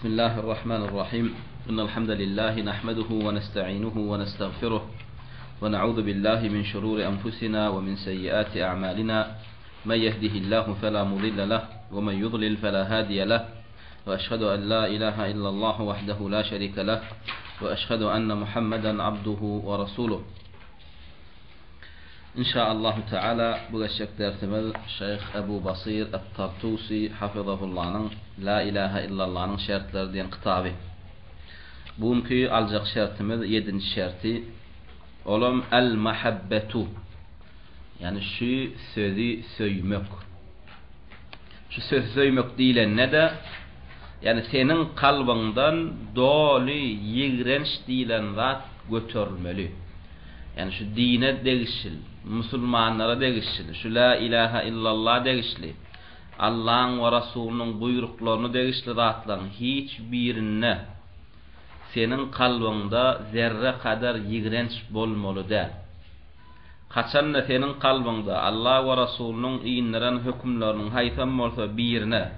بسم الله الرحمن الرحيم. إن الحمد لله نحمده ونستعينه ونستغفره ونعوذ بالله من شرور أنفسنا ومن سيئات أعمالنا. من يهده الله فلا مضل له ومن يضلل فلا هادي له، وأشهد أن لا إله إلا الله وحده لا شريك له، وأشهد أن محمدا عبده ورسوله. إن شاء الله تعالى بغشك درسمل الشيخ أبو بصير الطرطوسي حفظه الله لا إله إلا الله شرطlar diyen kitabı. Bugünkü alacak şartımız 7. şartı. Olam el mahabbetu. Yani şu sözü söylemek. Şu sözü söylemek deyilen ne de? Yani senin kalbından dolu yigrenç deyilen zat götürülmeli. Yani şu dine değişil, Müslümanlara değişil, şu la ilahe illallah değişli, Allah'ın ve Resulünün buyruklarını değişli zatların hiçbirine senin kalbında zerre kadar yigrenç bolmalı değil. Kaçan da senin kalbında Allah ve Resulünün inleren hükümlerinin haytam olsa birine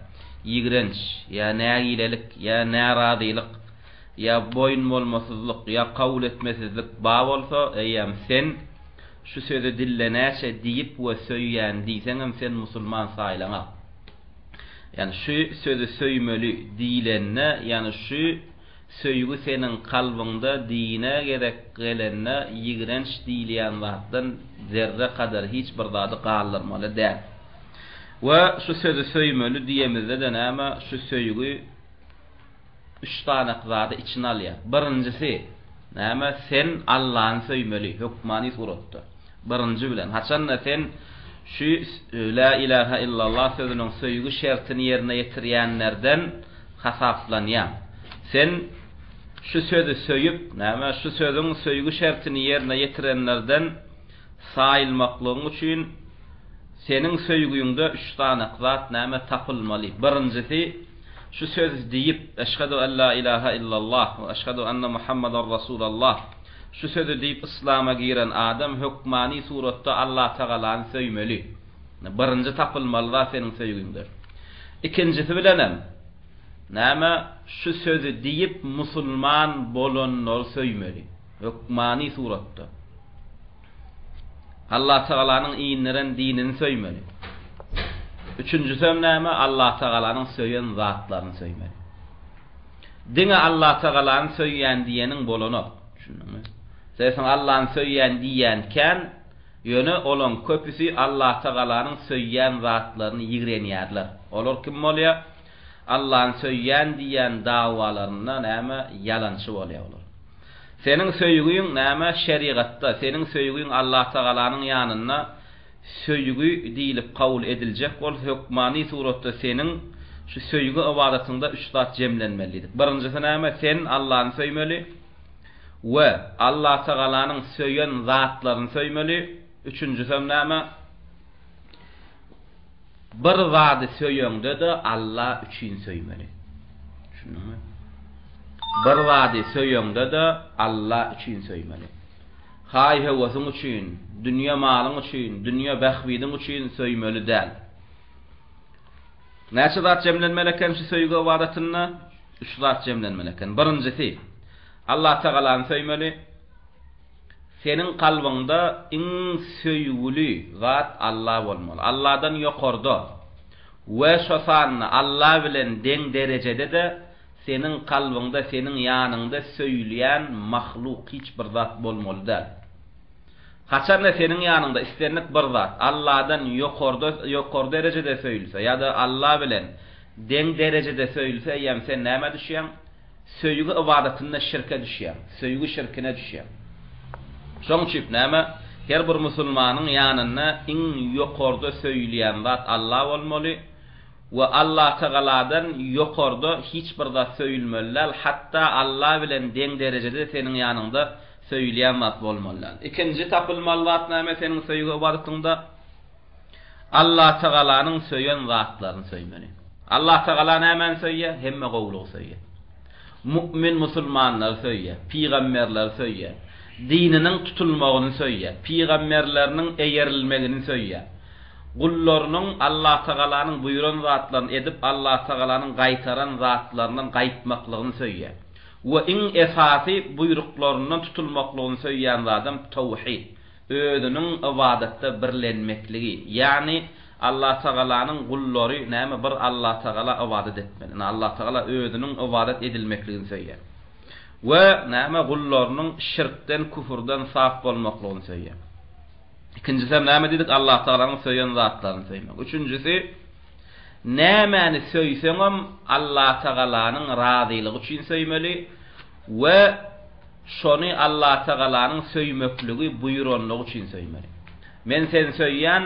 yigrenç, ya nagilelik, ya naradilik, ya boyun olmasızlık, ya kavul etmesizlik bağ olsa, eyyem sen şu sözü dillenese deyip ve söyleyen deysen sen Müslüman sayılana. Yani şu sözü söylemeli diylenne, yani şu sözü senin kalbinde dine gerek gelenne yigrenç dileyen zattan zerre kadar hiçbir dadı kaldırmalı değil. Ve şu sözü söylemeli diyemizde de ama şu sözü 3 tane kızadı içine alıyor. Birincisi, ama sen Allah'ın söylemeli, hükmani suratta. Birinci bilen, haçanla sen şu la ilahe illallah sözünün söylüğü şertini yerine getiriyenlerden hasaplanyan. Sen şu sözü söyleyip, ama şu sözün söylüğü şertini yerine getirenlerden sayılmaklığın için senin söylüğünde 3 tane kızat ama tapılmalı. Birincisi, şu söz deyip eşhedü en la ilahe illallah ve eşhedü enne Muhammeden Resulullah şu sözü deyip İslam'a giren adam hükmani suratta Allah Teala'nın söylemeli. Birinci tapılmalı da senin söylüğünde. İkincisi bilenem. Ama şu sözü deyip Müslüman bolonlar söylemeli. Hükmani suratta. Allah Teala'nın inleren dinini söylemeli. Üçüncüsü neme? Allah Teala'nın söyleyen zatlarını söylemeli. Dine Allah Teala'nın söyleyen diyenin bolonu. Sen Allah'ın söyleyen diyenken yönü olan köpüsü Allah Teala'nın söyleyen zatlarını yigreniyerler. Olur kim oluyor? Allah'ın söyleyen diyen davalarından neme? Yalancı oluyor olur. Senin söylediğin neme? Şeriatta. Senin söylediğin Allah Teala'nın yanına söylüğü deyilip kabul edilecek ol hükmani suratta senin şu söylüğü ibadatında 3 zat cemlenmelidir. Birincisi neme? Sen Allah'ın söylemeli ve Allah Teala'nın söyleyen zatlarını söylemeli. Üçüncüsü neme? Bir zatı söyleyende de Allah için söylemeli. Şunu bir zatı söyleyende de Allah için söylemeli. Hay hevasın için, dünya malın için, dünya behvidin için söylemeli değil. Neçe zat cemlenmeleken şu söylüğü vadatına? 3 zat cemlenmeleken. Birincisi, Allah Teala'nın söylemeli. Senin kalbinde en söylülü zat Allah olmalı. Allah'dan yukarıda. Ve şosanını Allah bilen den derecede de senin kalbinde, senin yanında söyleyen mahluk hiçbir zat olmalı değil. Haçanla senin yanında istenlik bir zat Allah'dan yukarı derecede söylese ya da Allah bilen den derecede söylese yem sen neme düşüyen? Söylüğü ibadetinde şirke düşüyen. Söylüğü şirkine düşüyen. Şoň üçin neme? Her bir Müslümanın yanına en yukarıda söyleyen zat Allah olmalı. Ve Allah Teala'dan yukarıda hiçbir zat söylemeliler. Hatta Allah bilen den derecede senin yanında söyleyen zat olmalılar. İkinci tapılmalı zat neme senin söylüğü ibadetinde? Allah Teala'nın söyleyen zatlarını söylemeli. Allah Teala hemen söylüyor, hemme kavlu söylüyor. Mümin Müslümanlar söylüyor, peygamberler söylüyor. Dininin tutulmağını söylüyor, peygamberlerinin eğerilmegini söylüyor. Gullarının Allah Taala'nın buyuran zatlarını edip Allah Taala'nın gaytaran zatlarından gaytmaklığını söýýär. Ve in esasy buyruklarından tutulmaklığını söýýän adam tawhid. Özünün ibadetde birlenmekligi. Yani Allah Taala'nın gullary näme bir Allah Taala ibadet etmeli. Allah Taala özünün ibadet edilmekligini söýýär. Ve näme gullarynyň şirkden, küfürden saf bolmaklygını söýýär. İkincisi näme dedik? Allah Taala'nın söýen zatlaryny söýmek. Üçüncüsü nämäni söýseňem Allah Taala'nın razyligi üçin söýmeli we şonu Allah Taala'nın söýmekligi buyuranlygy üçin söýmeli. Men sen söýýän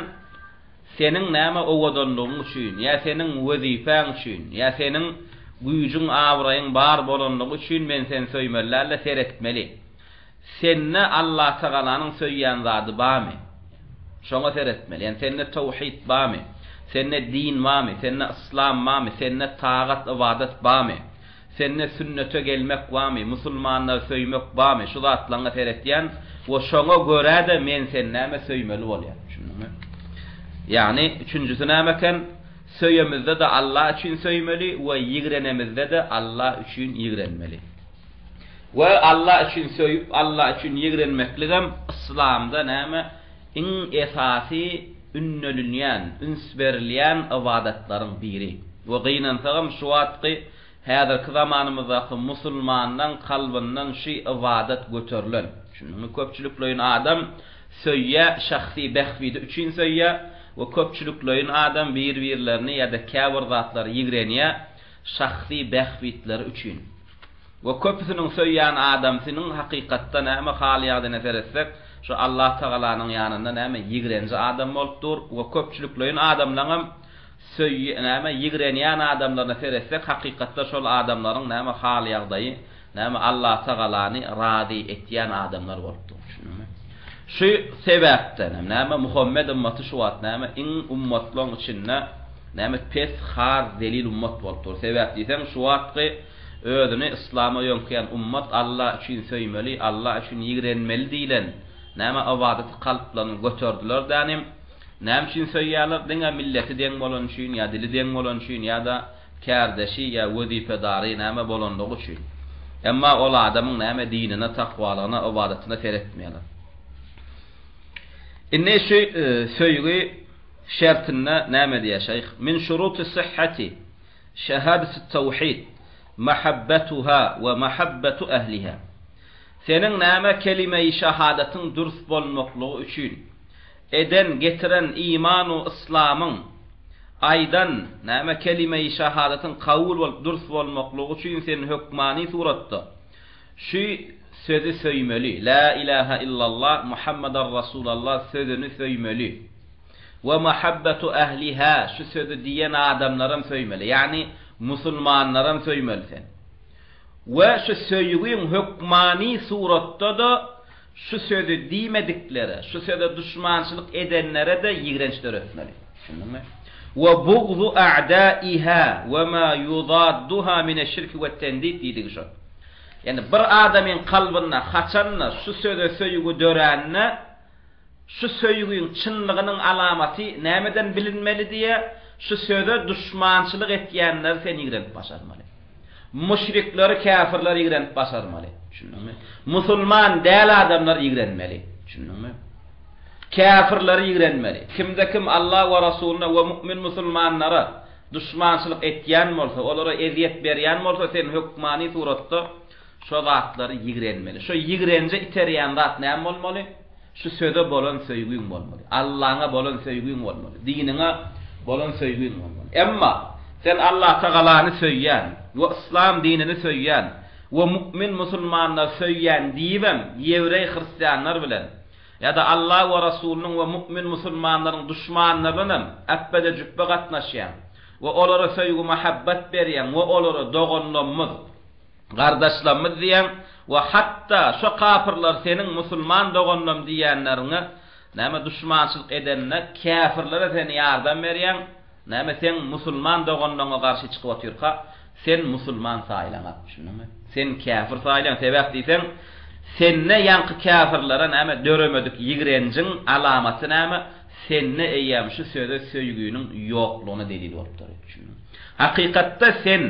senin näme owadanlygyň üçin, ya senin wezifaň üçin, ya senin güýjüň awraýyň bar bolanlygy üçin men sen söýmellerle seretmeli. Senne Allah Taala'nın söýýän zady barmy? Şoňa seretmeli. Yani senne tawhid barmy? Senne din barmy? Senne islam barmy? Senne taat ibadet barmy? Senne sünnete gelmek barmy? Musulmanlar söýmek barmy? Şu zatlaryňa seretýän we şoňa görä de men sen näme söýmeli bolýar. Şunuňmy? Yani üçüncüsü nämeken? Söýemizde de Allah üçin söýmeli we ýigrenemizde de Allah üçin ýigrenmeli. Ve Allah üçin söýüp Allah üçin ýigrenmekligem İslamda näme? In esasy ünnölünýän, ünsberilýän ibadetlaryň biri. We gynan sagam şu wagtky häzirki zamanymyzdaky musulmanyň kalbynden şu ibadet göterilen. Şunu köpçülüklerin adam söýýä şahsy behwidi üçin söýýä we köpçülüklerin adam bir-birlerini ýa-da käbir zatlary ýigrenýär şahsy behwitleri üçin. Ve köpüsünün söýýän adamsynyň hakykatda näme halyagyna teretsek, şu Allah Taala'nın ýanynda näme ýigrenji adam bolupdyr we köpçülüklerin adamlaryň näme ýigrenýän adamlaryna teretsek, hakykatda şol adamlaryň näme halyagyny, näme Allah Taala'ny razy etýän adamlar bolupdyr. Şu sebäpden näme Muhammed ummaty şu wagt näme in ummatlaryň içinde näme pes har delil ummat bolupdyr. Sebäp diýsem şu wagtky özüni İslam'a ýönkýän ummat Allah üçin söýmeli, Allah üçin ýigrenmeli diýilen näme ibadety kalplarını götürdüler dänim. Näme üçin söýýärler? Diňe milleti deň bolan üçin, ýa dili deň bolan üçin, ýa da kärdeşi ýa wezifedary näme bolanlygy üçin. Emma ol adamyň näme dinine, takwalygyna, ibadetyne seretmeýärler. Inne şu söýgi şertine näme diýär şeyh? Min şuruty sihhati şehadet tawhid mahabbatuha ve mahabbatu ahliha. Senin näme kelime-i şahadatyň dürüst bolmaklygy üçin eden getiren imanu İslamyň aydan näme kelime-i şahadatyň kabul bolup dürüst bolmaklygy üçin sen hukmani suratda şu sözi söýmeli. La ilaha illallah Muhammedar Rasulullah sözüni söýmeli. Ve mahabbatu ahliha şu sözü diýen adamlarym söýmeli. Yani musulmanlarym söýmeli sen. Ve şu söýgüň hukmani suratda da şu sözü diýmedikleri, şu sözü düşmançylyk edenlere de ýigrençler etmeli. Şunuňmy? Ve buğzu a'daiha ve ma yudadduha min eş-şirk we tendid diýdik şu. Yani bir adamın kalbına, haçanna şu sözü söýgü döränne şu söýgüň çynlygynyň alamaty nämeden bilinmeli diye şu sözü düşmançylyk etýänler sen ýigrenip başarmaly. Müşrikler, kafirler ýigrenip başarmaly. Şunuňmy? Musulman däl adamlar ýigrenmeli. Şunuňmy? Kafirler ýigrenmeli. Kimde kim Allah we Rasuluna we mümin musulmanlara düşmançylyk etýän bolsa, olara eziyet berýän bolsa sen hukmani suratda şu zatlary ýigrenmeli. Şu ýigrenje iterýän zat näme bolmaly? Şu söze bolan söýgüň bolmaly. Allah'a bolan söýgüň bolmaly. Dinine bolan söýgüň bolmaly. Emma sen Allah Taala'ny söýýän we İslam dinini söýýän we mümin musulmanlar söýýän diýbem ýewrey hristiýanlar bilen ya da Allah we Rasulunyň we mümin musulmanlaryň düşmanlary bilen äppede jüppe gatnaşýan we olara söýgü mahabbat berýän we olara dogonlanmaz gardaşlarymyz diýen we hatta şu kafirler senin musulman dogonlam diýenlerine näme düşmançylyk edenler kafirlere sen ýardam berýän näme sen musulman dogonlaňa garşy çykyp otyrka sen musulman saýlaňat şunuňmy? Sen kafir saýlan sebäp diýsen senne ýanky kafirlere näme döremedik ýigrenjiň alamaty näme? senne eýäm şu söze söýgüniň ýoklugyna delil bolup durýar. Hakykatda sen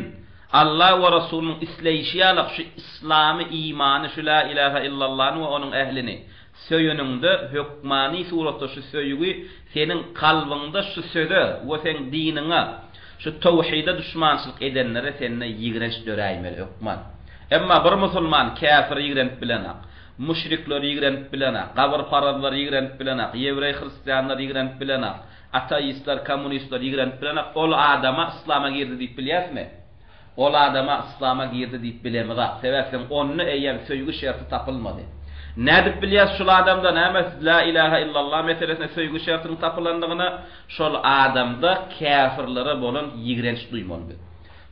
Allah we Rasulüniň isleýişi ýalyk şu islamy, imany, şu la ilaha illallah we onuň ehlini söýünüňde hukmany suratda şu söýgü senin kalbyňda şu söze we sen diniňe şu tawhide düşmançylyk edenlere senne ýigrenç döräýmeli hukman. Emma bir musulman kafir ýigrenip bilenak, müşrikler ýigrenip bilenak, gabr paradlar ýigrenip bilenak, ýewrey hristianlar ýigrenip bilenak, ateistler, kommunistler ýigrenip bilenak, ol adama islama girdi diýip bilýärmi? Ol adama islama girdi diýip bilemedi. Sebäpden onu eýem söýgü şerti tapylmady. Nädip bilýär şol adamda näme la ilaha illallah meselesine söýgü şertini tapylandygyny, şol adamda kafirlere bolan ýigrenç duýmaly.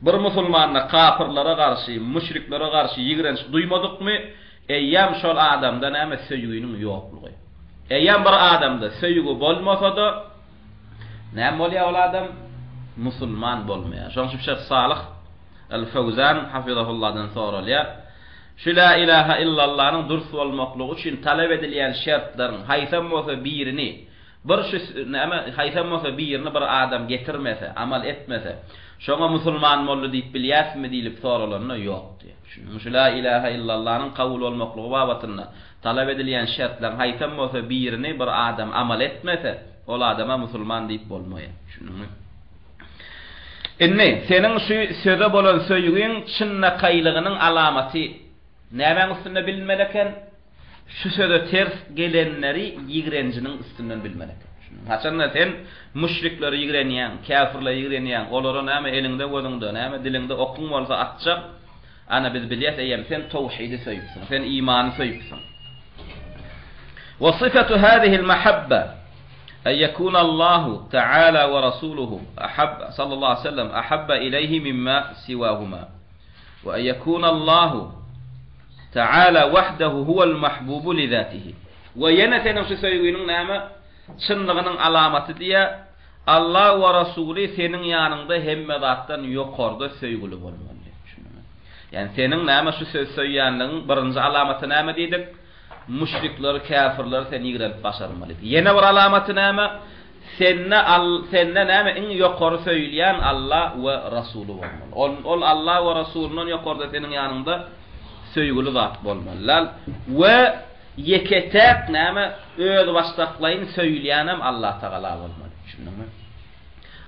Bir musulmanna kafirlere garşy, müşriklere garşy ýigrenç duýmadykmy? Eýem şol adamda näme söýgüniň ýoklugy. Eýem bir adamda söýgü bolmasa-da näme bolýar ol adam? Musulman bolmaýar. Şoň üçin Şeyh Salih el-Fawzan hafizahullohdan soralýar. Şu la ilaha illallah'ın durs bolmaklygy üçin talep edilýän şertlaryň haýsam bolsa birini bir adam getirmese, amal etmese, şoňa musulman boldy diýip bilýärmi diýilip soralanyna ýok diýär. Şu la ilaha illallah'ın kabul bolmaklygy babatyna talep edilýän şertlaryň haýsam bolsa birini bir adam amal etmese, ol adama musulman diýip bolmaýar. Şunuňmy? Enne senin şu söze bolan söýgüň çynna kaýlygynyň alamaty nämen üstünde bilmeleken? Şu söze ters gelenleri ýigrenjiniň üstünden bilmeleken. Haçanda sen müşrikleri ýigrenýän, kafirleri ýigrenýän, olary näme elinde, gözüňde, näme dilinde okuň bolsa atjak, ana biz bilýäs eýem sen tawhidi söýüpsiň, sen imany söýüpsiň. Wa sifatu hadihi al-mahabba أن يكون الله تعالى ورسوله صلى الله عليه وسلم أحب إليه مما سواهما وأن يكون الله تعالى وحده هو المحبوب لذاته وينتن şu söýgüniň näme çynlygynyň alamaty diýe Allah we Rasuly senin ýanynda hemme zatdan ýokarda söýgüli bolmaly. Yani senin näme şu söz söýýänligiň birinji alamaty näme diýdik? Müşrikler, kafirler sen ýigrenip başarmaly. Ýene bir alamaty näme? Senne näme iň ýokary söýülýän Allah we Rasuly bolmaly. Ol Allah we Rasulynyň ýokarda senin ýanynda söýgüli zat bolmaly. We yeketek näme öz başdaklaryň söýülýänem Allah Taala bolmaly. Şunuňmy?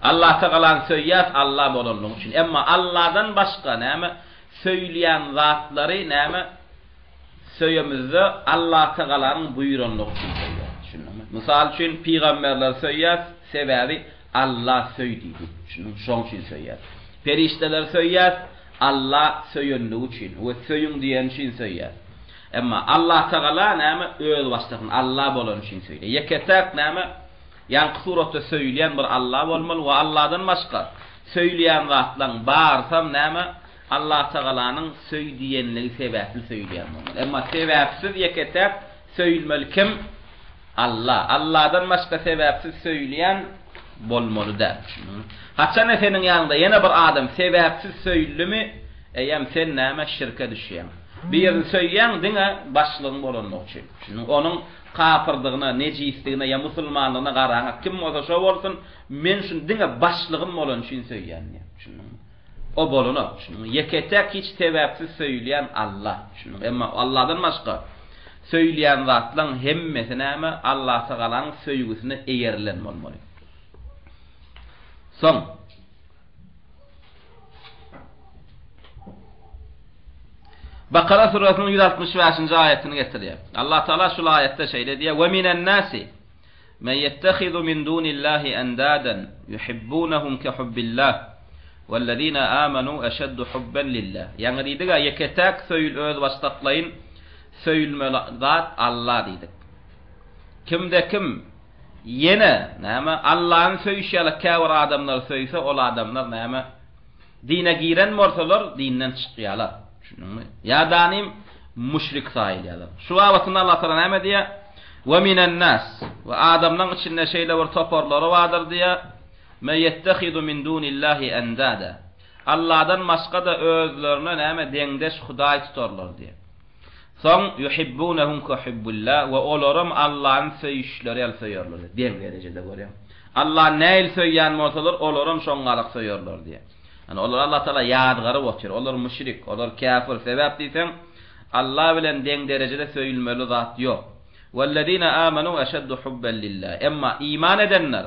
Allah Taalaň söýýär Allah bolanlygy üçin. Emma Allahdan başga näme söýülýän zatlary näme söýemizde Allah Taala'nın buyuranlygy üçin söýýär. Şunuňmy? Mysal üçin peýgamberler söýýär, sebäbi Allah söýdýdi. Şoň üçin söýýär. Perişteler söýýär, Allah söýenligi üçin, we söýün diýen üçin söýýär. Emma Allah Taala näme öz başdakyny Allah bolan üçin söýýär. Yeketek näme ýa-ni suratda söýülýän bir Allah bolmaly we Allahdan başga söýülýän zatlaryň barsam näme Allah Taala'nın söýdiýenligi sebäpli söýülýän bolmaly. Emma sebäpsiz yeketek söýülmeli kim? Allah. Allah'dan başga sebäpsiz söýülýän bolmaly da. Haçan senin ýanynda ýene bir adam sebäpsiz söýüldimi? Eýem sen näme şirke düşýän. Bir ýerde söýýän diňe başlygyň bolanlygy üçin. Şunu onuň kafirdigine, nejisligine ýa musulmanlygyna garaňa kim bolsa şo bolsun, men şunu diňe başlygym bolan üçin söýýän. Şunu o bolana. Şunu yeketek hiç sebäpsiz söýülýän Allah. Şunu emma Allah'dan başga söýülýän zatlaryň hemmesi näme Allah Taala'nın söýgüsine eýerilen bolmaly. Son Bakara surasının 165. ayetini getirýär. Allah Taala şu ayetde şeýle diýär: "Ve minen nasi men yettehizu min dunillahi endadan yuhibbunahum ka hubbillah وَالَّذِينَ آمَنُوا أَشَدُّ حُبًّا لِلَّهِ." Yani diýdik yeketek söýül öz başdaklaryň söýülme zat Allah diýdik. Kimde kim ýene näme Allah'ın söýüşýäli käwir adamlar söýse, ol adamlar näme dine giren bolsalar dinden çykýarlar. Şunuňmy? Ya danim müşrik saýylýarlar. Şu wagtynda Allah Taala näme diýär? "Ve minen nas" we adamlaryň içinde şeýle bir toparlary vardyr diýär. "Me yettehidu min dunillahi endada." Allah'dan başga da özlerine näme deňdeş Hudaý tutarlar diýär. Son yuhibbunahum kuhibbullah ve olaram Allah'ın söyüşleri el söyürler diye derecede görüyor. Allah neil söyleyen mortalar olaram şongalık söyürler diye. Yani onlar Allah Teala yadgary otur. Onlar müşrik, onlar kafir sebep diýsem Allah bilen deň derecede söyülmeli zat yok. Vellezina amanu eşeddu hubben lillah. Emma iman edenler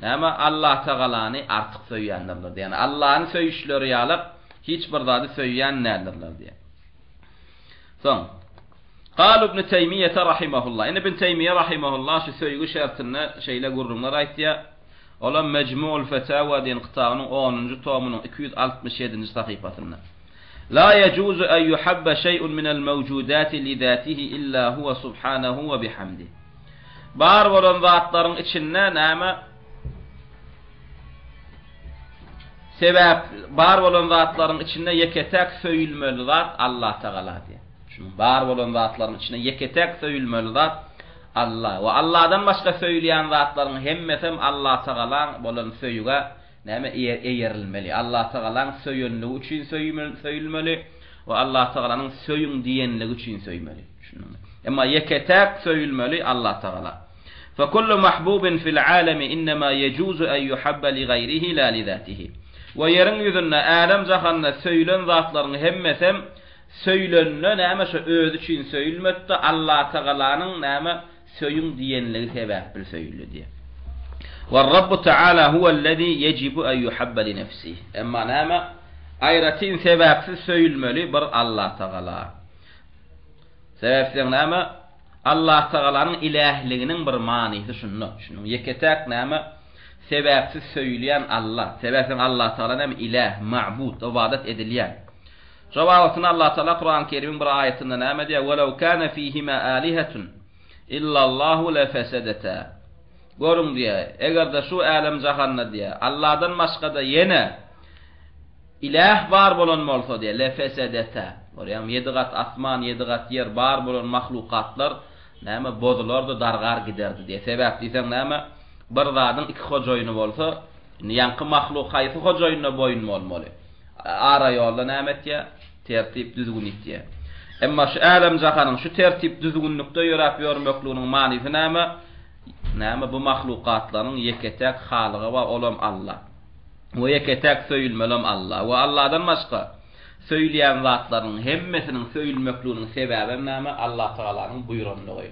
näme Allah Teala'ny artık söýýänlerdir. Yani Allah'ın söyüşleri ýalyp hiç bir zady söýýänlerdir diye. Son قال ابن تيمية رحمه الله. إن ابن تيمية رحمه الله şu söýgü şertine şeýle gurrunlar aýtdy. Ola Mecmu'ul Fetawa diýen kitabının 10-njy tomunyň 267-nji sahypasynda. La yejuzu en yuhabba şey'un minel mevcudati li zatihi illa huwa subhanahu ve bihamdihi. Bar bolan zatlaryň içinde näme sebäp bar bolan zatlaryň içinde yeketek söýülmeli zat Allah Teala diýer. Bar bolan zatlaryň içinde yeketek söýülmeli zat Allah ve Allah'dan başka söyleyen zatlaryň hemmesem Allah Teala bolan söýüge näme eýerilmeli. Allah Teala'nın söýünligi üçin söýülmeli ve Allah Teala'nın söýün diýenligi üçin söýmeli. Emma yeketek söýülmeli Allah Teala. Fa kullu mahbubin fil alami inma yejuzu en yuhabba li gayrihi la li zatihi. Ve yerin ýüzünde alem jahanna söýlen zatlaryň hemmesem söýlenne näme şu öz üçin söýülmekde Allah Teala'nın näme söyün diýenligi sebäp bil söýüldi diýer. والرب تعالى هو الذي يجب أن يحب لنفسه. أما نعم أيرتين سبب سيلملي بر الله تعالى. سبب نعم الله تعالى إلهلığının bir manisi şunu. Yeketek na'm sebepsiz söyleyen Allah. Sebepsiz Allah Teala na'm ilah, ma'bud, ibadet edilýän. Şobatyny Allah Teala Kur'an-ı Kerim'in bir ayetinde na'm diýär: "Welaw kana fihima alihatun illa Allahu la fasadata." Görün diye, eger de şu alem jahanna diye, Allah'dan başka da yine ilah var bolan bolsa diye, lefesedete. Orayam 7 gat asman, 7 gat yer bar bolan mahlukatlar, näme bozulardy, dargar giderdi diye. Sebäp diýsem näme? Bir zadyň iki hojaýyny bolsa, ýanky mahluk haýsy hojaýyna boyun bolmaly. Ara ýolda näme etýär? Tertip düzgün etýär. Emma şu alem jahanyň şu tertip düzgünlikde ýörap ýörmekliginiň manysy näme? Näme bu mahlukatlaryň yeketek halygy we olam Allah. We yeketek söýülmelim Allah. We Allah'dan başga söýleýän zatlaryň hemmesiniň söýülmekliginiň sebäbi näme? Allah Teala'nyň buýranlygy.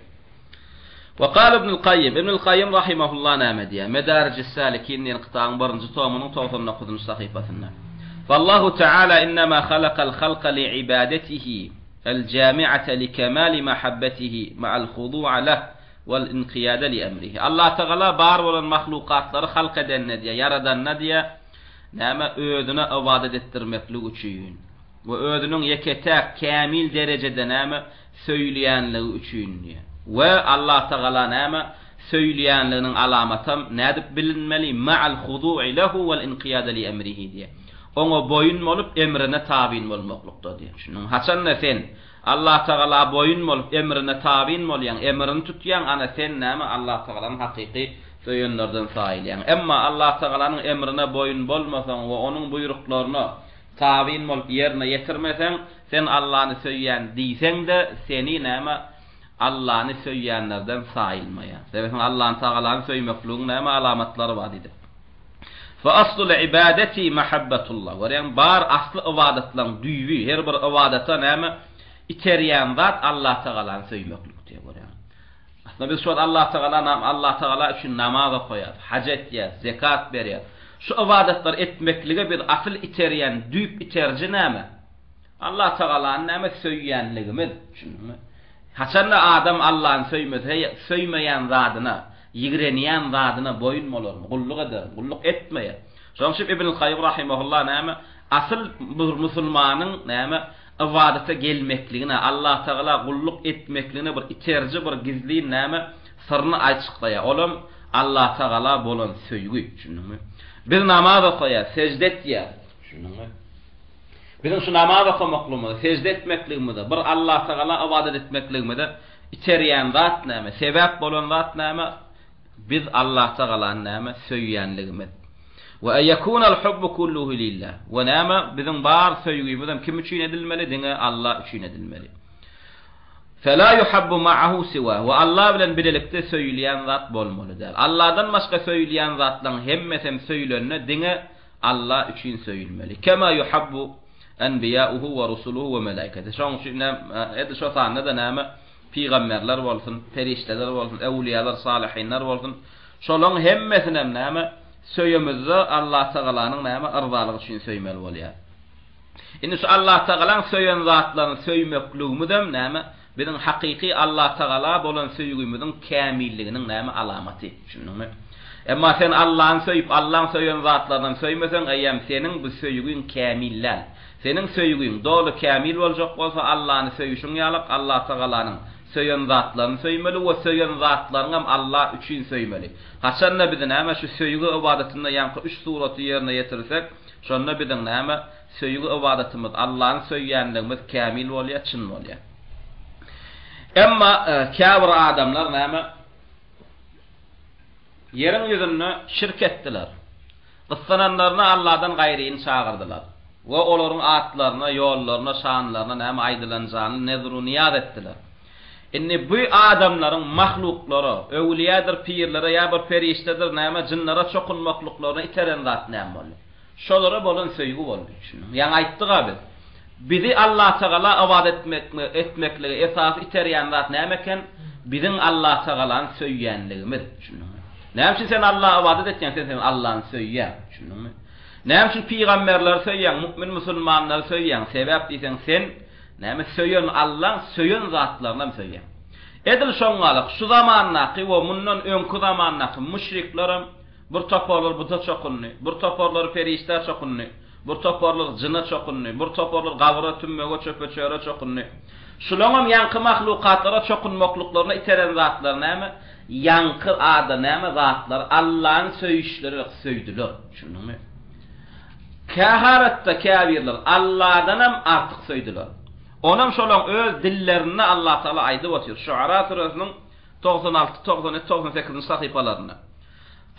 Ve qala Ibnul Qayyim, Ibnul Qayyim rahimahullah näme diýär? Medarijus Salikin diýen kitabyň 1-nji tomunyň 99-njy sahypasynda. Fallahu Teala innama halaqal halqa li'ibadatihi el-jami'ata likemali mahabbatihi ma'al khudu'a lahu wal inqiyada li emrihi. Allah Teala bar bolan mahlukatlary halk eden diye, yaradan diye näme özüne ibadet ettirmeklik üçin we özüniň yeketek kamil derecede näme söýleýänligi üçin diye. We Allah Teala näme söýleýänliginiň alamaty nädip bilinmeli? Ma'al khudu'i lahu wal inqiyada li emrihi diye. Oňa boyun bolup emrine tabin bolmaklykda diye. Şunun haçan sen Allah Teala boyun bolup emrine tabin bolýan, emrini tutýan ana sen näme Allah Teala'nın hakyky söýenlerden saýlýan. Emma Allah Teala'nın emrine boyun bolmasaň we onuň buýruklaryna tabin bolup ýerine ýetirmeseň, sen Allah'ny söýýän diýseň de seni näme Allah'ny söýýänlerden saýylmaýar. Sebäbi Allah Teala'ny söýmekligiň näme alamatlary bar idi. Fa aslul ibadati mahabbatullah. Görýän bar asly ibadetlaryň düýbi, her bir ibadeta näme iterýän zat Allah Teala'ny söýmeklik diýip görýän. Aslında biz şu Allah Teala üçin namaz goýar, hac etýär, zekat berýär. Şu ibadetler etmeklige bir asl iterýän, düýp iterji näme? Allah Teala'ny näme söýýänligimiz, şunumy? Haçanda adam Allah'ny söýmeýän zadyna, ýigrenýän zadyna boyun bolarmy? Gulluk eder, gulluk etmeýär. Şoň üçin Ibn Qayyim rahimahullah näme asl bir musulmanyň näme ibadete gelmekligine, Allah Teala gulluk etmekligine bir iterji, bir gizli näme sırny açyklaýar. Olam Allah Teala bolan söýgü, şunumy? Bir namaz goýar, secde etýär, şunumy? Bizim şu namaz okumaklygymy, secde etmekligimi de, bir Allah Teala ibadet etmekligimi de iterýän zat näme, sebäp bolan zat näme? Biz Allah Teala'ny näme söýýänligimiz. Ve yekunal hubbu kulluhu lillah. Ve näme bizim bar söýgümiz kim üçin edilmeli? Diňe Allah üçin edilmeli. فلا يحب معه سواه. Ve Allah bilen birlikte söyleyen zat bolmalı der. Allah'dan başka söyleyen zatdan hemmeten söylenene dine Allah üçün söylenmeli. Kema yuhabbu enbiya'uhu ve rusuluhu ve melaikete. Şoň üçin şu sanda da näme peygamberler bolsun, perişteler bolsun, evliyalar, salihinler bolsun. Şolaryň hemmesine näme söylemizde Allah Taala'nın näme arzalygy üçin söýmeli bolýar. Indi şu Allah Taala'nın söyleyen zatlaryny söýmekligimizden näme bizim hakiki Allah Teala bolan söýgümizin kämilliginiň näme alamaty. Şunuňmy? Emma sen Allah'ın söýüp Allah'ın söýen zatlardan söýmesen, aýam senin bu söýgüň kämillär. Senin söýgüň dolu kämil boljak bolsa Allah'ny söýüşüň ýalyk Allah Teala'nın söýen zatlaryny söýmeli we söýen zatlaryň hem Allah üçin söýmeli. Haçanda biziň näme şu söýgü ibadetinde ýanky 3 suraty ýerine ýetirsek, şonda biziň näme söýgü ibadetimiz Allah'ın söýýänligimiz kämil bolýar, çyn bolýar. Emma kâbir adamlar näme yerin ýüzünde şirk etdiler. Gyssananlaryna Allah'dan gaýryny çağırdylar. Ve olaryň atlaryna, ýollaryna, şanlaryna näme aýdylanjany nezru niyaz etdiler. Indi bu adamlaryň mahluklary, öwliýadyr, pirlere ýa bir periştedir, näme jinnlara çokunmaklyklaryna iteren zat näme bolýar. Şolara bolan söýgü boldy. Ýa-ni aýtdyk abi. Bizi Allah Teala ibadet etmekligi esas iterýän zat näme eken? Biziň Allah Teala'ny söýýänligimiz. Näme üçin sen Allah'a ibadet etýän, sen Allah'ny söýýän. Şunuňmy? Näme üçin peýgamberler söýýän, mümin musulmanlar söýýän, sebäp diýsen sen näme söýýän Allah söýýän zatlaryna söýýän. Edil şoňalyk şu zamannaky we mundan öňkü zamannaky müşriklerim bir toparlar buta çokunny, bir toparlar perişte çokunny, bir toparlar jyna çokunny, bir toparlar gawra tümmege çöpeçere çokunny. Şulaňam ýanky mahlukatlara çokunmaklyklaryna iteren zatlar näme? Ýanky ada näme zatlar Allah'ın söýüşleri söýdiler. Şunuňmy? Kaharatda kâbirler Allah'dan hem artık söýdiler. Onam şolaň öz dillerini Allah Taala aýdyp otur. Şuara surasynyň 96, 97, 98 sahypalaryna.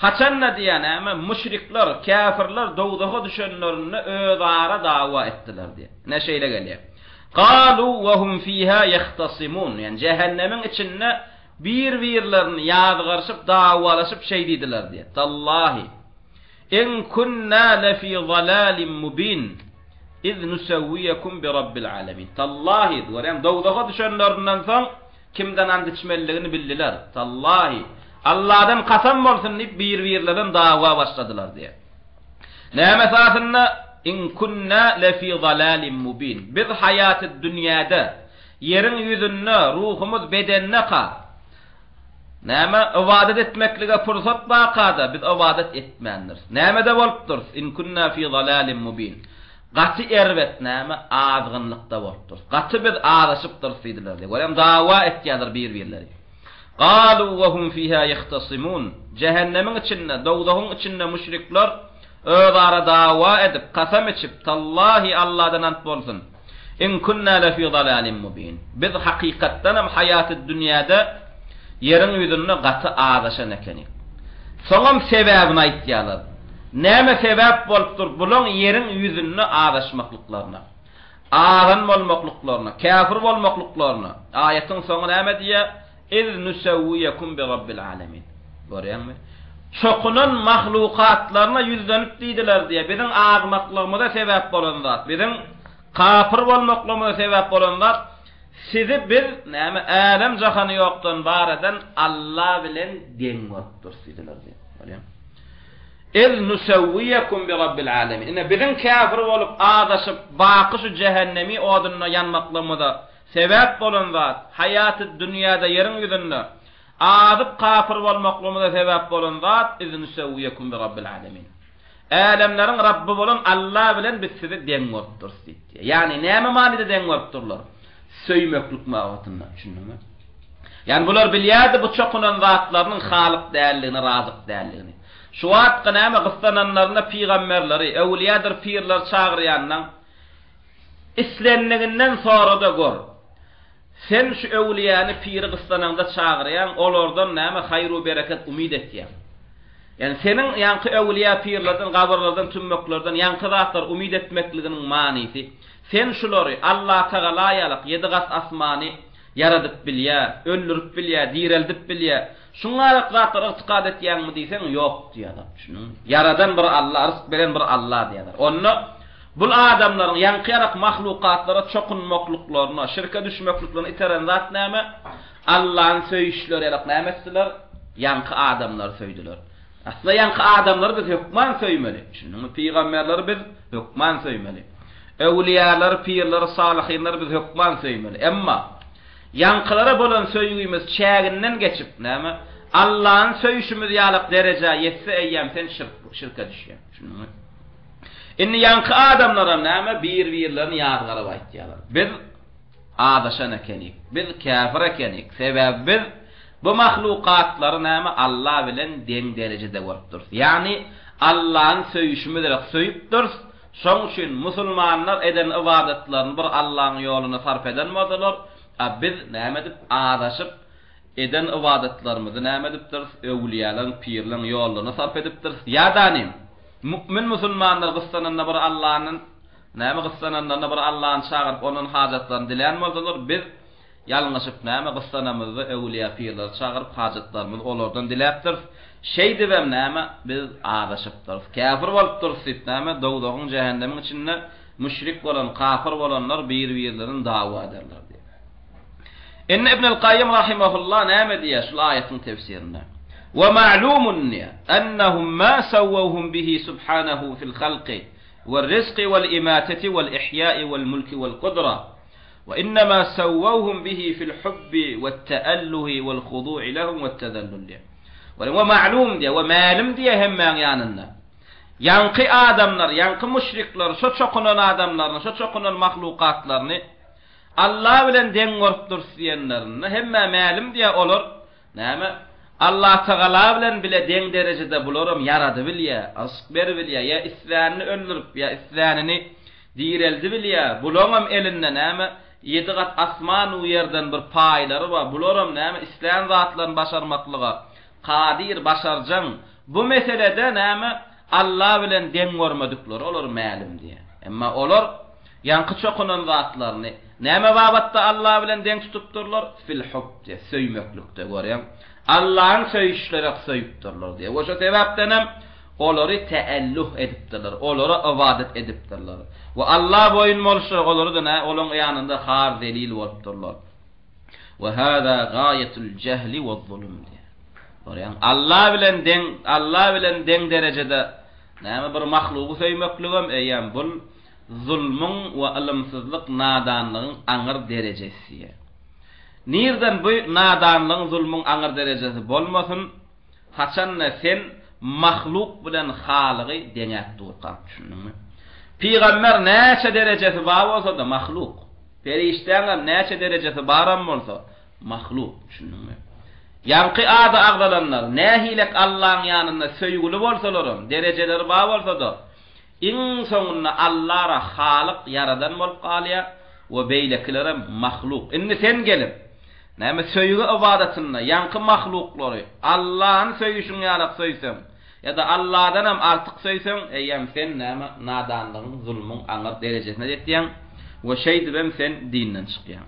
Haçanna diýen näme müşrikler, kafirler dowdaga düşenlerini özara dawa etdiler diye. Ne şeýle gelýär? Qalu wa hum fiha yahtasimun. Yani cehennemin içinde bir-birlerini ýazgarşyp dawalaşyp şey diýdiler diye. Tallahi in kunna lafi zalalin mubin iz nusawwiyakum bi rabbil alamin. Tallahi diýär, dowdaga düşenlerinden soň kimden and içmelligini bildiler. Tallahi Allah'dan kasam bolsun diýip bir-birlerinden dawa başladylar diye. Näme esasynda in kunna lafi zalalin mubin. Biz hayaty dünýäde yerin ýüzünde ruhumuz bedenine kal. Näme ibadet etmeklige fursat bakada biz ibadet etmändir. Näme de bolupdyr? In kunna fi zalalin mubin. Gaty erwet näme azgynlykda bolupdyr. Gaty biz araşypdyr diýdiler. Görem dawa etýärdir bir-birleri. Qalu wa hum fiha yahtasimun. Cehennemin içinde, dowdagyň içinde müşrikler özara dawa edip kasam içip tallahi Allah'dan ant bolsun. In kunna lafi zalalin mubin. Biz hakykatdan hem hayaty dünýäde yerin ýüzünde gaty ağdaşan ekenik. Soňam sebäbini aýtýarlar. Näme sebäp bolupdyr bulan yerin ýüzünde ağdaşmaklyklaryna? Ağan bolmaklyklaryna, kafir bolmaklyklaryna. Aýatyň soňy näme diýär? İz nusawwiyakum bi rabbil alamin. Görýärmi? Çokunan mahlukatlaryna ýüzlenip diýdiler diýe. Biziň ağmaklygymyza sebäp bolan zat, biziň kafir bolmaklygymyza sebäp bolan zat sizi bir näme alem jahany ýokdan baradan Allah bilen deň bolupdyr diýdiler diýe. Görýärmi? İz nusawwiyakum bi rabbil alamin. Ine biziň kafir bolup ağdaşyp baky şu cehennemi odunyna ýanmaklygymyza sebäp bolan zat, hayaty dünýäde yerin ýüzünde adyp kafir bolmaklygymyza sebäp bolan zat, izin sewwiyakum bi rabbil alamin. Alemleriň Rabbi bolan Allah bilen biz sizi deň bolupdyr diýdi. Yani näme manada deň bolupdyrlar? Söýmeklik mawatynda, düşündiňmi? Yani bular bilýärdi bu çokunan zatlarynyň halyk dälligini, razyk dälligini. Şu wagtda näme gyssananlaryna peýgamberleri, ewliýadyr, pirler çagyrýandan islenliginden sonra da gör. Sen şu ewliýany piri gyssananda çagyrýan, olardan näme haýr we bereket umid etýän. Yani senin ýanky ewliýa pirlerden, gabarlardan, tümmeklerden ýanky zatlar umid etmekliginiň manysy, sen şulary Allah Teala ýalyk 7 gat asmany, yaradyp bilýär, öldürüp bilýär, direldip bilýär. Şuňa zatlar itiqad etýärmi diýsen, ýok diýýär. Şunun yaradan bir Allah, rızk beren bir Allah diýýär. Onu bul adamlaryň ýankyrak mahlukatlara çokunmaklyklaryna, şirke düşmekliklaryna iteren zat näme? Allah'ın söyüşleri elak nämetdiler? Yankı adamlar söýdiler. Aslında yankı adamlar biz hükman söýmeli. Şunun peygamberleri biz hükman söýmeli. Ewliyalar, pirler, salihinler biz hükman söýmeli. Emma yankılara bolan söýgümiz çäginden geçip näme? Allah'ın söyüşümüz ýalyk derejä ýetse eýýäm sen şirke düşýär. Şunun inni yankı adamlara näme? Bir-birlerini ýadgara aýtýarlar. Biz adaşan ekenik, biz kafir ekenik. Sebäbi biz bu mahlukatlary näme? Allah bilen deň derejede görüp durýar. Yani Allah'ın söýüşümü derek söýüp durýar. Şoň üçin musulmanlar eden ibadetlerini bir Allah'ın ýoluna sarf edenmediler. Biz näme dip adaşyp eden ibadetlerimizi näme dip durýar? Ewliýalaryň, pirleriň ýoluna sarf edip durýar. Ýa-danym mümin musulmanlar gyssananda bir Allah'ın näme gyssananda bir Allah'ın çağırıp onun hajatlaryny dilenmezler. Biz yalňyşyp näme gyssanamyzdy ewliýa pirler çağırıp hajatlarymyzy olardan diläpdir. Şey dibem näme biz adaşypdyr. Kafir bolup dursyp näme dogdagyň jehannemiň içinde müşrik bolan, kafir bolanlar bir-birlerini dawa ederler diýär. Inne İbnül Qayyim rahimahullah näme diýär şu aýatyň tefsirinde? Ve ma'lumun annahum ma sawwahum bihi subhanahu fil halqi والرزق والإماتة والإحياء والملك والقدرة وإنما سووهم به في الحب والتأله والخضوع لهم والتذلل ومعلوم دي ومعلوم دي هم yanında yankı adamlar, yankı müşrikler, şu çokunan adamlarını, şu çokunan mahlukatlarını Allah bilen den görüp durýanlaryny hemme ma'lum diye olur. Näme? Allah Teala bilen bile deň derejede bularam yarady bilýär, aşk ber bilýär, ya isläni öldürüp ya isläni direldi bilýär. Bulamam elinden näme? 7 gat asman u ýerden bir paýlary bar. Bularam näme? Isläň zatlaryny başarmaklyga qadir başarjaň. Bu meselede näme? Allah bilen deň görmedikleri olar ma'lum diye. Emma olar yankı çokunan zatlaryny näme babatda Allah bilen deň tutupdurlar? Fil hub diye söýmeklikde görýän. Allah'ın söyüşleri söýüpdirler diye. O sebäpden hem olary teelluh edipdirler, olary ibadet edipdirler. Ve Allah boyun bolşy olary da olaň ýanynda har delil bolupdurlar. Ve hada gayetul jehli we zulm diye. Görýän Allah bilen deň derejede näme bir mahluky söýmekligim eýem bul zulmüň we ilmsizlik nadanlygyň aňyr derejesi. Nirden bu nadanlyň zulmüň aňyr derejesi bolmasyn, haçanna sen mahluk bilen halygy deňäp durýan, düşündiňmi? Peygamber näçe derejesi bar bolsa da mahluk. Periştäňem näçe derejesi baram bolsa mahluk, düşündiňmi? Yankı ada agdalanlar nähilek Allah'ın ýanynda söýgüli bolsalarym, derejeleri bar bolsa da iň soňunda Allah'a halyk yaradan bolup galýar we beýlekilere mahluk. Indi sen gelip näme söýgü ibadetinde yankı mahluklary Allah'ın söýüşüne ýalyk söýsem ya da Allah'dan hem artyk söýsem eýem sen näme nadanlygyň zulmüň aňyr derejesine ýetýän we şeýdibem sen dinden çykýan.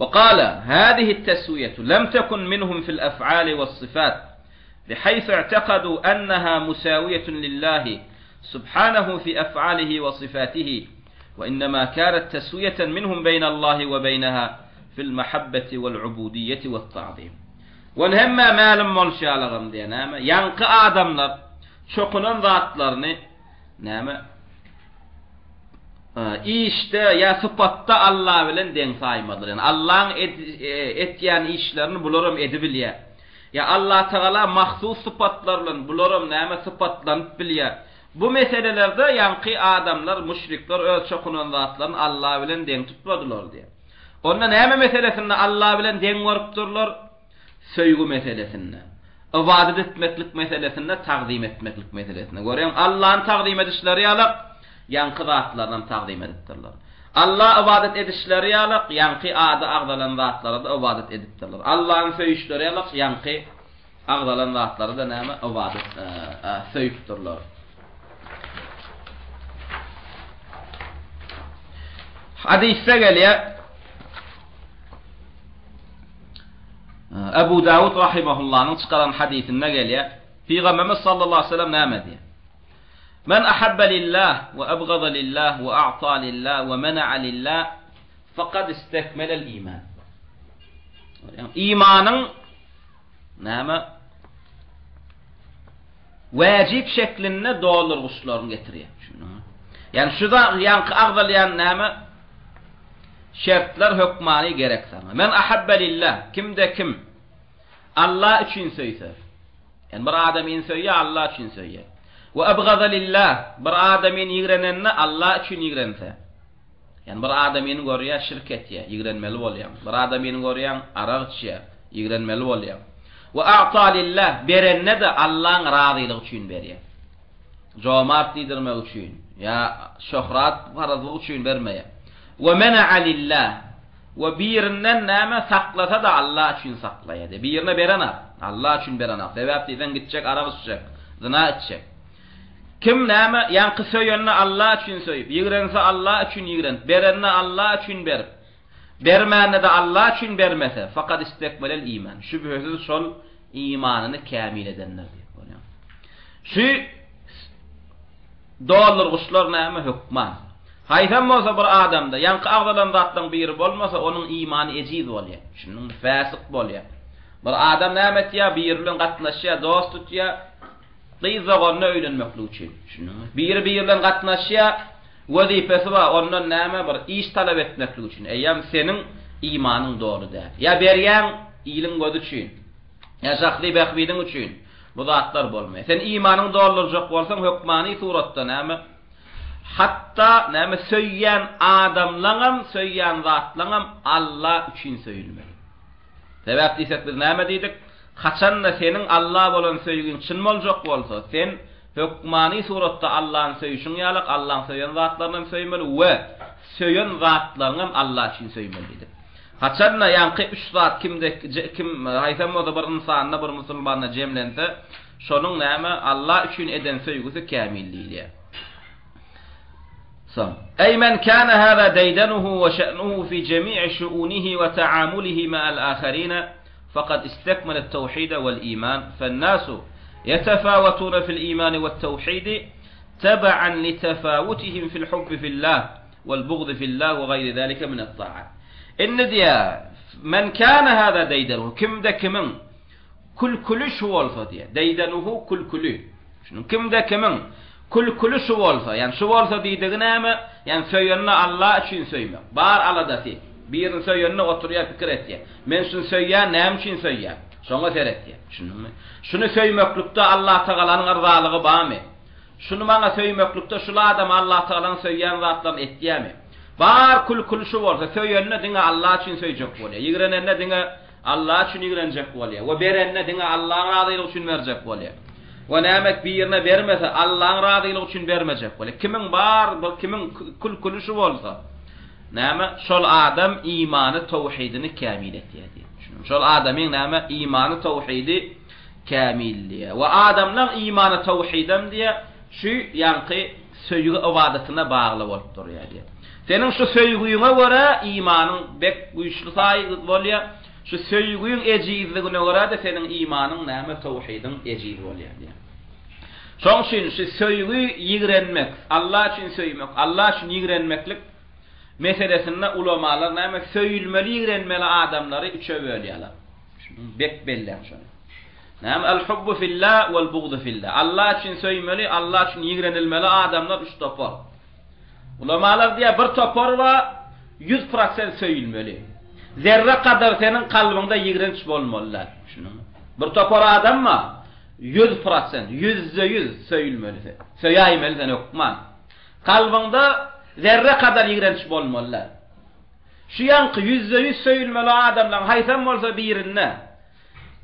وقال هذه التسوية لم تكن منهم في الأفعال والصفات بحيث اعتقدوا أنها مساوية لله سبحانه في أفعاله وصفاته وإنما كانت تسوية منهم بين الله وبينها في المحبة والعبودية والتعظيم. ونهم مالم molşalygym diye näme? Yankı adamlar çokunan zatlaryny näme? İşte ya sıfatda Allah bilen deň saýmadylar. Yani Allah'ın etýän işlerini bularam edibilýär. Ya Allah Teala mahsus sıfatlar bilen bularam näme sıfatlanyp bilýär. Bu meselelerde yankı adamlar, müşrikler öz çokunan zatlaryny Allah bilen deň tutmadylar diye. Onda näme meselesinde Allah bilen deň görüpdirler? Söýgü meselesinde. Ibadet etmeklik meselesinde, taqdim etmeklik meselesinde. Görýän Allah'ın taqdim edişleri ýalyk yankı zatlardan taqdim edipdirler. Allah ibadet edişleri ýalyk yankı ada agdalan zatlara da ibadet edipdirler. Allah'ın söýüşleri ýalyk yankı agdalan zatlara da näme ibadet söýüpdirler. Hadisde gelýär Ebu Davud rahimahullah'ın çıkaran hadisinde geliyor. Peygamberimiz sallallahu aleyhi ve sellem ne diyor? Men ahabba lillah ve abgada lillah ve a'ta lillah ve mena'a lillah faqad istekmelel iman. Yani imanın näme vacip şeklinde doldurguşlarını getiriyor. Yani şurada yankı ağdalayan näme şartlar hükmani gerek sana. Men ahabba lillah, kimde kim Allah için söyler. Yani bir adamın söyüyor Allah için söyüyor. Ve abgada lillah, bir adamın yigrenenine Allah için yigrense. Yani bir adamın görüyor şirketye, yigrenmeli oluyor. Bir adamın görüyor araqçıya, yigrenmeli oluyor. Ve a'ta lillah, berenne de Allah'ın razılığı için veriyor. Cömert yedirmek için, ya şöhret farazlığı için vermeye. Ve mena'a lillah, ve birinden näme saklasa da Allah için saklayadi. Birine berene, Allah için berene. Sebeptiden gidecek, araq içecek, zina edecek. Kim näme yankı söyönne Allah için söyüp, yigrense Allah için yigren, berenne Allah için berip, bermänne de Allah için bermese, fakat istekmelel iman. Şüphesiz şol imanını kamil edenler diyor. Şu doldurguşlar näme hükman. Hayfam olsa bir adamda yankı ağdalan zatdan biri bolmasa onun imanı eciz bolýar. Şunun fasık bolýar. Bir adam näme etýär, biri bilen gatnaşýar, dost tutýar, gyzagonna öýlenmekli üçin. Şunun biri bilen gatnaşýar, wazifesi bar, ondan näme bir iş talap etmekli üçin. Eýem senin imanın dogry däl. Ya berýän ýylyň gözi üçin. Ya şahsy bahwidin üçin. Bu zatlar bolmaýar. Sen imanın dogryjak bolsaň hükmani suratda näme hatta näme söyýän adamlaňam, söyýän zatlaňam Allah üçin söýülmeli. Sebäp diýsek biz näme diýdik? Haçan da senin Allah bolan söýgüň çyn boljak bolsa, sen hükmani suratda Allah'ın söýüşüň ýalyk, Allah'ın söýen zatlaryny söýmeli we söýen zatlaryňam Allah üçin söýmeli diýdik. Haçan da ýanky üç zat kim haýsam bolsa bir insanyna, bir musulmanyna jemlense, şonuň näme Allah üçin eden söýgüsi kamilliýär. أي من كان هذا ديدنه وشأنه في جميع شؤونه وتعامله مع الآخرين فقد استكمل التوحيد والإيمان فالناس يتفاوتون في الإيمان والتوحيد تبعا لتفاوتهم في الحب في الله والبغض في الله وغير ذلك من الطاعات. إن ديا من كان هذا ديدنه كم دكمن كل شو والفضية ديدنه كل كم دكمن كل şu bolsa, yani şu bolsa diýdigi näme? Yani söýenne Allah üçin söýmek. Bar aladasy. Birini söýenne oturýar pikir etýär. Men şunu söýýän näme üçin söýýär? Şoňa seretýär. Şunumy? Şunu söýmeklikde Allah Taalanyň arzalygy barmy? Şunu maňa söýmeklikde şu adam Allah Taalanyň söýýän zatlaryny etýärmi? Bar kul şu bolsa söýenne diňe Allah üçin söýjek bolýar. Ýigrenenne diňe Allah üçin ýigrenjek bolýar. We berenne diňe Allahyň razylygy üçin berjek bolýar. Ve nämek birine bermese Allah'ın razılığı için vermeyecek böyle. Kimin var, kimin kul şu bolsa. Näme şol adam imanı tawhidini kamil etýär diýär. Şol adamyň näme imanı tawhidi kamilliýär. We adamlaň imanı tawhidem diýe şu ýanky söýgü ibadatyna bagly bolup durýar diýär. Senin şu söýgüňe görä imanyň bek güýçli saýygy bolýar. Şu söýgüň ejizligine görä de senin imanyň näme tawhidin ejiz bolýar diýär. Şoň üçin şu söýgü ýigrenmek, Allah üçin söýmek, Allah üçin ýigrenmeklik meselesinde ulamalar näme söýülmeli ýigrenmeli adamlary üçe bölýärler. Bek belläň şonu. Näme el-hubbu fillah wal-bugdu fillah. Allah üçin söýmeli, Allah üçin ýigrenilmeli adamlar üç topar. Ulamalar diýär bir topar we 100% söýülmeli. Zerre kadar senin kalbinde ýigrenç bolmalylar. Şunu. Bir topar adamma 100%, %100 söýülmeli. Söýäýmeli sen okman. Kalbinde zerre kadar ýigrenç bolmalylar. Şu ýanky %100 söýülmeli adamlar haýsam bolsa birine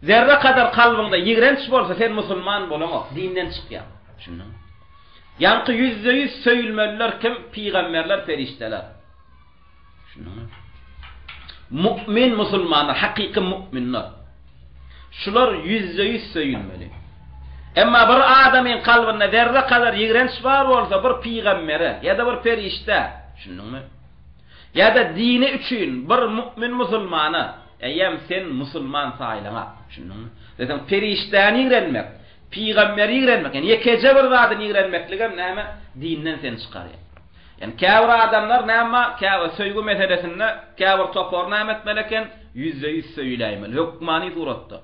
zerre kadar kalbinde ýigrenç bolsa sen musulman bolamok, dinden çykýar. Şunu. Ýanky %100 söýülmeliler kim? Peýgamberler, ferişteler. Şunu. Mümin musulmanlar, hakiki müminler. Şular %100 söýülmeli. Emma bir adamyň kalbynda zerre kadar ýigrenç bar bolsa bir peýgambere ya da bir ferişte, şunuňmy? Ya da dini üçin bir mümin musulmana Eýem sen musulman saýlaňa, düşündiňmi? Desem periştani ýigrenmek, peýgamberi ýigrenmek, ýani ýekece bir zady ýigrenmekligem näme? Dinden sen çykarýar. Yani käbir adamlar näme? Käbir söýgü meselesinde käbir topor näme etmeleken? %100 söýläýmeli, hukmany suratda.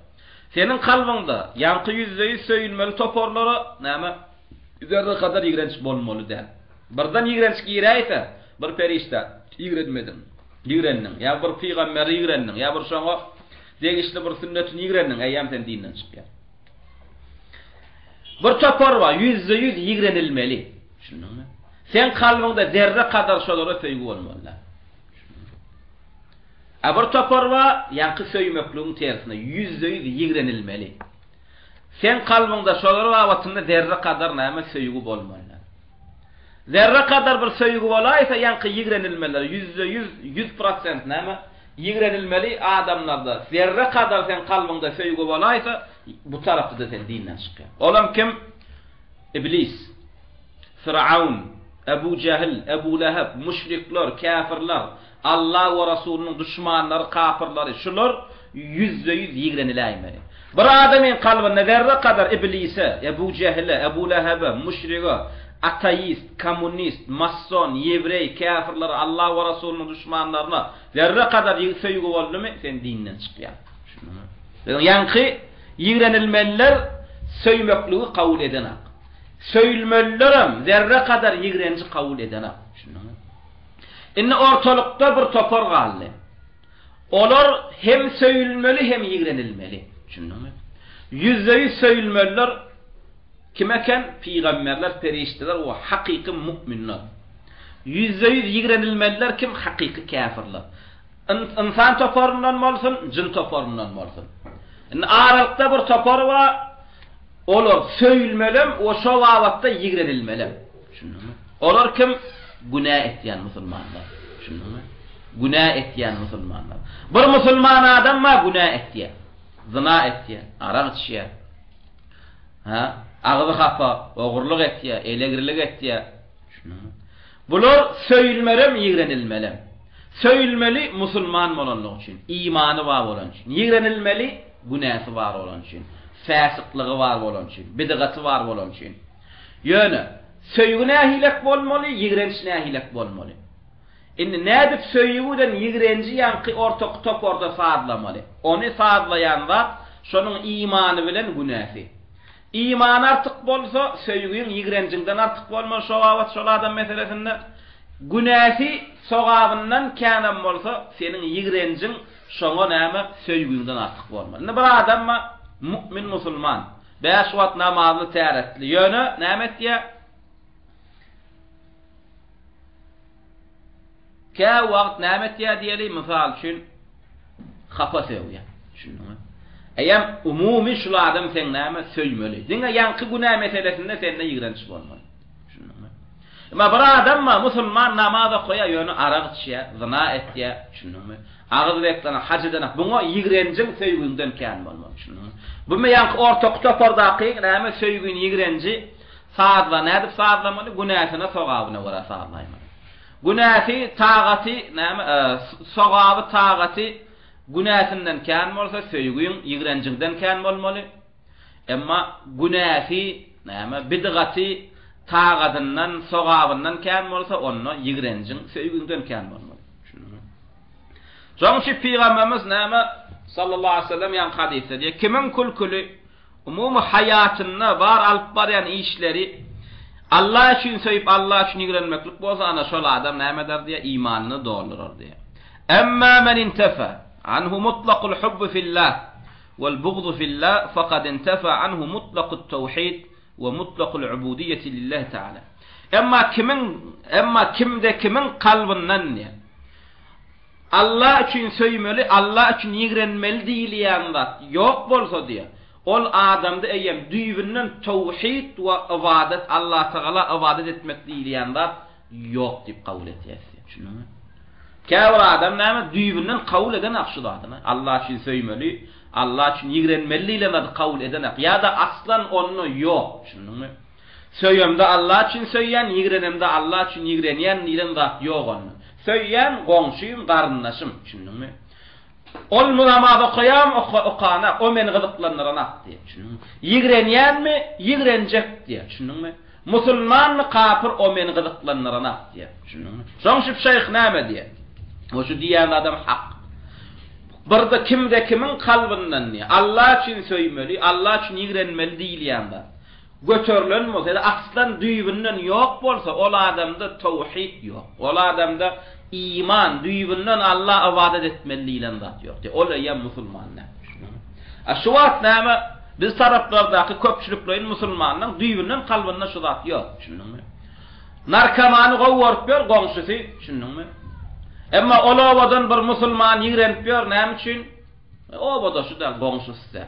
Senin kalbyňda ýanky %100 söýülmeli toporlary näme? Üzerine kadar ýigrenç bolmaly däl. Birden ýigrenç giýräýse, bir perişta ýigrenmedin. Ýigrendiň, ýa bir peýgamberi ýigrendiň, ýa bir şoňa degişli bir sünnetini ýigrendiň, eýam sen dinden çykýar. Bir topor bar, %100 ýigrenilmeli. Şundanmy? Sen kalbyňda zerre kadar şolara söýgü bolmaly. Bir topor bar, ýanky söýmekligiň tersine %100 ýigrenilmeli. Sen kalbyňda şolara wagtynda zerre kadar näme söýgü bolmaly. Zerre kadar bir söýgü bolaýsa ýanky ýigrenilmeler %100% näme? Ýigrenilmeli adamlarda. Zerre kadar sen kalbyňda söýgü bolaýsa bu tarapda sen dinden çykýar. Olam kim? İblis, Firavun, Ebu Cehil, Ebu Leheb, müşrikler, kafirler, Allah ve Resulünün düşmanları, kafirleri, şular %100 ýigrenilýärmeli. Bir adamın kalbyna zerre kadar İblise, Ebu Cehil'e, Ebu Leheb'e, müşrige, ateist, komünist, mason, yevrey, kafirler, Allah ve Resulünün düşmanlarına zerre kadar söýgü boldumy, sen dinden çykýar. Ýanky ýigrenilmeliler söýmekligi kabul edenak. Söýülmelilerim zerre kadar ýigrenci kabul edenak. Inni ortalykda bir topor galdy. Olar hem söýülmeli hem ýigrenilmeli. Düşündiňmi? %100 söýülmeliler kimeken? Peýgamberler, perişteler we hakyky mu'minler. %100 ýigrenilmeliler kim? Hakyky kafirler. İnsan toporundan bolsun, jin toporundan bolsun. Inni aralykda bir topor bar, olar söýülmelem, o şo wagtda ýigrenilmelem. Düşündiňmi? Olar kim? Günah etýän musulmanlar. Düşündiňmi? Günah etýän musulmanlar. Bir musulman adam ma günah etýär. Zina etýär, arak içýär. Ağzı hapa, ogurluk etýär, elegirlik etýär. Bular söýülmelem, ýigrenilmelem. Söýülmeli musulman bolanlyk üçin, imany bar bolan üçin. Ýigrenilmeli günäsi bar bolan üçin, fäsiklygy bar bolan üçin, bidgaty bar bolan üçin. Ýöne söýgü nähilek bolmaly, ýigrenç nähilek bolmaly. Indi nädip söýgüden ýigrenji ýanky ortak toporda saadlamaly. Onu saadlayan zat şonuň imany bilen günäsi. İman artyk bolsa söýgüň ýigrenjinden artyk bolmaly. Şo wagt şol adam meselesinde günäsi sogabyndan känem bolsa seniň ýigrenjin şoňa näme söýgüňden artyk bolmaly. Indi bir adam mu'min musulman 5 wagt namazy täretli ýöne näme etýär? Kä wagt näme etýär diýeli, mysal üçin hapa söýýär. Şunmy? Eýem umumy şol adam sen näme söýmeli. Diňe ýanky günah meselesinde sende ýigrenç bolmaly. Şunmy? Ama bir adam musulman namaza goýar, ýöne arak içýär, zina etýär. Şunmy? Ağız bekden, hacdan, buňa ýigrenjin söýgünden kän bolmaly. Şunmy? Bu me ýanky ortak topordaky näme söýgün ýigrenji saadla nädip saadlamaly, günahyna sogabyna görä saadlaýmaly. Günäsi tağaty näme sogaby tağaty günäsinden kän bolsa söýgüň ýigrenjinden kän bolmaly. Emma günäsi näme bidgaty tağadyndan sogabyndan kän bolsa onu ýigrenjin söýgünden kän bolmaly. Şoňşy Peygamberimiz näme sallallahu aleyhi ve sellem ýan hadisde diýär, kimin kulkuli umumy hayatynda bar alyp barýan işleri Allah için söýüp Allah için ýigrenmeklik bolsa ana şol adam näme der diýär, imanyny doldurar diýär. Emma men intafa anhu mutlaqul hubb fillah wal bughd fillah faqad intafa anhu mutlaqut tawhid ve mutlaqul ubudiyyeti lillah taala. Emma kimde kimin kalbyndan ne? Allah için söýmeli, Allah için ýigrenmeli diýilýän zat ýok bolsa diýär. Ol adamda eýem düýbünden tawhid we ibadet, Allah Taala ibadet etmek diýilýän zat ýok diýip kabul etýär. Şunumy? Käbir adam näme düýbünden kabul eden akşyladyna. Allah için söýmeli, Allah için ýigrenmeli diýilýän zat kabul edenek. Ýa-da aslan onu ýok. Şunumy? Söýemde Allah için söýýän, ýigrenemde Allah için ýigrenýän diýilýän zat ýok onu. Söýýän goňşym, garyndaşym. Şunumy? ol namazda koyam okana o meni gıdıklandıranak diye düşünün. Yigrenyen mi? Yigrenecek diye düşünün mü? Musulman mı kafir o meni gıdıklandıranak diye düşünün mü? Sonuçta şeyh näme diye. O şu diyen adam hak. Burada kimde kimin kalbinden ne? Allah için söymeli, Allah için yigrenmeli değil yanda. Götürülmez ya aslan düýbünden yok bolsa ol adamda tawhid yok. Ol adamda iman düýbünden Allah ibadet etmeliyle zat yok. Ol ya musulmanlar. Şu wagt näme biz taraplardaki köpçülüklerin musulmanlar düýbünden kalbinde şu zat yok. Düşündüňmi? Narkomany gowurup ber goňşusy, düşündüňmi? Emma olawadan bir musulman yigrenip ber näme üçin? O boda şu da goňşusy.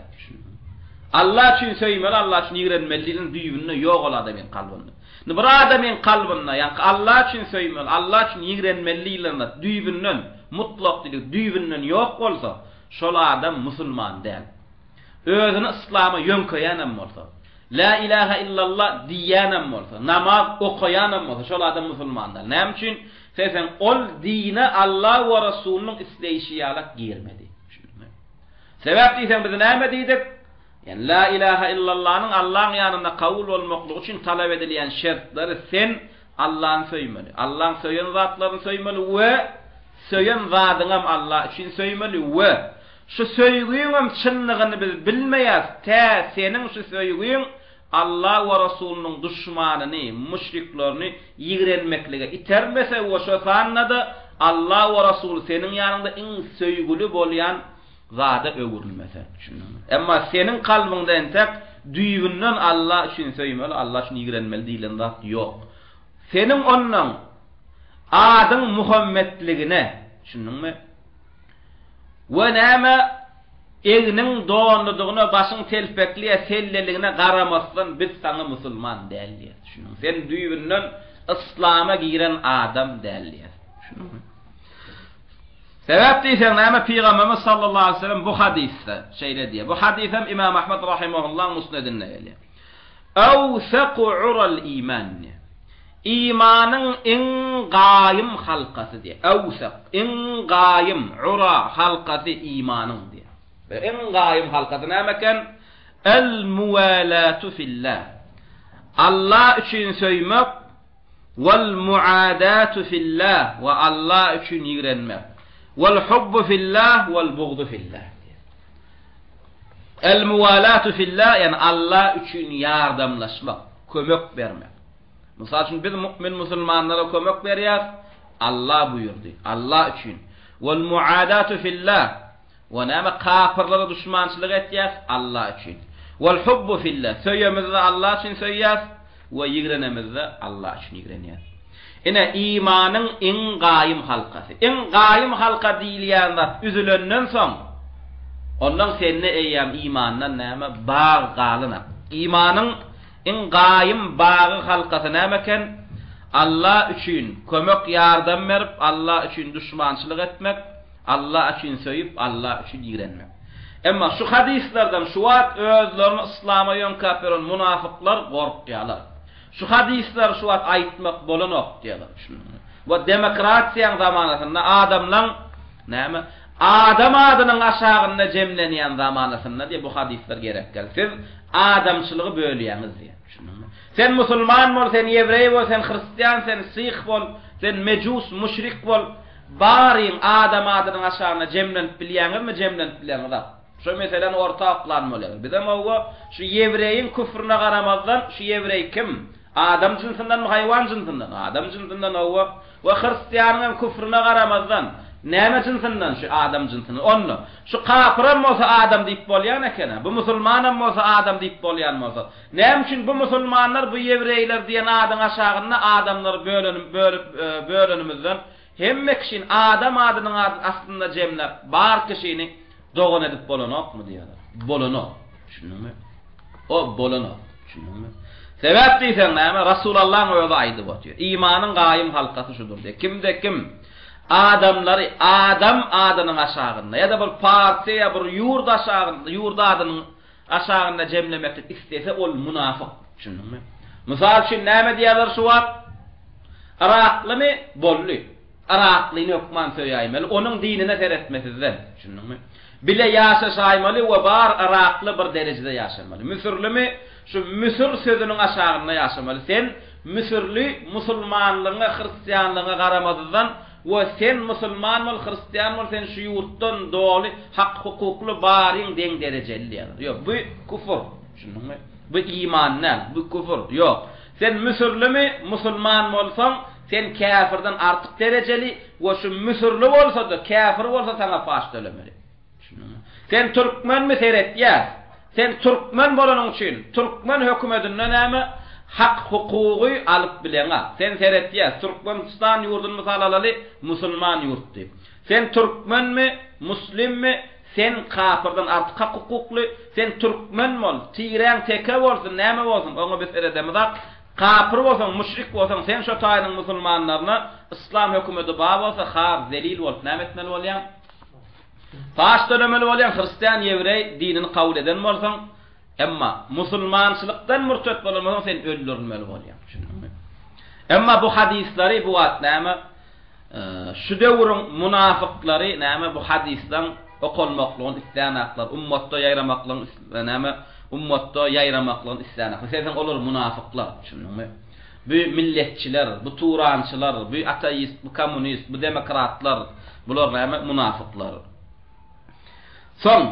Allah için söýmeli, Allah için yigrenmeliligin düýbünde ýok ol adamyň kalbynda. Bir adamyň kalbynda, ýa-ni Allah için söýmeli, Allah için yigrenmeliligin düýbünden, mutlaklyk düýbünden ýok bolsa, şol adam musulman däl. Özüni islama ýönkeýänem bolsa, la ilaha illallah diýänem bolsa, namaz okuýanem bolsa, şol adam musulman däl. Näme üçin? Sen ol dine Allah we Rasulunyň isleýişi ýalak girmedi. Sebäp diýsen biz näme diýdik? Yani la ilahe illallah'ın Allah'ın yanında kavul olmaklığı için talep edilen şartları sen Allah'ın söymeli. Allah'ın söyleyen zatlarını söymeli ve söyleyen zatınam Allah için söymeli ve şu söylüğünüm çınlığını biz bilmeyiz. Senin şu söylüğün Allah ve Resulünün düşmanını, müşriklerini yigrenmekliğe itermese o şu sannadı Allah ve Resulü senin yanında en söygülü bolyan zada öwürülmese. Emma senin kalbinde entek düýbünden Allah için söýmeli, Allah için yigrenmeli diýilen zat ýok. Senin ondan adyň Muhammedligine, düşündiňmi? We näme egniň doňludygyna, başyň telpekliýe, selleligine garamasdan biz sana musulman däl. Düşündiň. Sen düýbünden islama giren adam däl. Düşündiňmi? Sebäp diýsen näme Peygamberimiz sallallahu aleyhi ve sellem bu hadisde şeýle diýär. Bu hadis hem İmam Ahmed rahimehullah musnedinde gelýär. Awsaqu ural iman. İmanyň en gaýym halkasy diýär. Awsaq en gaýym ura halkasy imanyň diýär. Ve en gaýym halkasy nämeken? El muwalatu fillah. Allah üçin söýmek vel muadatu fillah ve Allah üçin ýigrenmek. والحب في الله والبغض في الله. الموالاة في الله yani Allah üçün yardımlaşmak, kömek vermek. Mesela için biz mümin musulmanlara kömek veriyoruz. Allah buyurdu. Allah üçün. والمعادات في الله. Ve näme kafirlere düşmançylyk etýäs Allah üçün. والحب في الله. Söýemizde Allah üçün söýýäs we yigrenemizde Allah üçün yigrenýäs. Ine imanın en gaýym halkasy. En gaýym halka diýilýän zat üzülenden soň ondan senne eýýäm imandan näme bağ galyna. İmanın en gaýym bagy halkasy nämeken? Allah üçün kömek ýardam berip, Allah üçün düşmançylyk etmek, Allah üçün söýüp, Allah üçün ýigrenmek. Emma şu hadislerden şu wagt özlerini islama ýönkäp beren munafyklar gorkýarlar. Şu hadisler şu wagt aýtmak bolanok diýerler. Ve demokrasiýaň zamanasynda adamlaň näme? Adam adynyň aşagynda jemlenýän zamanasynda diýip bu hadisler gerek geldi. Siz adamçylygy bölýäňiz diýär. Sen musulman bol, sen ýevrey bol, sen hristiýan, sen sih bol, sen mejus, müşrik bol, baryň adam adynyň aşagynda jemlenip bilýäňizmi, jemlenip bilýäňiz? Şu meselen ortaklan bolýar. Bizem owa şu ýewreýin küfrüne garamazdan şu ýevrey kim? Adam cinsinden mi, hayvan cinsinden? Adam cinsinden owa we hristiýanyň küfrüne garamazdan näme cinsinden? Şu adam cinsinden. Onu şu kafirem bolsa adam diýip bolýan eken. Bu musulmanam bolsa adam diýip bolýan bolsa. Näme üçin bu musulmanlar bu ýewreýler diýen adyň aşagynda adamlar bölünümizden hemme kişinin adam adynyň aslynda jemlep bar kişini doğun edip bolanokmu diýerler. Bolanok. Düşündiňmi? O bolanok. Düşündiňmi? Sebäp diýsen näme? Rasulullah'ın öýde aýdyp otýar. İmanyň gaýym halkasy şudur diýär. Kimde kim adamlary adam adynyň aşagynda ýa-da bir partiýa, bir ýurt aşagynda, ýurt adynyň aşagynda jemlemeklik istese ol munafyk. Düşündiňmi? Mysal üçin näme diýerler şu wagt? Araqlymy? Bolly. Araklini hukman söýäýmeli, onuň dinine teretmesizden. Şunuňmy? Bile ýaşaşaýmaly we bar arakly bir derejede ýaşamaly. Müsürlimi şu müsür sözüniň aşagynda ýaşamaly. Sen müsürli musulmanlygyna, hristiýanlygyna garamazdan we sen musulman bol, hristiýan bol, sen şu ýurtdan doly hak hukukly baryň deň derejeli. Ýok, bu kufur. Şunuňmy? Bu iman näl, bu kufur. Ýok. Sen müsürlimi musulman bolsaň, sen kafirden artyk derejeli we şu müsürli bolsa-da, kafir bolsa sana faş tölemeli. Sen Türkmen mi seyretýär? Sen Türkmen bolanyň üçin Türkmen hökümetinden näme hak hukugy alyp bileňä. Sen seyretýär, Türkmenistan ýurdun mysal alaly musulman ýurtdy. Sen Türkmen mi, muslim mi? Sen kafirden artyk hak hukukly, sen Türkmen bol, tiýräň teke bolsun, näme bolsun, oňa biz eredemizak. Kafir bolsaň, müşrik bolsaň, sen şo taýynyň musulmanlaryna İslam hökümeti bar bolsa, har zelil bolup näme etmeli bolýan? Faş dönemeli bolýan hristiýan, ýevrey dinini kabul eden bolsaň, emma musulmançylykdan murtat bolmasaň sen öldürilmeli bolýan. Emma bu hadisleri bu wagt näme şu döwrüň munafyklary näme bu hadisden okulmaklygyny isleýänler, ummatda ýaýramaklygyny näme ummatda ýaýramaklygyny isleýänler. Sen olar munafyklar, şunuňmy? Bu milletçiler, bu turançylar, bu ateist, bu kommunist, bu demokratlar, bular näme munafyklar. Son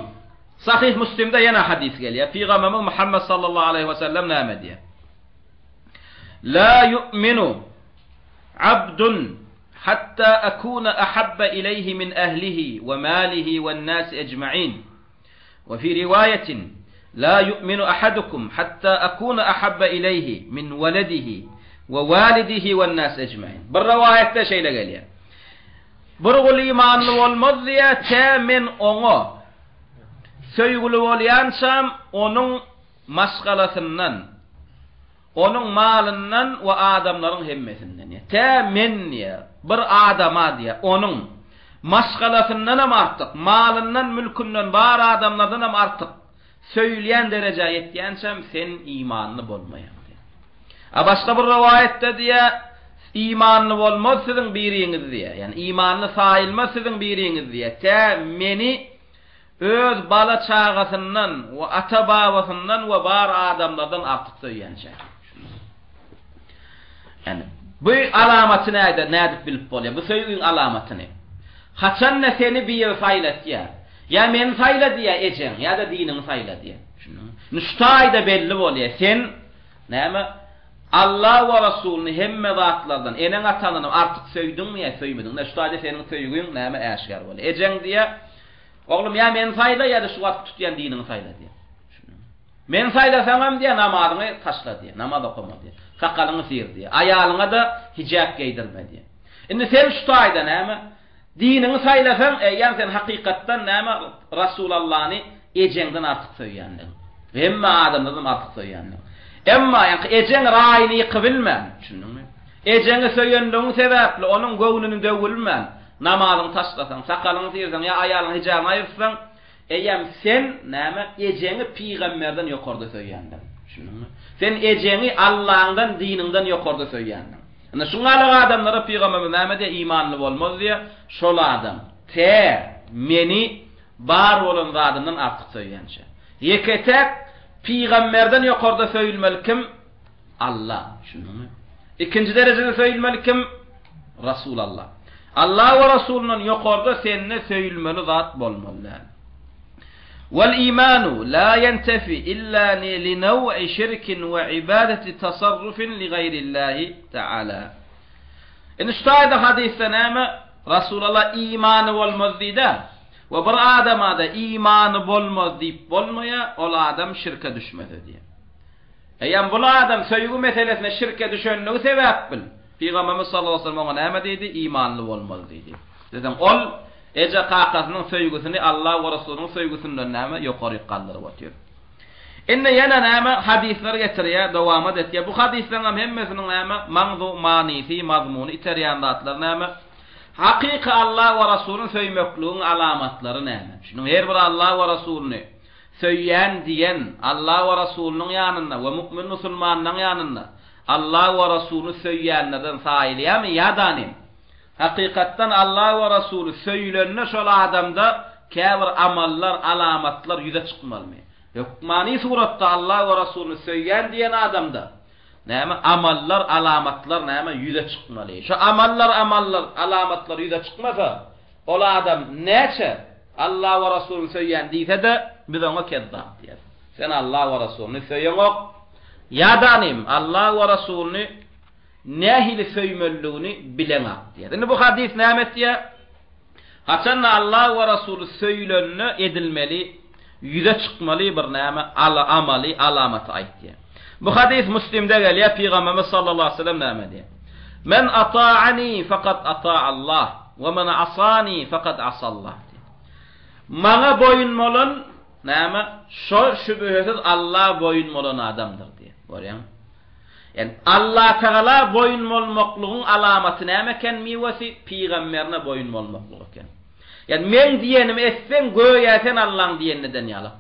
Sahih Müslim'de yana hadis geliyor. Peygamberimiz Muhammed sallallahu aleyhi ve sellem näme diýär? La yu'minu abdun hatta akuna ahabba ilayhi min ahlihi ve malihi ven nas ecma'in. Ve fi riwayetin la yu'minu ahadukum hatta akuna ahabba ilayhi min waladihi ve walidihi ven nas ecma'in. Bir rivayette şeýle gelýär. Bir gul imanly bolmaz diýe temin oňa söýgüli bolýansam onuň maşgalasyndan, onuň malyndan we adamlaryň hemmesinden. Temin bir adama diýe, onuň maşgalasyndan hem artyk, malyndan, mülkünden, bar adamlardan hem artyk söýleýän derejeye ýetýänsem sen imanly bolmaýan. Başga bir rivayetde diýe, imanly bolmaz siziň biriňiz diýe. Yani imanly saýylmaz siziň biriňiz diýe. Temini öz bala çağasından ve ata babasından ve bar adamlardan artyk söýýänçe. Yani bu alamaty näde? Nädip bilip bolýar? Bu söýgüň alamatyny. Haçan seni bir faýlat ýa. Ya men faýla diýe ejeň, ya da diniň faýla diýe. Nüştaýda belli bolýar. Sen näme? Allah ve Rasulüni hemme zatlardan enen atananyň artyk söýdüňmi ýa söýmediň? Nüştaýda seniň söýgüň näme äşkar bolýar. Ejeň diýe oğlum ya men fayda ya da şu wagt tutýan dinini fayda diýe. Men fayda samam diýe namazyny taşla diýe, namaz okuma diýe. Sakalyňy sıyır diýe. Aýalyňa da hijab geydirme diýe. Indi sen şu taýda näme? Dinini saylasaň, ýa sen hakykatdan näme Rasulullahny ejeňden artyk söýýändin. Hemme adamdan artyk söýýändin. Emma ýa ejeň raýyny ýykybilmän, düşündiňmi? Ejeňi söýýändiň sebäpli onuň göwnüni döwülmän. Namazyny taşlasaň, sakalyňy sıyırsaň, ýa aýalyň hijabyny aýyrsaň, eýem sen näme ejeňi peýgamberden ýokarda söýýändin. Düşündiňmi? Sen ejeňi Allah'dan, dininden ýokarda söýýändin. Ana şuňaly adamlara peýgamberimiz näme diýe imanly bolmaz diýe, şol adam meni bar bolan zatdan artyk söýýänçe. Ýeketek peýgamberden ýokarda söýülmeli kim? Allah. Düşündiňmi? Ikinji derejede söýülmeli kim? Rasulullah. Allah ve Rasulunun yukarıda seninle söylmeli zat bolmalı. Vel imanu la yentefi illa li nev'i şirkin ve ibadeti tasarrufin li gayrillahi ta'ala. İnştayda hadiste näme? Rasulullah imanı bolmaz diýdi. Ve bir adama da imanı bolmaz diýip bolmaya, ol adam şirke düşmedi diye. Eýem bu adam söýgü meselesine şirke düşenligi sebäp bil. Peygamberimiz sallallahu aleyhi ve sellem ona näme diýdi? Imanly bolmaly diýdi. Dedim ol eje qaqasynyň söýgüsini Allah we Rasulunyň söýgüsinden näme ýokary galdyryp otýar. Enne yana näme hadisler getirýär, dowam etýär. Bu hadislerin hemmesiniň näme magzu manisi, mazmuny iterýän zatlar näme? Haqiqi Allah we Rasulunyň söýmekligiň alamatlary näme? Şunu her bir Allah we Rasuluny söýýän diýen Allah we Rasulunyň ýanynda we mukmin musulmanyň ýanynda Allah ve Rasulü söýýänlerden saýylýarmy ýa-da Hakikatten Allah ve Resulü söylenene şol adamda käbir amallar, alamatlar yüze çıkmalı. Hukmani suratda Allah ve Resulü söyleyen diyen adamda näme amallar, alamatlar näme yüze çıkmalı. Şu amallar, alamatlar yüze çıkmasa ol adam neçe Allah ve Resulü söyleyen diýse de biz ona kezzap diýer. Sen Allah ve Resulü söyleýän yadanim Allah ve Resulü nähili söýmelligini bileňak diýer. Indi bu hadis näme diýär? Haçan Allah ve Resulü söylenene edilmeli, yüze çıkmalı bir näme amali, alamat aýtdy. Bu hadis Müslim'de gelýär. Peygamberimiz sallallahu aleyhi ve sellem näme diýär? Men ata'ani faqat ata'a Allah ve men asani faqat asallah. Maňa boyunmalan näme? Şo şübhesiz Allah boyunmalan adamdır diýär. Görýän? Yani Allah Teala boyunmalmaklygyň alamaty näme eken? Miwesi peýgamberine boyunmalmaklygy eken. Yani men diýenim etsen göýe sen Allah'ın diýeninden ýalak.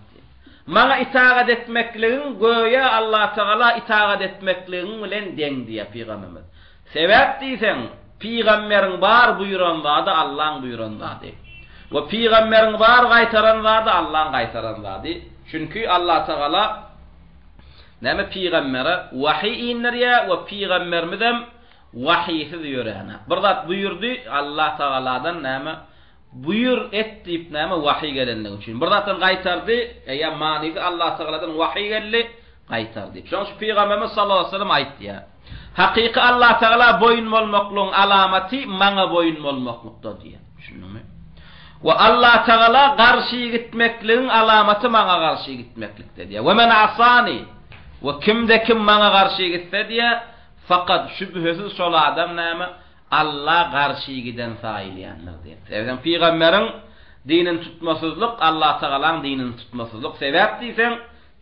Maňa itaat etmekligiň göýe Allah Teala itaat etmekligiň bilen deň diýär peýgamberimiz. Sebäp diýsen peýgamberiň bar buyuran zady Allah'ın buyuran zady. Ve peýgamberiň bar gaýtaran zady Allah'ın gaýtaran zady. Çünki Allah Teala näme peýgambere wahy indirýär we peýgamberimiz wahysiz ýöräne. Bir zat buyurdy Allah Teala'dan näme buyur et diýip näme wahy gelenligi üçin. Bir zatdan gaýtardy, ýa manysy Allah Teala'dan wahy geldi, gaýtardy. Şoň şu peýgamberimiz sallallahu aleyhi ve sellem aýtdy. Hakyky Allah Teala boyun bolmaklygyň alamaty maňa boyun bolmaklykda diýär. Düşündiňmi? Ve Allah Teala garşy gitmekligiň alamaty maňa garşy gitmeklikde diýär. Ve men asani ve kimde kim maňa garşy gitse diýär, fakat şübhesiz şol adam näme Allah garşy giden saýylýanlar diýär. Sebäp peýgamberiň dinini tutmasızlyk, Allah Teala'nın dinini tutmasızlyk. Sebäp diýsen,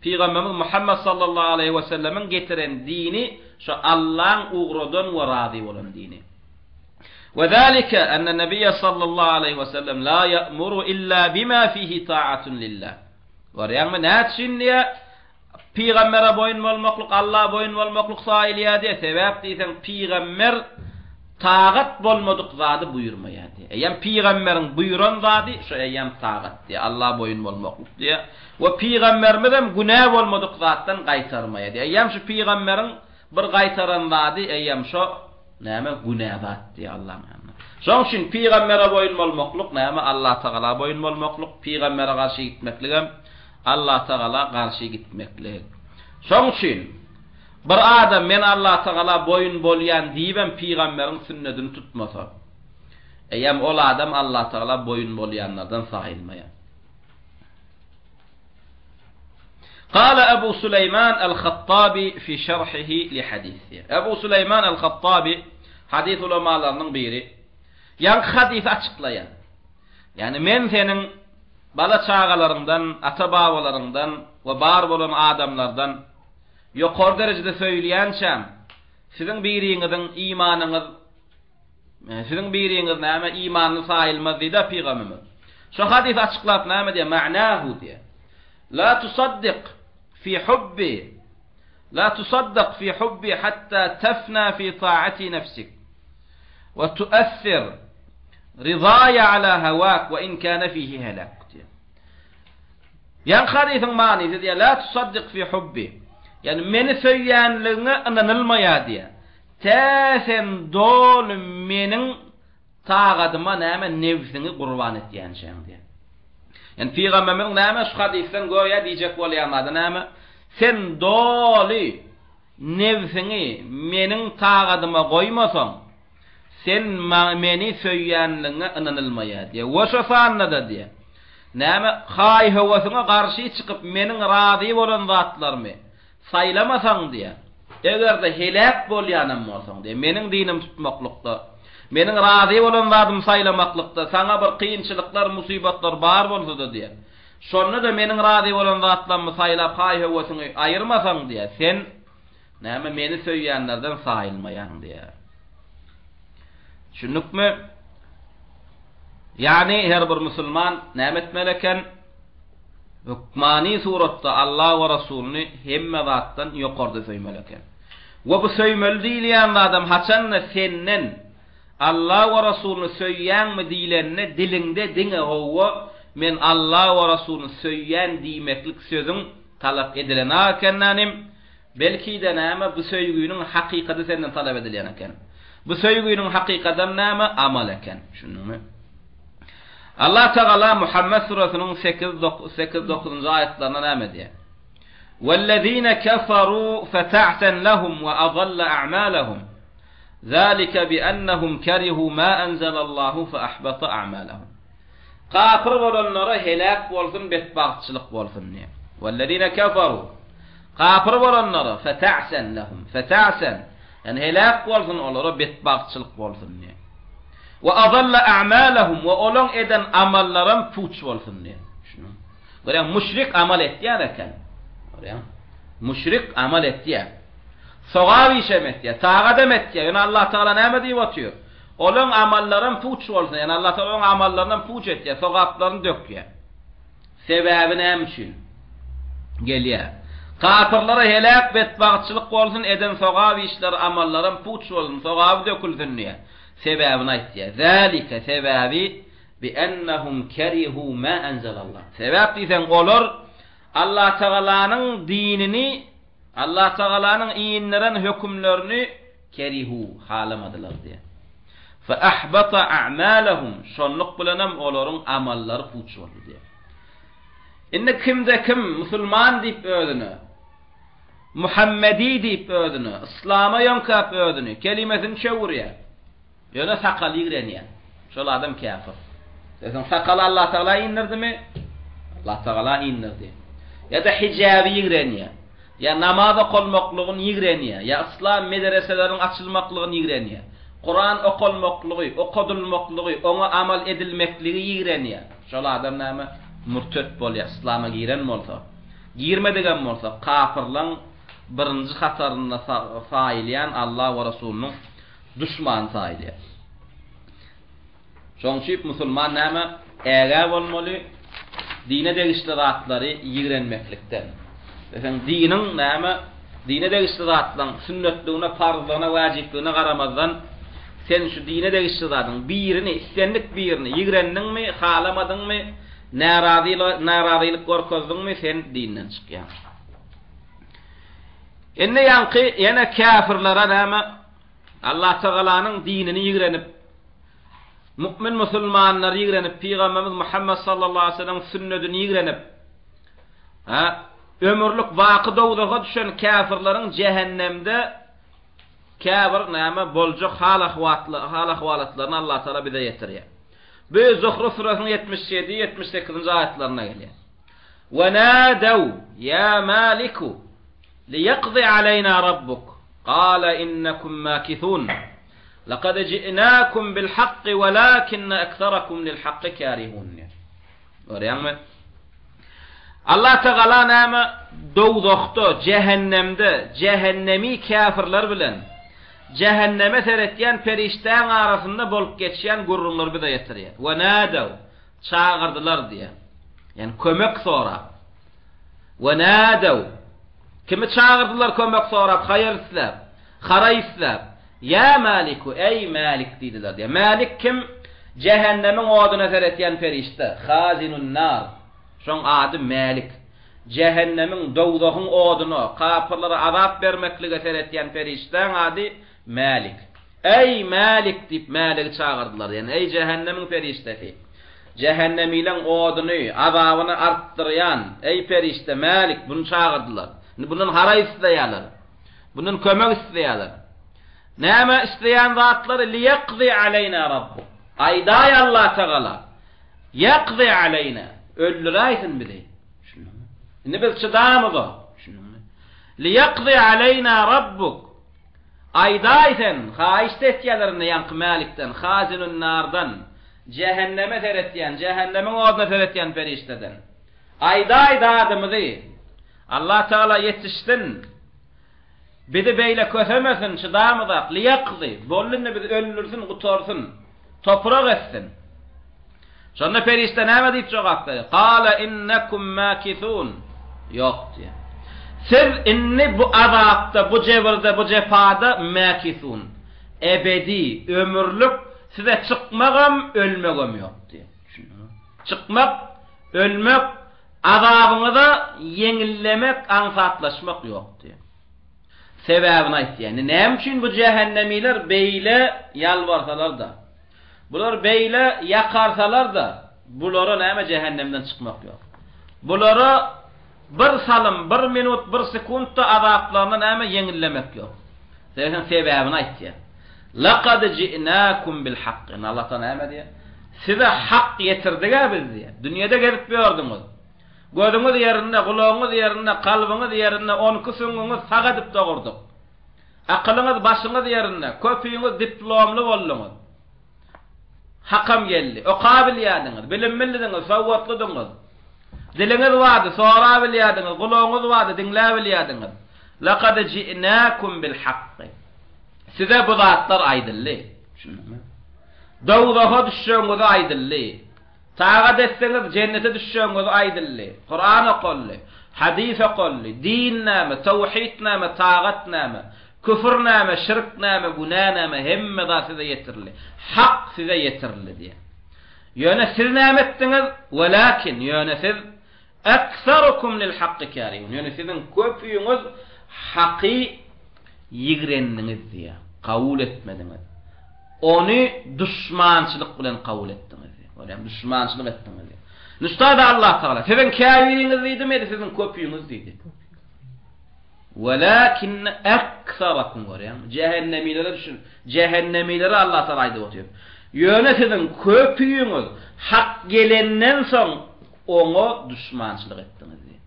Peýgamberimiz Muhammed sallallahu aleyhi ve sellemin getiren dini şu Allah'ın uğradan ve razı bolan dini. Ve zalika enne Nebiyye sallallahu aleyhi ve sellem la ya'muru illa bima fihi ta'atun lillah. Var ýa-ni näçin diýär? Peýgambere boyun bolmaklyk, Allah boyun bolmaklyk saýylýar diýär. Sebäp diýsen peýgamber tagat bolmadyk zady buyurmaýar diýär. Eýem peýgamberiň buyuran zady şu eýem tagat diýär. Allah boyun bolmaklyk diýär. We peýgamberimiz hem günah bolmadyk zatdan gaýtarmaýar diýär. Eýem şu peýgamberiň bir gaýtaran zady eýem şu näme günah zat diýär Allah näme. Şoň üçin peýgambere boyun bolmaklyk näme Allah Taala boyun bolmaklyk, peýgambere garşy gitmeklik hem Allah Taala garşy gitmeklik. Şoň üçin bir adam men Allah Taala boyun bolýan diýibem peýgamberiň sünnetini tutmasa, eýem ol adam Allah Taala boyun bolýanlardan saýylmaýar. قال أبو سليمان الخطابي في شرحه لحديثه. أبو سليمان الخطابي hadis ulamalarının biri. Yani hadis açıklayan. Yani men senin bala çağalarından, ata babalarından ve bar bolan adamlardan ýokary derejede söýleýänçem, sizin biriňizin imanıňyz, sizin biriňiz näme imanyny saýylmaz diýdi Peýgamberimiz. Şu hadis açıklap näme diýär? Ma'nahu diýär. La tusaddiq fi hubbi, la tusaddaq fi hubbi hatta tafna fi ta'ati nafsik ve tu'athir ridaya ala hawak ve in kana fihi halak. Yani hadisin manysy diýär, la tusaddiq fi hubbi. Yani meni söýýänligiňe inanylmaýar diýär. Sen dol meniň tağadyma näme nefsini gurban etýänçäň diýär. Yani Peýgamberimiň näme şu hadisten goýa diýjek bolýarmady näme? Sen doli nefsini meniň tağadyma goýmasaň, sen meni söýýänligiňe inanylmaýar diýär. Wa şo sanada diýär. Näme hay hawasyna garşy çykyp meniň razy bolan zatlarmy saýlamasaň diýär. Egerde helak bolýanym bolsaň diýär. Meniň dinim tutmaklykda, meniň razy bolan zatym saýlamaklykda saňa bir kynçylyklar, musibatlar bar bolsa diýär. Şonu da meniň razy bolan zatlarmy saýlap hay hawasyny aýyrmasaň diýär. Sen näme meni söýýänlerden saýylmaýan diýär. Şunukmy? Yani her bir musulman näme etmeleken? Hukmani suratda Allah ve Rasulüni hemme zatdan ýokarda söýmeleken. Ve bu söýmeli diýilýän adam haçanna senden Allah we Rasulunu söýýänmi diýlenine dilinde diňe howa men Allah we Rasulunu söýýän diýmeklik sözüň talap edilen ekenim. Belki de näme bu söýgüniň hakykaty senden talap edilen eken. Bu söýgüniň hakykaty näme? Amal eken. Şunumy? Allah Teala Muhammed surasının 8-9 ayetlerine näme diýär? وَالَّذِينَ كَفَرُوا فَتَعْسًا لَهُمْ وَأَضَلَّ أَعْمَالَهُمْ ذَلِكَ بِأَنَّهُمْ كَرِهُوا مَا أَنزَلَ اللّٰهُ فَأَحْبَطَ أَعْمَالَهُمْ. Kafir bolanlara helak bolsun, betbagtçylyk bolsun diýär. وَالَّذِينَ كَفَرُوا Kafir bolanlara فَتَعْسًا لَهُمْ فَتَعْسًا yani helak bolsun, olara betbagtçylyk bolsun diýär. وَأَضَلَّ أَعْمَالَهُمْ ve olan eden amallarım puç bolsun diýär. Şunu. Görän müşrik amal etýär eken. Müşrik amal etdiýär. Sogab işem etdiýär, tagadem etdiýär. Yani Allah Taala näme diýip atýar? Olan amallarym puç bolsun. Yani Allah Taala olan amallaryndan puç etdiýär, sogaplaryny dökýär. Sebäbi näme üçin? Gelýär. Kafirlere helak betbagtçylyk bolsun, eden sogab işler amallarym puç bolsun, sogaby dökülsün diýär. Sebäbini aýtdyýar. Zalika sebäbi bi ennehum kerihu ma anzalallah. Sebäp diýsen olar Allah Teala'nın dinini, Allah Teala'nın iyinleren hükümlerini kerihu halamadılar diye. Fe ahbata a'malahum şonluk bilenem oların amalları puç oldu diye. Inne kimde kim Müslüman deyip ödünü, Muhammedi deyip ödünü, İslam'a yonkap ödünü, kelimesini çeviriyor. Yöne sakalı gireniyor. Şol adam kafir. Sen sakalı Allah Teala indirdi mi? Allah Teala indirdi. Ya da hijabi yigreniye, ya namaza kolmaklygyny yigreniye, ya İslam medreselerinin açylmaklygyny yigreniye, Kur'an okulmaklygy, okudulmaklygy, ona amal edilmekligi yigreniye. Şol adam näme? Murtet bolýar, İslam'a giren bolsa. Girmedigen bolsa, kafirlaň birinji hatarynda failýän Allah we Rasulunyň düşman saýlýar. Şoňçyp musulman näme? Äge bolmaly? Dine degişliratları yigrenmeklikten. Efendim dinin näme? Dine degişliratlaryň sünnetligine, farzlygyna, wajipliğine garamazdan sen şu dine degişliratyň birini, istenlik birini yigrendiňmi, halamadyňmy, narazylyk gorkozdyňmy sen dinden çykýan. Enne ýanky ýene kafirlere näme? Allah Teala'nın dinini yigrenip mümin musulmanlar yigrenip Peygamberimiz Muhammed sallallahu aleyhi ve sellem sünnetini yigrenip ömürlük waqy dowdaga düşen kafirlaryň cehennemde kafir näme boljak hal ahwalatlaryny Allah Taala bize ýetirýär. Bu Zuhruf surasının 77-78 ayetlerine gelýär. Ve nadaw ya maliku liyaqdi aleyna rabbuk qala innakum makithun laqad ji'nakum bil haqqi walakinna aktharakum lil haqqi karihun. Görýärmi? Allah Teala näme dowdakda, cehennemde, cehennemi kafirler bilen cehenneme seretýän periştäň arasynda bolup geçýän gurrunlar bize ýetirýär. Ve nadaw çağırdylar diye. Yani kömek sorap. Ve nadaw kimi çağırdylar kömek sorap, hayır islap, hara islap. Ya maliku ey malik diýdiler diye. Malik kim? Cehennemin oduna seretýän perişte, hazinun nar. Şoň ady Malik. Cehennemin dowdagyň oduny kafirlere azap bermeklige seretýän periştäň ady Malik. Ey Malik diýip Malik çağırdylar. Yani ey cehennemin periştesi. Cehennemilen oduny, azabyny artdyrýan ey perişte Malik bunu çağırdylar. Bunun hara isleýärler. Bunun kömek isleýärler. Näme isleýän zatlary liyaqdi aleyna rabbuk. Ayday Allah Teala. Yaqdi aleyna. Öldüräýsin bizi. Şunu. Indi biz çydamyz. Şunu. Liyaqdi aleyna rabbuk. Aydaysen haýyşte etýärlerini ýanky Malikden, hazinun nardan, cehenneme seretýän, cehennemin oduna seretýän perişteden. Ayday dadymyzy Allah Teala yetiştin. Bizi beýle kösemesin, çydamyzak, liyaqdi. Bollunny bizi öldürsin, gutarsin, toprak etsin. Şonda perişte näme diýip jogap berdi? Qala innakum makithun. Ýok diýär. Siz inni bu azapda, bu jebirde, bu jefada makithun. ebedi, ömürlük size çıkmagam, ölmegem yok diye. Çıkmak, ölmek, azabınıza yenillemek, ansatlaşmak yok diye. Sebebini ayt yani. Ne için bu cehennemiler beyle yalvarsalar da, bular beyle yakarsalar da, bulara näme cehennemden çıkmak yok. Bulara bir salım, bir minut, bir sekundda azaplarına näme yenillemek yok. Sebebini ayt yani. لَقَدْ جِئْنَاكُمْ بِالْحَقِّ Allah'tan näme diye? Size hak getirdik biz diye. Dünyada gelip gördünüz. Gözünüz yerine, kulağınız yerine, kalbiniz yerine, onkusunuz sağ edip doğurduk. Akılınız başınız yerine, köpüğünüz diplomlu oldunuz. Hakam geldi. O kabiliyadınız, bilinmeliydiniz, savvatlıydınız. Diliniz vardı, sorabiliyadınız, kulağınız vardı, dinleyebiliyadınız. لَقَدْ جِئْنَاكُمْ بِالْحَقِّ Size bu zatlar aydıllı. Dağdağa düşüşünüz aydıllı. Tağa desteniz cennete düşüşünüz aydıllı. Kur'an okullu, hadis okullu, din näme, tevhid näme, tağat näme, küfür näme, şirk näme, günah näme, hemme da size yetirli. Hak size yetirli diye. Yöne siz näme ettiniz? Velakin yöne siz ekserukum lil hakkı kârihun. Yöne sizin köpüğünüz hakkı yigreniniz diye. Kabul etmediniz. Onu düşmançılık bilen kabul ettiniz. Yani düşmançılık ettiniz. Nüstada Allah Teala sizin kârihiniz deydi mi? Sizin köpüğünüz deydi. Velakin ekserakum var yani. Cehennemilere düşün. Cehennemilere Allah Teala aydı otuyor. Yöne sizin köpüğünüz hak gelenden son onu düşmançılık ettiniz diye.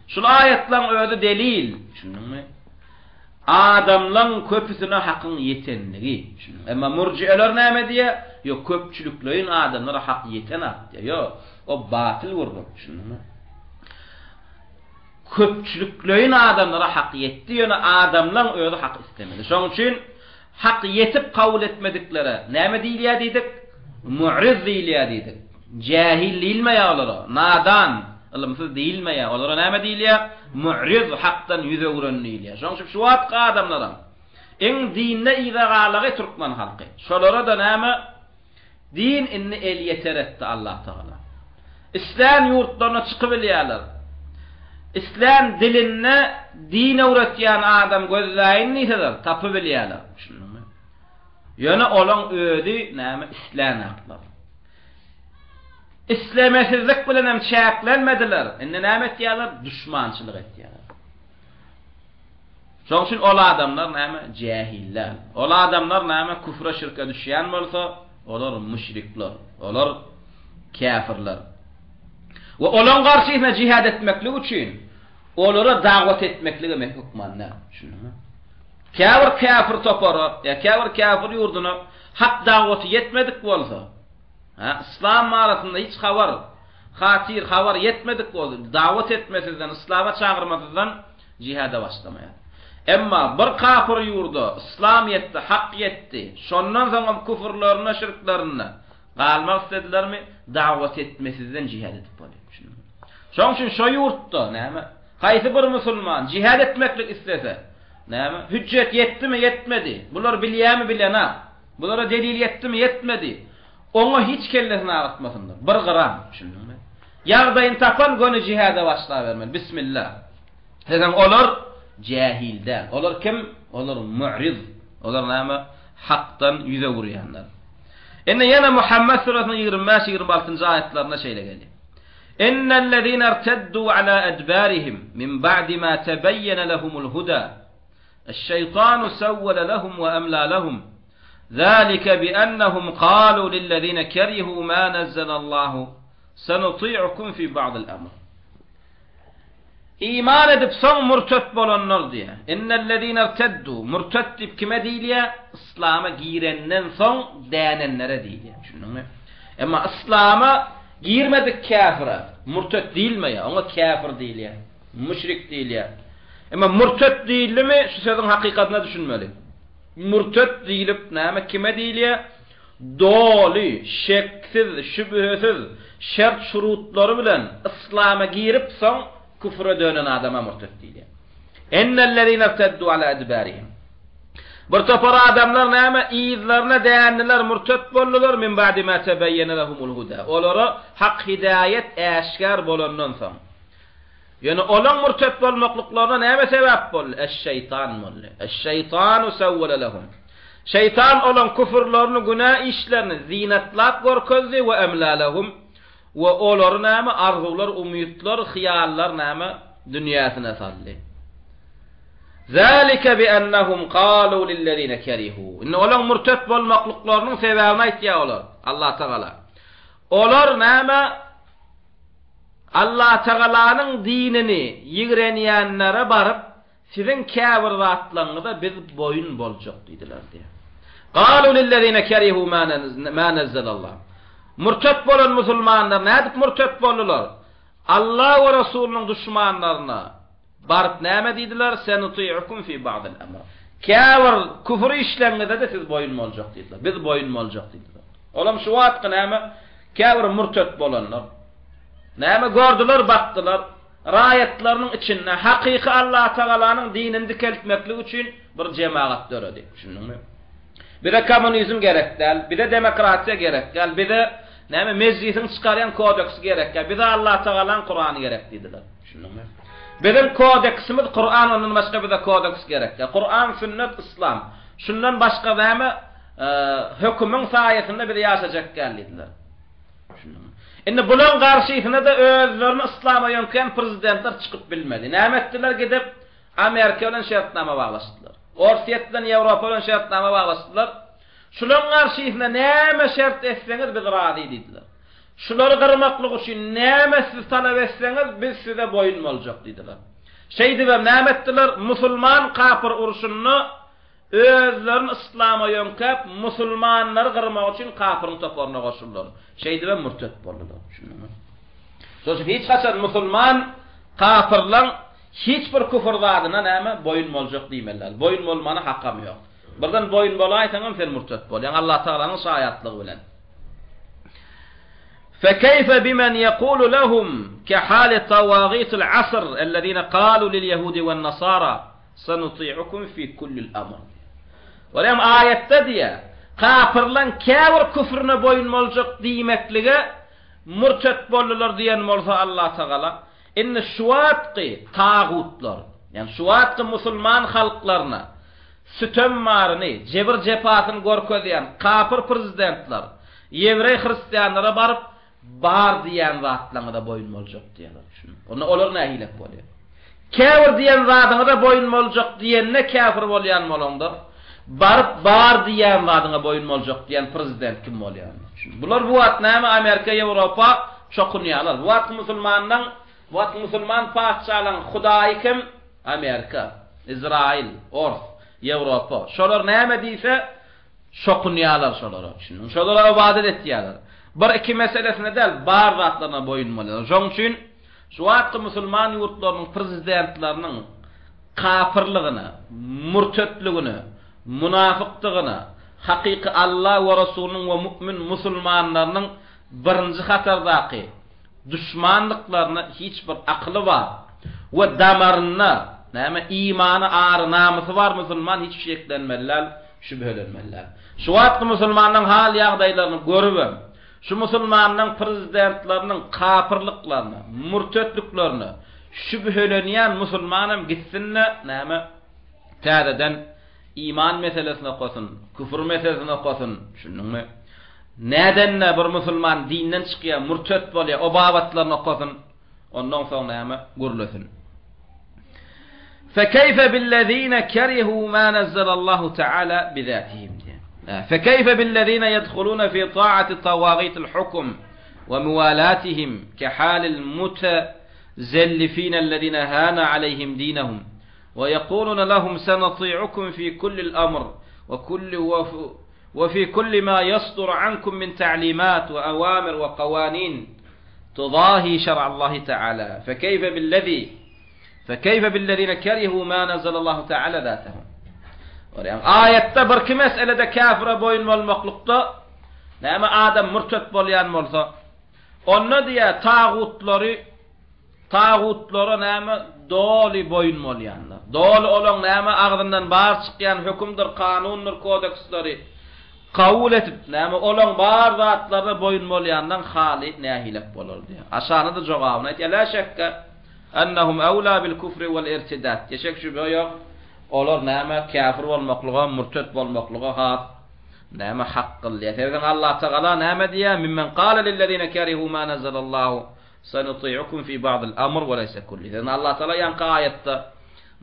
Şu ayetlerin öyle delil. Düşündün mü? Adamlan köpüsüne hakkın yetenliği. Ama murciyeler näme diye? Yok köpçülüklerin adamlara hak yeten diye. Yok o batıl vurdu. Köpçülüklerin adamlara hak yetti. Yani adamlan öyle hak istemedi. Şunun için hak yetip kabul etmedikleri näme diýilýär diýdik? Mu'riz diýilýär diýdik. Cahil ilmeýär olara, nadan, ilmsiz diýilmeýär. Olara näme diýilýär? Mu'riz hakdan yüze öwrenýär. Şoň şu wagt adamlara en dinne ýa-galygy türkmen halky. Şolara da näme? Din inni el yeteretti Allah Taala. İslam ýurtlaryna çykyp bilýärler. İslam diline din öwretýän adam gözläýini ýeter, tapyp bilýärler. Ýöne olan öýdi näme İslam haklar. İslamsizlik bilen hem çäklenmediler. Indi näme etýärler? Düşmançylyk etýärler. Şoň üçin ol adamlar näme? Jahiller. Ol adamlar näme? Küfre şirke düşýän bolsa, olar müşrikler, olar kafirler. Ve olan karşısına cihad etmeklik için olara davet etmekliğe hükmanlar. Kafir topara, ya kafir yurduna hak daveti yetmedik bolsa, İslam arasında hiç haber yetmedik bolsa, davet etmesizden, İslam'a çağırmasızdan cihada başlamaya. Emma bir kafir yurda İslam yetti, hak yetti. Şondan sonra küfürlerine, şirklerine kalmak istediler mi? Davet etmesizden cihad edip bolýar. Şoň üçin şo ýurtda näme? Haýsy bir musulman cihad etmeklik istese, näme? Hüccet yetdimi, yetmedi. Bular bilýärmi, bilena. Bulara delil yetdimi, yetmedi. Oňa hiç kellesini agatmasynlar. Bir gram, düşündüňmi? Ýagdaýyn tapan göni jihada başlap bermeli. Bismillah. Hezen olar jahilde. Olar kim? Olar mu'riz. Olar näme? Hakdan yüze vurýanlar. Enne yana Muhammed surasının 25-26 ayetlerine şeyle geldi. İnnellezîne erteddû alâ edbârihim min ba'di mâ tebeyyene lehumul hudâ. Eşşeytânu sevvele lehum ve emlâ lehum. Zâlike bi'ennehum qâlû lillezîne kerihû mâ nezzelallâhu. Senuti'ukum fî ba'dil emr. İman edip son murtet bolanlar diye. İnnellezîne erteddû. Murtet dip kime diýilýär? İslam'a girenden son dänenlere diýilýär. Düşündüňmi? Emma İslam'a girmedik kafira. Murtet diýilmeýär. Oňa kafir diýilýär. Müşrik diýilýär. Emma murtet diýilmi? Şu sözüň hakykatyna düşünmeli. Murtet diýilip näme kime diýilýär? Doli, şeksiz, şübhesiz, şert şurutlary bilen İslam'a girip son küfre dönen adama murtet diýilýär. Ennellezîne irteddû alâ edbârihim. Bir topar adamlar näme iýizlerine däýändiler, murtet boldular min ba'di ma tabayyana lahumul huda. Olara hak hidayet äşkar bolandan soň. Yani olan murtet bolmaklyklaryna näme sebäp bol? Eş-şeytan boldy. Eş-şeytanu sawwala lahum. Şeytan olan küfürlerini, günah işlerini zinatlap görkezdi ve emlalahum ve olary näme arzular, umytlar, hyallar näme dünýäsine saldy. Zalika bi annahum qalu lillezina karihu. Inne olan murtet bolmaklyklarynyň sebäbini aýtýarlar. Allah Taala. Olar näme Allah Taala'nın dinini ýigrenýänlere barıp sizin kafir zatlaryňyza biz boyun boljak diýdiler diýe. Qalu lillezina karihu ma nazzalallah. Murtet bolan musulmanlar nädip murtet boldular? Allah we Rasulüniň düşmanlaryna barıp näme diýdiler? Senuti'ukum fi ba'dil amr. Kafir küfür işlemede de siz boyun boljak diýdiler. Biz boyun boljak diýdiler. Olam şu wagtda näme? Kafir murtet bolanlar näme gördüler, bakdylar, raýatlarynyň içinde hakyky Allah Taala'nın dinini dikeltmeklik üçin bir jemaat döredi. Düşündiňmi? Bir de komünizm gerekdäl, bir de demokratiýa gerekdäl, bir de näme mezgitin çykarýan kodeks gerekdäl, bir de Allah Taala'nın Kur'any gerek diýdiler. Düşündiňmi? Bizim kodeksimiz Kur'an, ondan başga bir de kodeks gerekdäl. Kur'an, sünnet, İslam. Şundan başga näme hökümüň saýasynda bir ýaşajak geldiler. Düşündiňmi? Indi bulan garşysyna da özlerini İslam'a ýönken prezidentler çykyp bilmedi. Näme etdiler, gidip Amerika bilen şertnama baglaşdylar. Orsiýet bilen Ýewropa bilen şertnama baglaşdylar. Şulan garşysyna näme şert etseňiz biz razy diýdiler. Şulary gyrmaklyk üçin näme siz talap etseňiz biz size boyun boljak diýdiler. Şeýdi we näme etdiler? Musulman kafir uruşuny özlerini İslam'a ýönkep musulmanlary gyrmak üçin kafirin toparyna goşuldylar. Şeýdi we murtet boldular. Şundan. Soňra hiç haçan musulman kafirler hiç bir küfür zadyna näme boyun boljak diýmeler. Boyun bolmany hakam ýok. Birden boyun bolaýsaňam sen murtet bol. Yani Allah Taala'nın şaýatlygy bilen. فكيف بمن يقول لهم كحال طواغيت العصر الذين قالوا لليهود والنصارى سنطيعكم في كل الأمر. Olam ayette diye kafirlan kafir küfrüne boyun boljak diýmeklige murtet boldular diýen bolsa Allah Taala inne şuwatqy tağutlar, yani şuwatqy musulman halklaryna sütemmaryny, jebir jepatyny görkezýän kafir prezidentler, ýewrey hristiýanlara barıp bar diýen zatlaryna da boyun boljak diýerler. Onu olar nähilek bolýar. Kafir diýen zatyna da boyun boljak diýenne kafir bolýan bolanda barıp bar diýen wadyňa boyun boljak diýen prezident kim bolýar? Bular bu wagt näme Amerika, Ýewropa çokunýarlar. Bu wagt musulmandan, bu wagt musulman paçalan Hudaý kim? Amerika, Izrail, Ors, Ýewropa. Şolar näme diýse çokunýarlar şolara. Şolara ibadet etýärler. Bir iki meselesine del bar zatlaryna boyun bolýar. Şoň üçin şu wagt musulman ýurtlarynyň prezidentleriniň kafirligini, murtetligini, munafıkdygyny, hakyky Allah we Rasulüniň we mümin musulmanlarynyň birinji hatardaky düşmanlyklaryna hiç bir akly bar we damaryna, näme imany ary namysy bar musulman hiç şeklenmeler, şübhelenmeler. Şu wagt musulmanyň hal ýagdaýlaryny görüp, şu musulmanyň prezidentleriniň kafirliklaryny, murtetliklerini şübhelenýän musulmanam gitsinne, näme täzeden iman meselesine kosun, küfür meselesine kosun. Şununmi? Nädenne bir musulman dinden çykýar, murtet bolýar, o babatlaryna kosun. Ondan soň näme gurulsun. فكيف بالذين كرهوا ما نزل الله تعالى بذاتهم. فكيف بالذين يدخلون في طاعة طواغيت الحكم وموالاتهم كحال المتزلفين الذين هان عليهم دينهم ويقولون لهم سنطيعكم في كل الأمر وفي كل ما يصدر عنكم من تعليمات وأوامر وقوانين تضاهي شرع الله تعالى. فكيف بالذين كرهوا ما نزل الله تعالى ذاته. Ayette bir meselede kafire boyun bolmaklıkta näme adam murtet bolýan bolsa, onna diye tağutlara näme doli boyun bolýanlar. Doli olan näme agdyndan bar çykýan hökümdir, kanunlar, kodeksleri kabul etip näme olan bar zatlara boyun bolýandan hali nähilek bolar diýär. Aşany da jogabyna aýtýar. La şekka annahum awla bil kufri wal irtidat. Geçek şu ýok. Olar näme kafir bolmaklyga, murtet bolmaklyga has näme haqqylly. Ýa-da Allah Taala näme diýär? Mimmen qala lil lezina karihu ma nazalallahu sanuti'ukum fi ba'd al-amr wa laysa kulli. Yani Allah Taala ýanky ayatda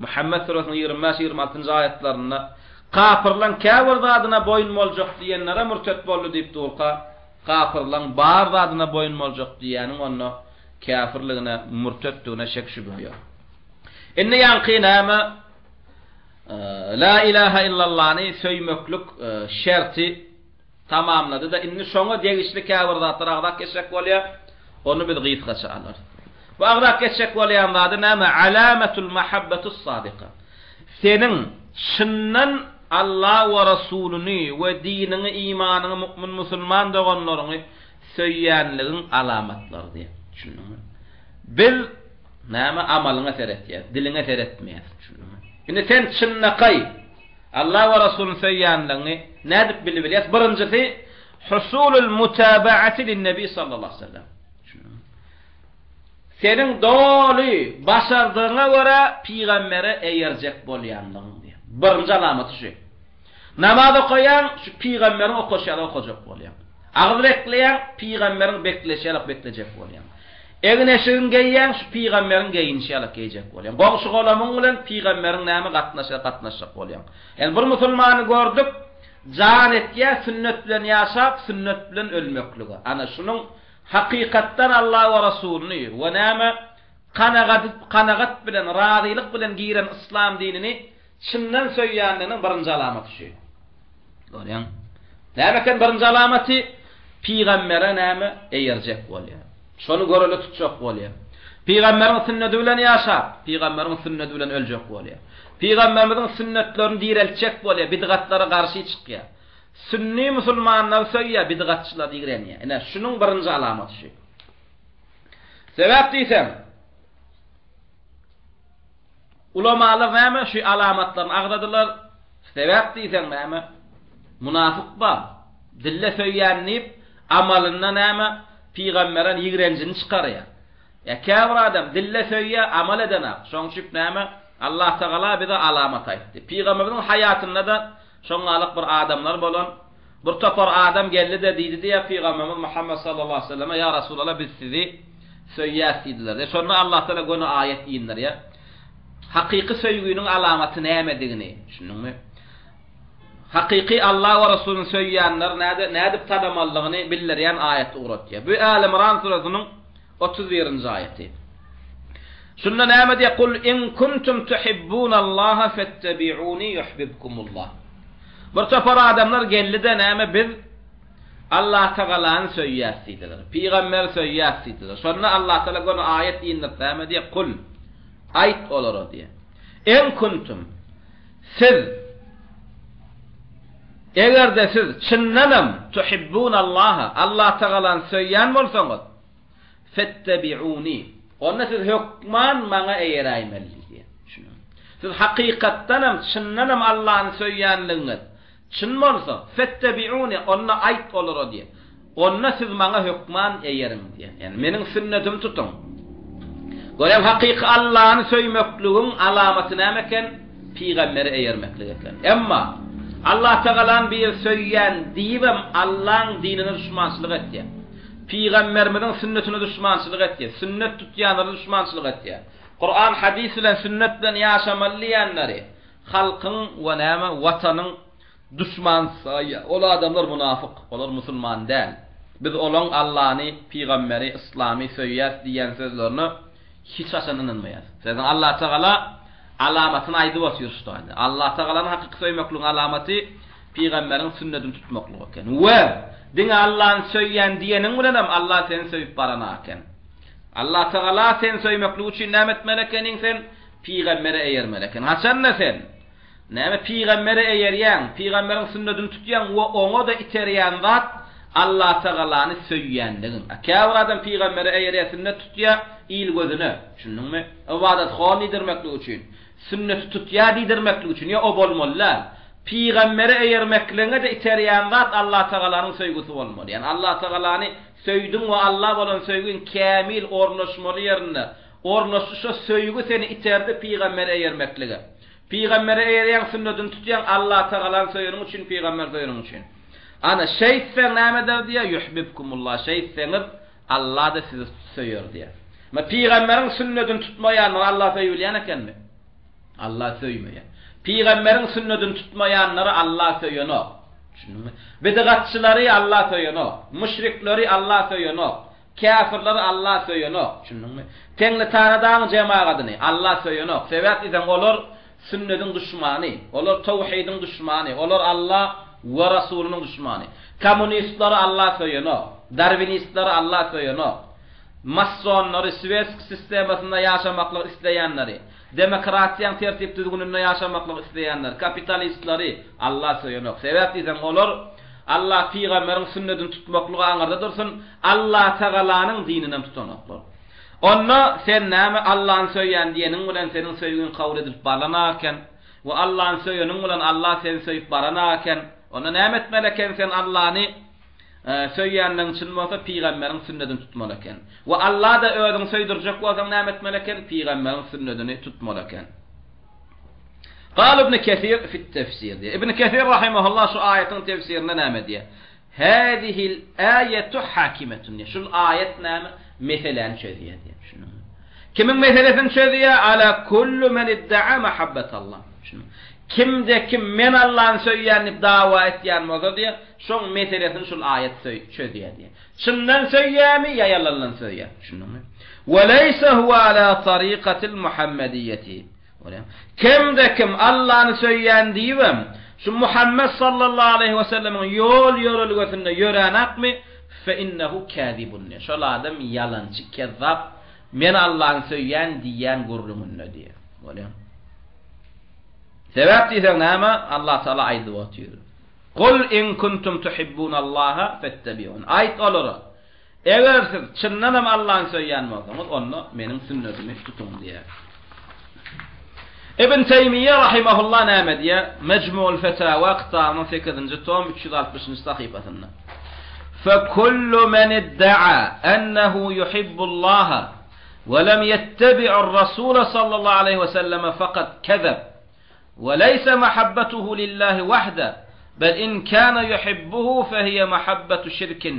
Muhammed surasının 25-26 ayetlerinde kafirlan kafir zadyna boyun boljak diýenlere murtet boldy diýip durqa, kafirlan bar zadyna boyun boljak diýeniň onu kafirligine, murtetdigine şek şübhe ýok. Inne ýanky näme la ilaha illallah'ni söýmeklük şerti tamamlady da inni şoňa degişli kafir zatlar agdak geçek bolýar. Onu bir gıytga çağırlar. Bu agrak geçecek bolýan zady näme? Alamatul mahabbatus sadiqa. Senin şynnan Allah we Rasulüni we dinini, imanını, mu'min musulman doganlaryny söýýänligiň alamatlary diýip düşündiňmi? Bil näme amalyňa teretýär, diline teretmeýär. Indi sen şynnaqay Allah we Rasulüni söýýänligiňi nädip bilip bilýär? Birinjisi husulul mutaba'ati lin-nabi sallallahu aleyhi ve sellem. Senin doli başardygyna göre peýgambere eýerjek bolýandygyň diýär. Birinji alamaty şu. Namaz okuyan şu peýgamberiň okuşaly okujak bolýar. Agdyr ekleýän peýgamberiň bekleşýälik beklejek bolýar. Egneşigin geýýän şu peýgamberiň geýinşälik geýjek bolýar. Gowşy golamyň bilen peýgamberiň näme gatnaşak bolýar. Yani bir musulmany gördük, jan etýär sünnet bilen ýaşap, sünnet bilen ölmekligi. Ana şunuň hakikattan Allah ve Rasulüni ve näme kanagat bilen, razylyk bilen giren İslam dinini çyndan söýýändiginiň birinji alamaty şu. Görýän? Näme birinji alamaty? Peýgambere näme eýerjek bolýar. Şonu göreli tutjak bolýar. Peýgamberiň sünneti bilen ýaşap, peýgamberiň sünneti bilen öljek bolýar. Peýgamberiň sünnetlerini direltjek bolýar, bidgatlary garşy çykýar. Sünni musulmanlar söýýär, bidgatçylar diýrenýär. Ene şunun birinji alamaty şu. Sebäp diýsem, ulamalar näme şu alamatlaryny agdadylar. Sebäp diýsem näme? Munafyk bar. Dille söýýänip, amalyndan näme? Peýgamberin ýigrenjini çykarýar. Ya kafir adam dille söýýär, amal edenap. Şoň üçin näme? Allah Taala bize alamat aýtdy. Peýgamberiň hayatynda da şoňalyk bir adamlar bolan, bir topar adam geldi de diýdi diýe Peýgamberimiz Muhammed sallallahu aleyhi ve sellem ya Resulullah biz sizi söýýäs diýdiler. Şonu Allah Taala gonu ayet ýindir ya. Hakyky söýgüniň alamaty nämedigini düşündiňmi? Hakyky Allah we Rasulüni söýýänler näde tadamallygyny bildirýän ayet uratýar. Bu Al-Imran surasynyň 31-nji ayeti. Şunda näme diýär? Kul in kuntum tuhibbunallaha fattabi'uni yuhibbukumullah. Bir topar adamlar geldi de näme biz Allah Taala'nın söýýäs diýdiler. Peýgamber söýýäs diýdiler. Şonu Allah Taala gonu ayet ýindir. Näme diýär? Kul ayt olar diýär. En kuntum siz egerde siz çyndanam tuhibbunallaha Allah Taala'nı söýýän bolsaňyz fattabi'uni. Onda siz hukman maňa eýeräýmeli diýär. Siz hakykatdanam çyndanam Allah'ny söýýänligiňiz çyn bolsa fattabi'uni onna ayt olar diýär. Onna siz maňa hukman eýerin diýär. Yani meniň sünnetim tutun. Görem hakyky Allah'ny söýmekligiň alamaty nämeken? Peýgamberi eýermeklik eken. Emma Allah Taala'nın bir söýýän diýibem Allah'ın dinine düşmançylyk etdi. Peýgamberiň sünnetine düşmançylyk etdi. Sünnet tutýanlara düşmançylyk etdi. Kur'an, hadis bilen sünnet bilen ýaşamalýanlary halkyň we näme watanyň düşmançy. Ol adamlar munafyk, olar musulman däl. Biz olan Allah'ny, peýgamberi, islamy söýýäs diýen sözlerini hiç aşanynmaýar. Şeýle Allah Taala alamatyny aýdyp oturýardy. Allah Taala'nın hakyky söýmekligiň alamaty peýgamberiň sünnetini tutmaklyk eken. We diňe Allah'ın söýýän diýeniň bilen hem Allah seni söýüp barana eken. Allah Taala seni söýmeklik üçin näme etmelekeniň sen peýgambere eýermeleken. Haçan sen näme peýgambere eýerýän, peýgamberiň sünnetini tutýan we oňa da iterýän zat Allah Teala'nı söyleyenlerin. Kâvradan Peygamber'e eğer sünnet tutya il gözüne. Şunun mu? Ibadet hal didirmeklik için. Sünnet tutya didirmeklik için ya o bolmalılar. Peygamber'e eğer mekliğine de iteryan zat Allah Teala'nın söygüsü olmalı. Yani Allah Teala'nı söydün ve Allah olan söygün kamil ornaşmalı yerine. Ornaşışa söygü seni iterdi Peygamber'e eğer mekliğe. Peygamber'e eğer yan sünnetin tutyan Allah Teala'nın söylünün için Peygamber söylünün için. Ana şeysen näme diye yuhibbukumullah şeysenir Allah da sizi söylüyor diye. Ma Peygamberin sünnetini tutmayan Allah söyleyen ekenmi? Allah söylemiyor. Peygamberin sünnetini tutmayanları Allah söylüyor. Bid'atçıları Allah söylüyor. Müşrikleri Allah söylüyor. Kafirleri Allah söylüyor. Tenli tanıdığın cemaatini Allah söylüyor. Sebep isen olur sünnetin düşmanı, olur tevhidin düşmanı, olur Allah ve Resulünün düşmanı. Komünistleri Allah söylüyor. Darwinistleri Allah söylüyor. Masonları Svesk sistemasında yaşamakla isteyenleri, demokrasiyan tertip düzgününde yaşamakla isteyenler, kapitalistleri Allah söylüyor. Sebep isen olur Allah Peygamberin sünnetini tutmaklığı anırda dursun, Allah Teala'nın dinini tutanaklar. Onu sen näme Allah'ın söyleyen diyenin bilen senin söylediğin kabul edilip baranaken ve Allah'ın söyleyenin bilen Allah seni söyleyip baranaken ona näme etmeleken sen Allah'ını söyleyenlerin için olsa Peygamberin sünnetini tutmalıyken ve Allah da özün söydirecek olsa näme etmeleken Peygamberin sünnetini tutmalıyken. قال ابن كثير في التفسير دي. ابن كثير رحمه الله شو آية تفسيرنا نام دي هذه الآية حاكمة شو الآية نام مثلا شذية دي شنو كم مثلا شذية على كل من ادعى محبة الله شنو kim men Allah'ın söyleyen dava ettiyen moza diye şu meselesini şu ayet çözüyor diye. Şundan söylüyor mi ya yalandan söylüyor. Şunu mu? Ve leysa huve ala tariqatil Muhammediyeti. Kim Allah'ın söyleyen diyem şu Muhammed sallallahu aleyhi ve sellem'in yolunu yörenek mi? Fe innehu kâzibun. Şu adam yalancı, kezzap. Men Allah'ın söyleyen diyen gurrumunna diye. Öyle. Sebep diysen nama Allah Teala aydı atıyor. Kul in kuntum tuhibbunallaha fettabi'un. Ayet olur. Eğer siz çınlanam Allah'ın söyleyen mi olsanız onu benim sünnetimi tutun diye. İbn Teymiyye rahimahullah nama diye Mecmu'l Fetâvâ kıtağının 8. tom 360. sayfasında. فَكُلُّ مَنِ ادَّعَى أَنَّهُ يُحِبُّ اللّٰهَ وَلَمْ يَتَّبِعُ الرَّسُولَ صلى الله عليه وسلم فقد كذب وليس محبته لله وحده بل إن كان يحبه فهي محبة شرك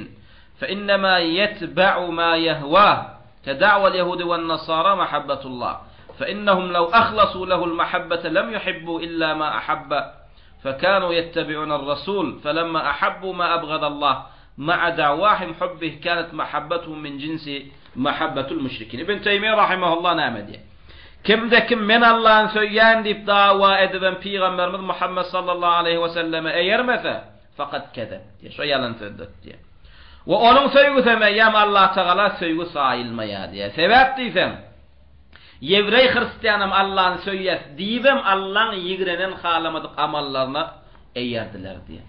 فإنما يتبع ما يهواه كدعوى اليهود والنصارى محبة الله فإنهم لو أخلصوا له المحبة لم يحبوا إلا ما أحب فكانوا يتبعون الرسول فلما أحبوا ما أبغض الله مع دعواهم حبه كانت محبتهم من جنس محبة المشركين. ابن تيمية رحمه الله نامدي kim men Allah'ın söyleyen deyip dava edilen Peygamberimiz Muhammed sallallahu aleyhi ve selleme eğermese fakat kede diye şu yalan söyledi diye. Ve onun söygüsü meyyem Allah Teala söygü sayılmaya diye. Sebep diysem Yevrey Hristiyanım Allah'ın söyleyes diyem Allah'ın yigrenen halamadık amallarına eğerdiler diye.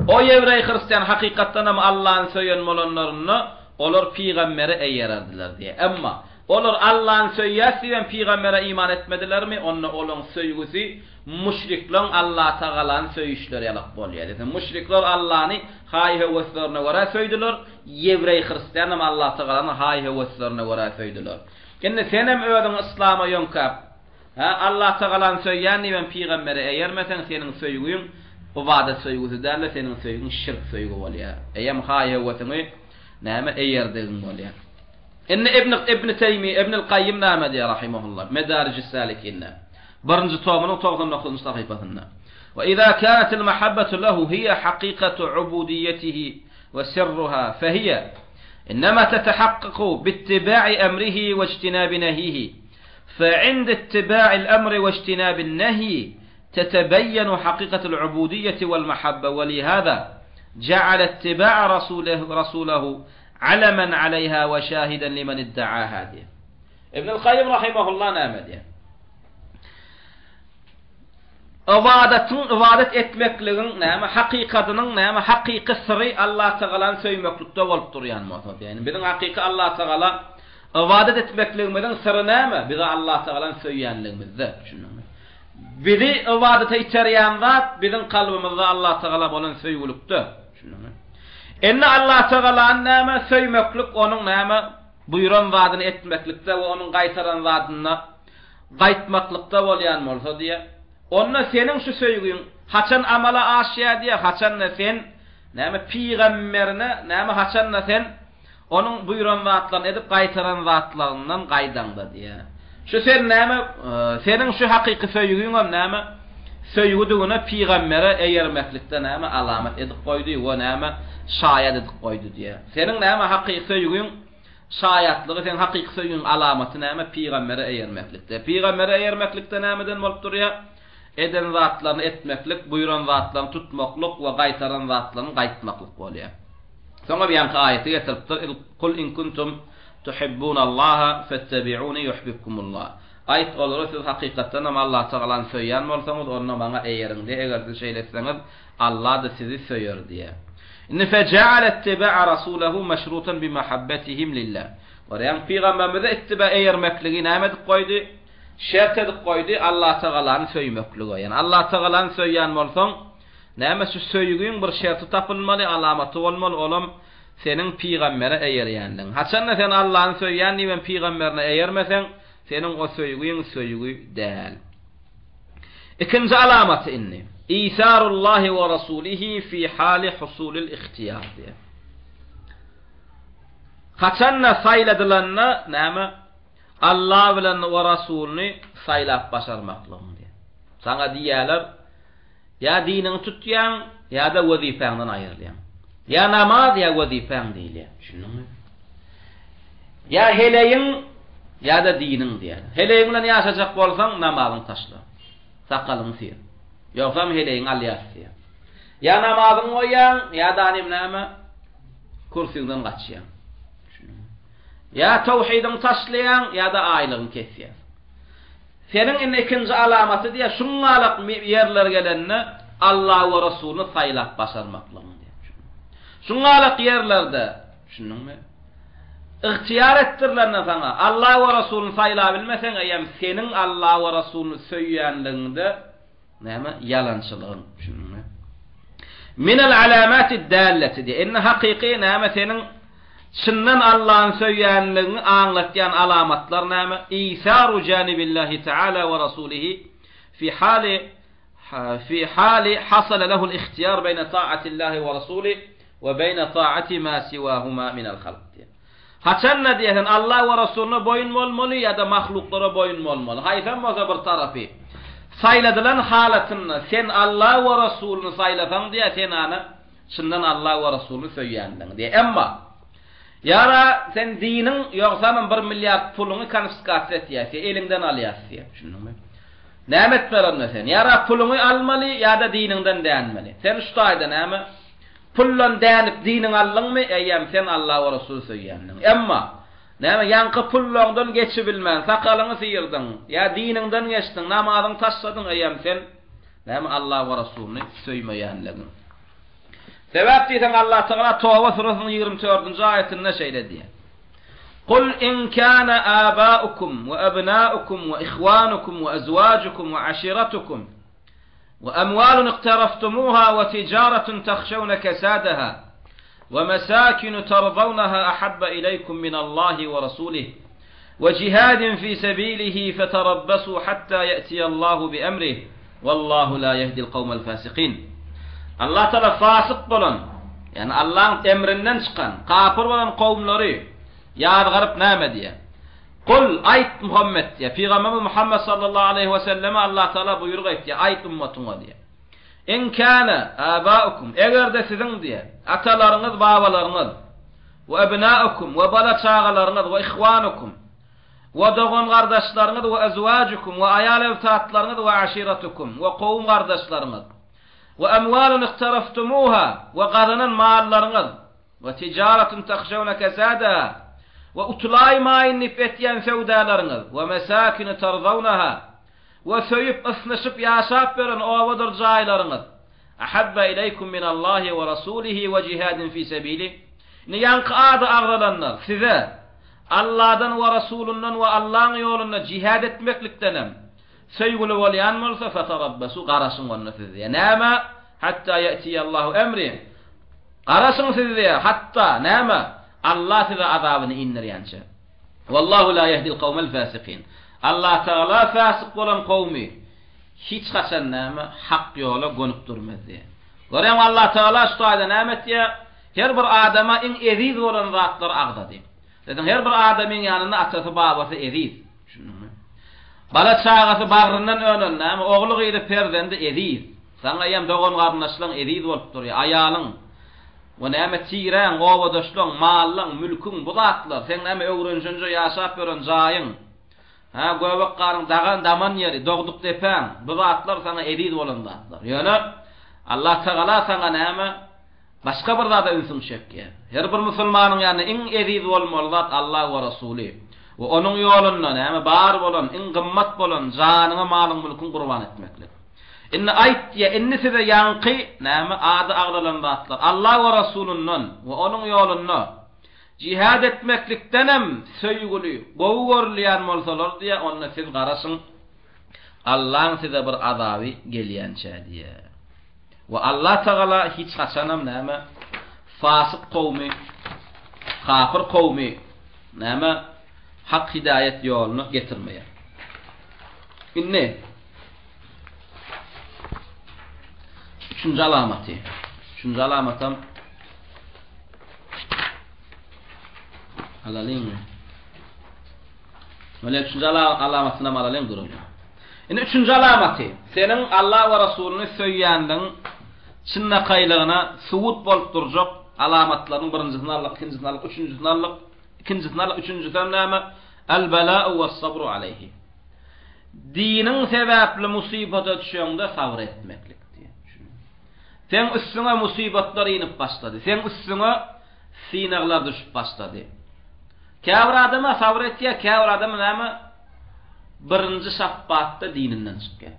O Yevrey Hristiyan hakikatten Allah'ın söyleyen olanlarını olur Peygamber'e eğerdiler diye. Ama olur Allah'ın söyleyesi ve Peygamber'e iman etmediler mi? Onun olan söylüsü müşrikler Allah Teala'nın söylüşleri yalak boluyor. Müşrikler Allah'ın hay heveslerine göre söylediler. Yevrey Hristiyanım Allah Teala'nın hay heveslerine göre söylediler. Yani senem ödün İslam'a yonkap. Allah Teala'nın söyleyeni ve Peygamber'e eğermesen senin söylüğün ibadet söylüğü derler, senin söylüğün şirk söylüğü oluyor. Eyem hay hevesini neme eğerdiğin oluyor. إن ابن تيمية ابن القيم نامد يا رحمه الله مدارج السالكين برنج تومن وتوغن نقل مستقيفهن وإذا كانت المحبة له هي حقيقة عبوديته وسرها فهي إنما تتحقق باتباع أمره واجتناب نهيه فعند اتباع الأمر واجتناب النهي تتبين حقيقة العبودية والمحبة ولهذا جعل اتباع رسوله علما عليها وشاهدا لمن ادعى هذه. ابن القيم رحمه الله نامد ibadet etmekligin näme hakikatynyň näme hakyky syry Allah Taala söýmeklikde bolup durýan bolsa diýen. Biziň hakyky Allah Taala ibadet etmekligimiziň syry näme? Bizi Allah Taala söýýänligimizde. Şundan. Bizi ibadete içerýän zat biziň kalbymyzda Allah Taala bolan söýgülükde. Şundan. Enne Allah Taala näme söýmeklik onuň näme buyuran zadyny etmeklikde we onuň gaýtaran zadyna gaýtmaklykda bolýan bolsa diýe. Onna senin şu söýgüň haçan amala aşýa diýe, haçan sen näme peýgamberine, näme haçan sen onuň buyuran zatlaryny edip gaýtaran zatlaryndan gaýdanda diýe. Şu sen näme senin şu hakyky söýgüň näme söýgüdüňe peýgambere eýermeklikde näme alamat edip goýdy we näme şaýat edip goýdy diýe. Senin näme hakyky söýgüň şaýatlygy sen hakyky söýgüň alamaty näme peýgambere eýermeklikde. Peýgambere eýermeklikde nämeden bolup durýar? Eden zatlaryny etmeklik, buyuran zatlaryny tutmaklyk we gaýtaran zatlaryny gaýtmaklyk bolýar. Soňra bir ýanky aýaty getiripdir. Kul in kuntum tuhibbunallaha fattabi'uni yuhibbukumullah. Aýt olar siz hakykatdan hem Allah Taala'n söýýän bolsaňyz onda maňa eýeriňde eger siz şeýleseňiz Allah da sizi söýýär diýe. İnne feja'ala ittiba'a rasulahu mashrutan bi mahabbatihim lillah. Wa peýgamberimize ittiba eýermekligi näme dip goýdy? Şert edip goýdy Allah Taala'n söýmekligi. Yani Allah Taala'n söýýän bolsaň, näme şu söýgüň bir şerti tapylmaly, alamaty bolmaly, olam senin peýgambere eýerýändiň. Haçan sen Allah'ın söýýändiň we peýgamberine eýermeseň, senin o söýgüň söýgü däl. İkinji alamaty inni. İsarullahi ve rasulihi fi hali husulil ihtiyar diye. Haçan sayladylanna näme Allah bilen we rasulny saylap başarmaklygy diye. Sana diýerler ya diniňi tutýan ya da wezifäňden aýrylýan. Ya namaz ya wezifäň diýilýär. Şunuňmy? Ya heleýin ya da diniň diýer. Heleýin bilen ýaşajak bolsaň namazyny taşla. Sakalyň syr. Ýoksa heleýin alýasy. Ya namazyny goýan ya da näme kursiňden gaçýan. Ya tawhidin taşlayan ya da aýlygyny kesýär. Senin ikinji alamaty diýe şuňalyk ýerler gelenne Allah we Rasulyny saylap başarmaklygy diýe. Şuňalyk ýerlerde şunuňmy? İhtiyar etdirlerine sana Allah we Rasulyny saylap bilmeseň aýam senin Allah we Rasulyny söýýänliginde näme ýalançylygyň şunuňmy? Min al-alamatid dallati diýe. Inne hakyky näme senin şundan Allah'ın söýýänligini aňlatýan alamatlar näme? İsaru janibillahi Taala ve rasulihi fi hali hasala lehu al-ihtiyar bayna ta'atillahi ve rasulihi ve bayna ta'ati ma siwahuma min al-halq. Haçan diýen Allah we Rasulyna boyun bolmaly ya da mahluklara boyun bolmaly. Haýsam bolsa bir tarapy. Sayladylan halatyny sen Allah we Rasulyny saylasaň diýe sen ana şundan Allah we Rasulyny söýýändiň diýe. Emma yara sen dinin ýoksa 1 milyard puluny konfiskasiýa etýärsi, elinden alýarsy. Şunuňmy? Näme etmeli sen? Yara puluny almaly ya da dininden dänmeli. Sen şutaýda näme? Pullan dänip dinin allyňmy? Eýem sen Allah we Rasul söýýändiň. Emma näme ýanky pullongdan geçip bilmän, sakalyňy sıyırdyň, ya dininden geçdiň, namazyny taşladyň, eýem sen näme Allah we Rasulyny söýmeýänligin. Sebäp diýsen Allah Taala Tawba surasynyň 24-nji aýatynda şeýle diýer. Qul in kana aba'ukum wa abna'ukum wa ikhwanukum wa azwajukum wa 'ashiratukum wa amwalun iqtaraftumuha wa tijaratun takhshawna kasadaha wa masakin tardawnaha ahabba ilaykum min Allahi wa rasulihi wa jihadin fi sabilihi fatarabbasu hatta ya'tiya Allahu bi amrihi wallahu la yahdi al-qawma al-fasiqin. Allah Taala fasık bolan, yani Allah'ın emrinden çıkan kafir bolan kavmlary ýargaryp näme diýe? Kul ayt Muhammed diýe. Peygamber Muhammed sallallahu aleyhi ve selleme Allah Taala buyurg etdi. Ayt ummatyňa diýe. In kana aba'ukum, egerde siziň diýe, atalaryňyz, babalaryňyz, we abna'ukum, we bala çağalaryňyz, we ihwanukum, we dogan gardaşlaryňyz, we azwajukum, we aýal ewtatlaryňyz, we aşiratukum, we kowum gardaşlaryňyz. Ve amwalun iqtaraftumuha ve qadanan mallarınız ve ticaretun takhshawna kasadaha ve utlaymayın nifetyen sevdalarınız ve mesakin tardawnaha ve söyüp ısnışıp yaşap veren ovadır caylarınız. Ahabba ileykum minallahi ve rasulihi ve cihadin fi sebili. Ne yankı adı ağralanlar size Allah'dan ve Resulünden ve Allah'ın yolunda cihad etmekliktenem söygülü olayan olsa fetarabbasu qarasın onu size. Nama hatta ya'tiyallahu emri. Qarasın size hatta nama Allah size azabını indiryança. Vallahu la yehdil kavmel fasikin. Allah Teala fasık olan kavmi hiç kaçan nama hak yola gonup durmaz diye. Görem Allah Teala şu ayda namet ya her bir adama in eziz olan zatlar ağda diye. Dedim her bir adamın yanında atası babası eziz. Bala çağası bağrından önün ama oğlu gıydı perdendi eziz. Sana yem doğun qarnaşlan eziz olup duruyor. Ayalın ve näme tiren, gowadoşlan, mallan, mülkün bu zatlar. Sen näme öwrenjünje yaşap beren jayın. Ha göbek qarın dagan daman yeri, dogduk depen. Bu zatlar sana eziz bolan zatlar. Yani Allah Teala sana näme başka bir zada ünsün şekki. Her bir musulmanın yani en eziz bolmaly zat Allah ve Resulü. Ve onun yolundan näme bar bolan, en gymmat bolan janyny, malyň, mülkün qurban etmeklik. İnne ayt ya innisi de yankı näme adı ağlalan zatlar. Allah ve Resulünden ve onun yolunda cihad etmekliktenem söygülü, gowgorlayan bolsalar diye onu siz qarasın. Allah'ın size bir azabı gelýänçe diye. Ve Allah Teala hiç kaçanam näme fasık kavmi, kafir kavmi näme hak hidayet yolunu getirmeye. İnne üçüncü alamatı. Üçüncü alamatam alalım mı? Böyle üçüncü alamatına mı alalım durum? Yine üçüncü alamatı. Senin Allah ve Resulünü söyyendin çinne kaylığına suut bolup duracak alamatların birincisini allık, ikincisini allık, üçüncüsini allık, ikincisini allık, üçüncüsünü allık. El-belâ'u ve sabru aleyhi. Dinin sebepli musibete düşüyorda sabır etmeklik diye. Sen üstüne musibetler inip başladı. Sen üstüne sinirler düşüp başladı. Kâvr adama sabır et ya, kâvr adamın ama birinci şaffatta dininden çıkıyor.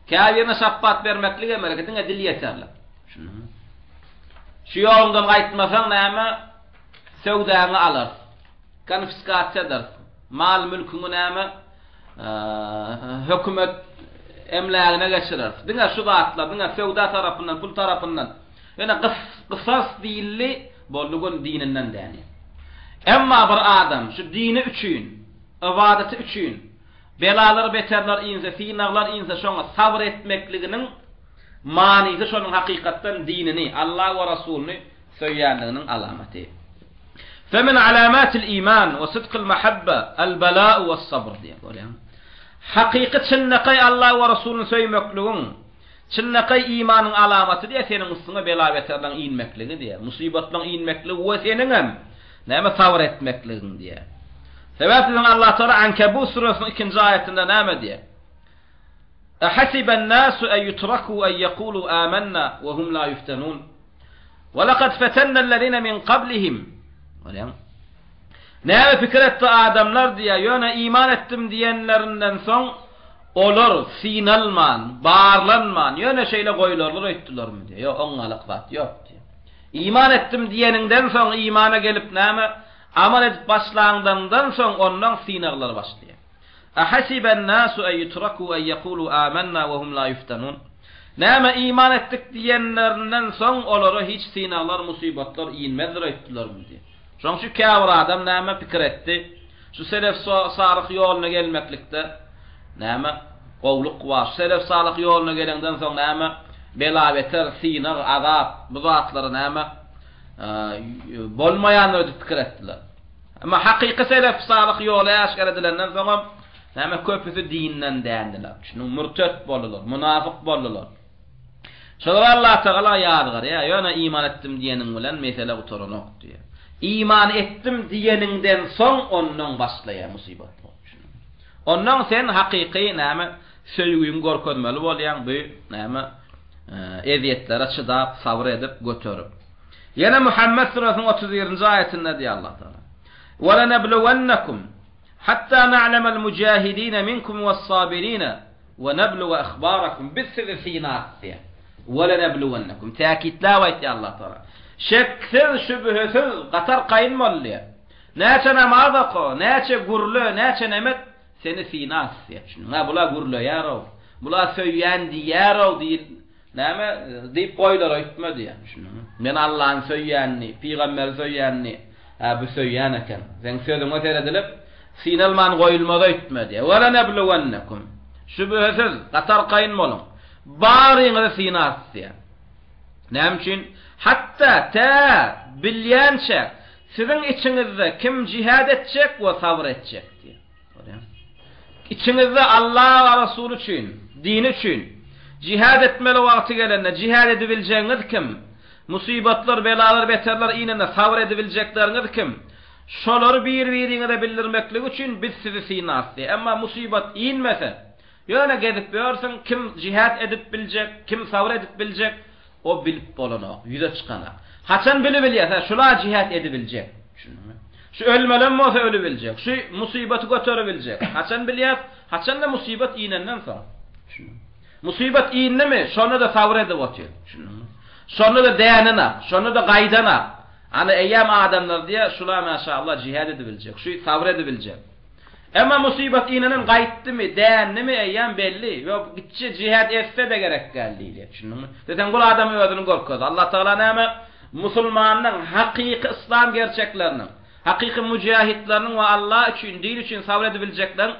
Kâvirine şaffat vermekliğe meleketin edil yeterli. Şu yolundan kayıtmasan ama sevdağını alır. Konfiskasya eder. Mal mülkünü ama hükümet emlakine geçirir. Dine şu dağıtlar, dine sevda tarafından, pul tarafından. Yani kısas değilli bolluğun dininden yani. Emma bir adam şu dini üçün, ibadeti üçün, belalar beterler inse, sinaglar inse şuna sabır etmekliğinin manisi şunun hakikatten dinini, Allah ve Resulünü söyleyenliğinin alameti. فمن علامات الإيمان وصدق المحبة البلاء والصبر diye böyle. Hakiki çinnaqay Allah ve Resulünün söymekliğin, çinnaqay imanın alamatı diye senin üstüne bela beterden inmekliği diye, musibetden inmekliği ve senin hem näme sabır etmekliğin diye. Sebepten Allah Teala Ankebut suresinin 2. ayetinde näme diye? Ahasiben nasu en yutraku en yekulu amanna ve hum la yuftanun. Ve lekad fetennellezine min qablihim. Näme fikir etti adamlar diye, yöne iman ettim diyenlerinden son olur, sinalman, bağırlanman, yöne şeyle koyulurlar ettiler mi diye. Yok, ongalık vat yok diye. İman ettim diyeninden son imana gelip näme amal edip başlandığından son ondan sinarlar başlıyor. Ahasiben nasu en yutraku en yekulu amanna ve hum la yuftanun. Näme iman ettik diyenlerinden son olur, hiç sinarlar, musibetler inmezler ettiler mi diye. Şu kâvr adam näme fikir etti? Şu selef salih yoluna gelmeklikte näme qowluk var. Selef salih yoluna gelenden soň näme bela beter, sinar, azap, bu zatları näme bolmayan ödü fikir ettiler. Ama hakiki selef salih yolu aşkar edilenden soň näme köpüsü dinden dändiler. Şunu murtet boldular, münafık boldular. Şolar Allah Teala ýadygar ya, ýöne iman etdim diýenin bilen mesele oturanok diýer. İman ettim diyeninden son ondan başlaya musibet olmuş. Ondan sen hakiki näme söýgüň gorkonmaly bolýan bu näme eziyetlere çydap sabır edip götürüp. Yana Muhammed surasının 31. ayetinde diýär Allah Teala: "Ve lenebluwennekum حتى نعلم المجاهدين منكم والصابرين ونبلو أخباركم بالثلاثينات ولا نبلونكم تأكيد لا ويت الله تعالى شكثر شبهثر قطر قين مولي ناتنا ماذا ناتنا قرلو ناتنا نمت seni finas ya. Şunu bula gurlo yaro. Bula söylendi yaro değil. Näme deyip koylar aytmadı ya. Şunu. Men Allah'ın söyleyenni, peygamber söyleyenni, bu söyleyen eken. Sen söyleme teredilip sinalman koyulmadı aytmadı ya. Wala nabluwannakum. Şübhesiz qatar qayın bolun. Barıňyzy finas ya. Näme üçin? Hatta ta bilýänçe sizin içinizde kim cihad etjek we sabr etjek diye. İçinizde Allah ve Resulü için, din için cihad etmeli vakti gelende cihad edebileceğiniz kim? Musibetler, belalar, beterler inene sabır edebilecekleriniz kim? Şoları bir-birine de bildirmeklik için biz sizi sinasdi. Ama musibet inmese, yöne gedip görsen kim cihad edip bilecek, kim sabır edip bilecek, o bilip bolana, yüze çıkana. Haçan bilebiliyse, şula cihad edebilecek. Şu ölmelen mi olsa ölebilecek. Şu musibeti götürebilecek. Haçan biliyat, haçan da musibet iğnenden sağ. Musibet iğne mi? Şonu da sabır edip atıyor. Şonu da dayanına, şonu da gaydana. Hani eyyam adamlar diye şula maşallah cihad edebilecek. Şu sabır edebilecek. Ama musibet iğnenin gaytti mi, dayanlı mi eyyam belli. Yok gitçe cihad etse de gerek geldiyle. Zaten kul adamı ödünü korkuz. Allah Teala neyme? Musulmanın hakiki İslam gerçeklerinin, hakiki mücahitlerinin ve Allah için, din için sabır edebileceklerin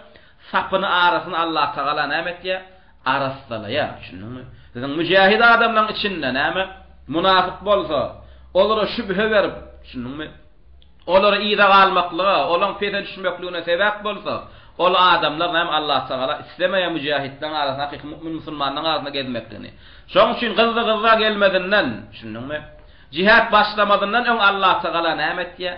sapını arasını Allah Teala neymet ya? Arastılar ya. Zaten mücahid adamların içinde neymet? Münafık bolsa, onlara şübhe verip, onlara iyide kalmaklığa, onların fethe düşmekliğine sebep bolsa, o adamlar neymet Allah Teala istemeye mücahitlerin arasında, hakiki mümin musulmanların arasında gezmekliğini. Şunun için kızı gelmedinden, cihad başlamadığından ön Allah Teala neymet ya?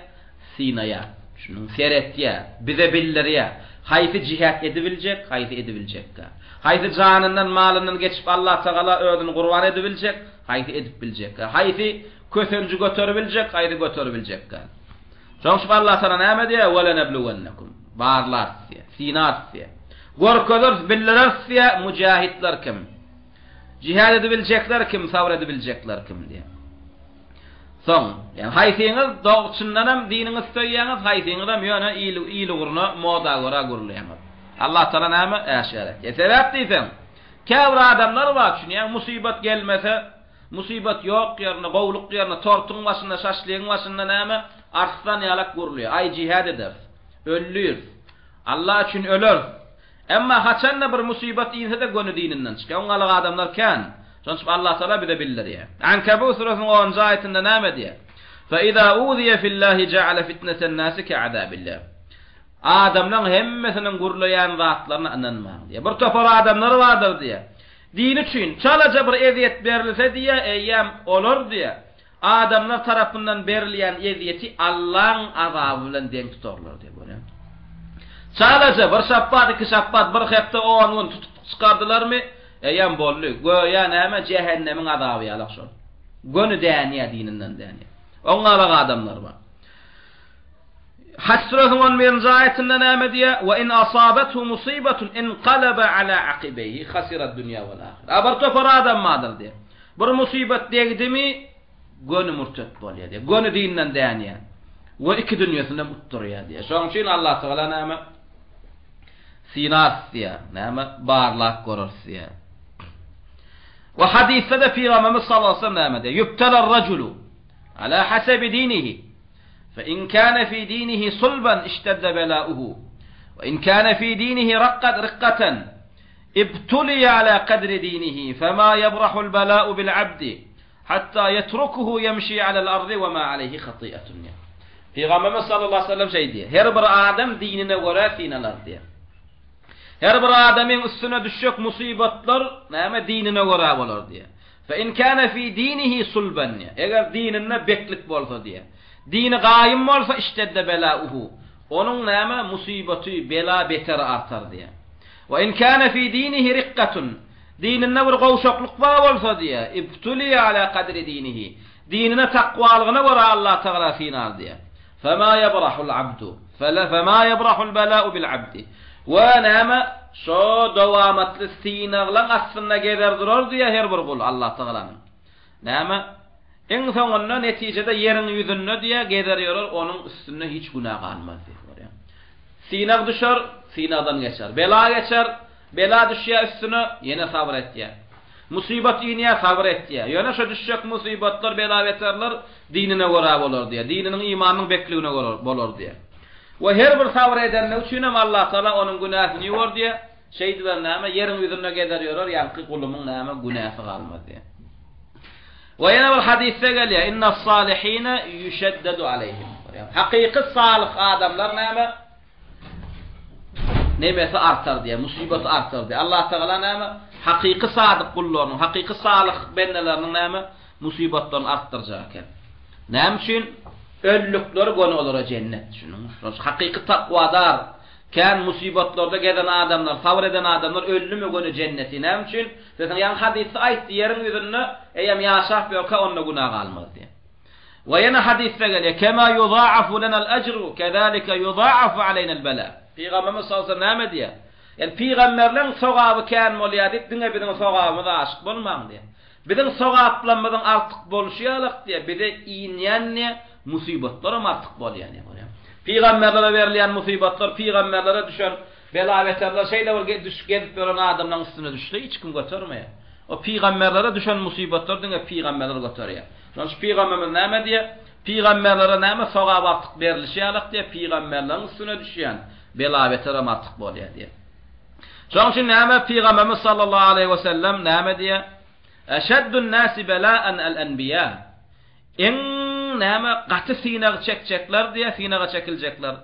Sinaya, şunun seret ya, bize bildir ya. Hayfi cihad edebilecek, hayfi edebilecek. Hayfi canından, malından geçip Allah Teala ödünü kurban edebilecek, hayfi edip bilecek. Hayfi kötüncü götürebilecek, hayfi götürebilecek. Çünkü Allah Teala neymet ya? وَلَا نَبْلُوَنَّكُمْ Bağırlar siya, sinar siya. Gorkölür, bildiler siya, mücahitler kim? Cihad edebilecekler kim? Sabır edebilecekler kim diye. Son, yani hayfiniz doğuşundan hem dininiz söyleyeniniz, hayfiniz hem yöne iyili guruna, moda gura gurulayanız. Allah Teala neyme? Eşaret. Sebep deysen, kevra adamlar var çünkü yani musibet gelmese, musibet yok yerine, kovluk yerine, tortun başında, şaşlığın başında neyme? Arslan yalak guruluyor. Ay cihad eder. Öllüyür. Allah için ölür. Ama haçanla bir musibet inse de gönü dininden çıkıyor. Ongalık adamlar kan. Çünkü Allah Teala bir de bilir ya. Ankabut surasının 10. ayetinde ne diyor? فَاِذَا اُوذِيَ فِي اللّٰهِ جَعَلَ فِتْنَةَ النَّاسِ كَعَذَابِ اللّٰهِ Adamların hemmesinin gurulayan zatlarına inanmam diye. Bir topar adamlar vardır diye. Din için çalaca bir eziyet verilse diye eyyam olur diye. Adamlar tarafından verilen eziyeti Allah'ın azabıyla denk tutarlar diye böyle. Çalaca bir şappat, iki şappat, bir hepte o anın tutup çıkardılar mı? Eyyam bollu. Goya neme cehennemin azabı yalak şol. Gönü deniye dininden deniye. Onlara adamlar var. Hac surasının 11. ayetinde neme diye? Ve in asabethu musibetun inqalaba ala akibeyhi khasirat dünya vel ahir. Abartı para adam mıdır diye. Bir musibet değdi mi gönü murtet boluyor diye. Gönü dininden deniye. Ve iki dünyasında mutturuyor diye. Şunun için Allah Teala neme sinas diye. Neme bağırlak görür diye. Ve hadiste de Peygamberimiz sallallahu aleyhi ve sellem diye. Yubtalar raculu ala hasebi dinihi. فإن كان في دينه صلبا اشتد بلاؤه وإن كان في دينه رقة ابتلي على قدر دينه فما يبرح البلاء بالعبد حتى يتركه يمشي على الأرض وما عليه خطيئة. Peygamberimiz sallallahu aleyhi ve sellem şey diye. Her bir adam dinine göre sinalar diye. Her bir adamın üstüne düşecek musibetler neme dinine göre olur diye. فإن كان في دينه صلبا eğer dinine beklik bolsa diye. Dini gayim olsa iştedde belauhu. Onun neme musibeti, bela beter artar diye. Ve in kana fi dinihi riqqatun. Dininde bir qowşaklıq var olsa diye. İbtuli ala qadri dinihi. Dinine takvalığına göre Allah Teala sinar diye. فما يبرح العبد فما يبرح البلاء بالعبد ونعم شو دوامت لستينغلان aslında gederdiler diye her bir kul Allah Teala'nın. Näme? En sonunda neticede yerin yüzünde diye gederiyorlar, onun üstünde hiç günah kalmaz diyor. Sinag düşer, sinagdan geçer. Bela geçer, bela düşüyor üstüne, yine sabır et diye. Musibet iniye sabır et diye. Yine şu düşecek musibetler, bela veterler dinine göre olur diye. Dininin imanının bekliğine göre olur diye. Ve her bir sabır edenler için Allah Teala onun günahını yiyor diye. Şeydiler näme yerin yüzünde gederiyorlar, yankı kulumun näme günahı kalmaz diye. Ve yine bir hadiste geliyor. İnne salihine yüşeddedu aleyhim. Hakiki salih adamlar näme? Nemesi artar diye, musibeti artar diye. Allah Teala näme? Hakiki sadık kullarının, hakiki salih bennelerinin näme? Musibetlerini arttıracak. Näme için? Öllükler gönü olur cennet. Hakiki takvadar, kan musibetlerde geden adamlar, sabır eden adamlar öllü mü gönü cenneti. Näme için? Zaten yan hadisi ayet yerin yüzünde eyyam yaşaf bir onunla günah kalmaz diye. Ve yine hadiste geliyor. Kema yudha'afu lena'l ecru kezalika yudha'afu aleyna'l bela. Peygamberimiz sallallahu aleyhi ve sellem diye. Yani peygamberlerin sogabı kan molyadik dinge bizim sogabımıza aşık bolmaň diye. Bizim sogaplanmadan artık bolşýalyk diye. Bir de iýnýän musibetlerim artık bolýan diye. Peygamberlere verilen musibetler, peygamberlere düşen belavetler şeyler düş gelip gören adamların üstüne düştü, hiç kim götürmeye. O peygamberlere düşen musibetler dinge peygamberler götürüyor. Çünkü peygamberimiz näme diye? Peygamberlere näme sogap artık berilişýärlik diye peygamberlerin üstüne düşýän belavetler artık bolýar diye. Şoň üçin näme peygamberimiz sallallahu aleyhi ve sellem näme diye? Eşeddun nasi bela'an el-enbiya. En näme gaty sinag çekjekler diye sinaga çekiljekler.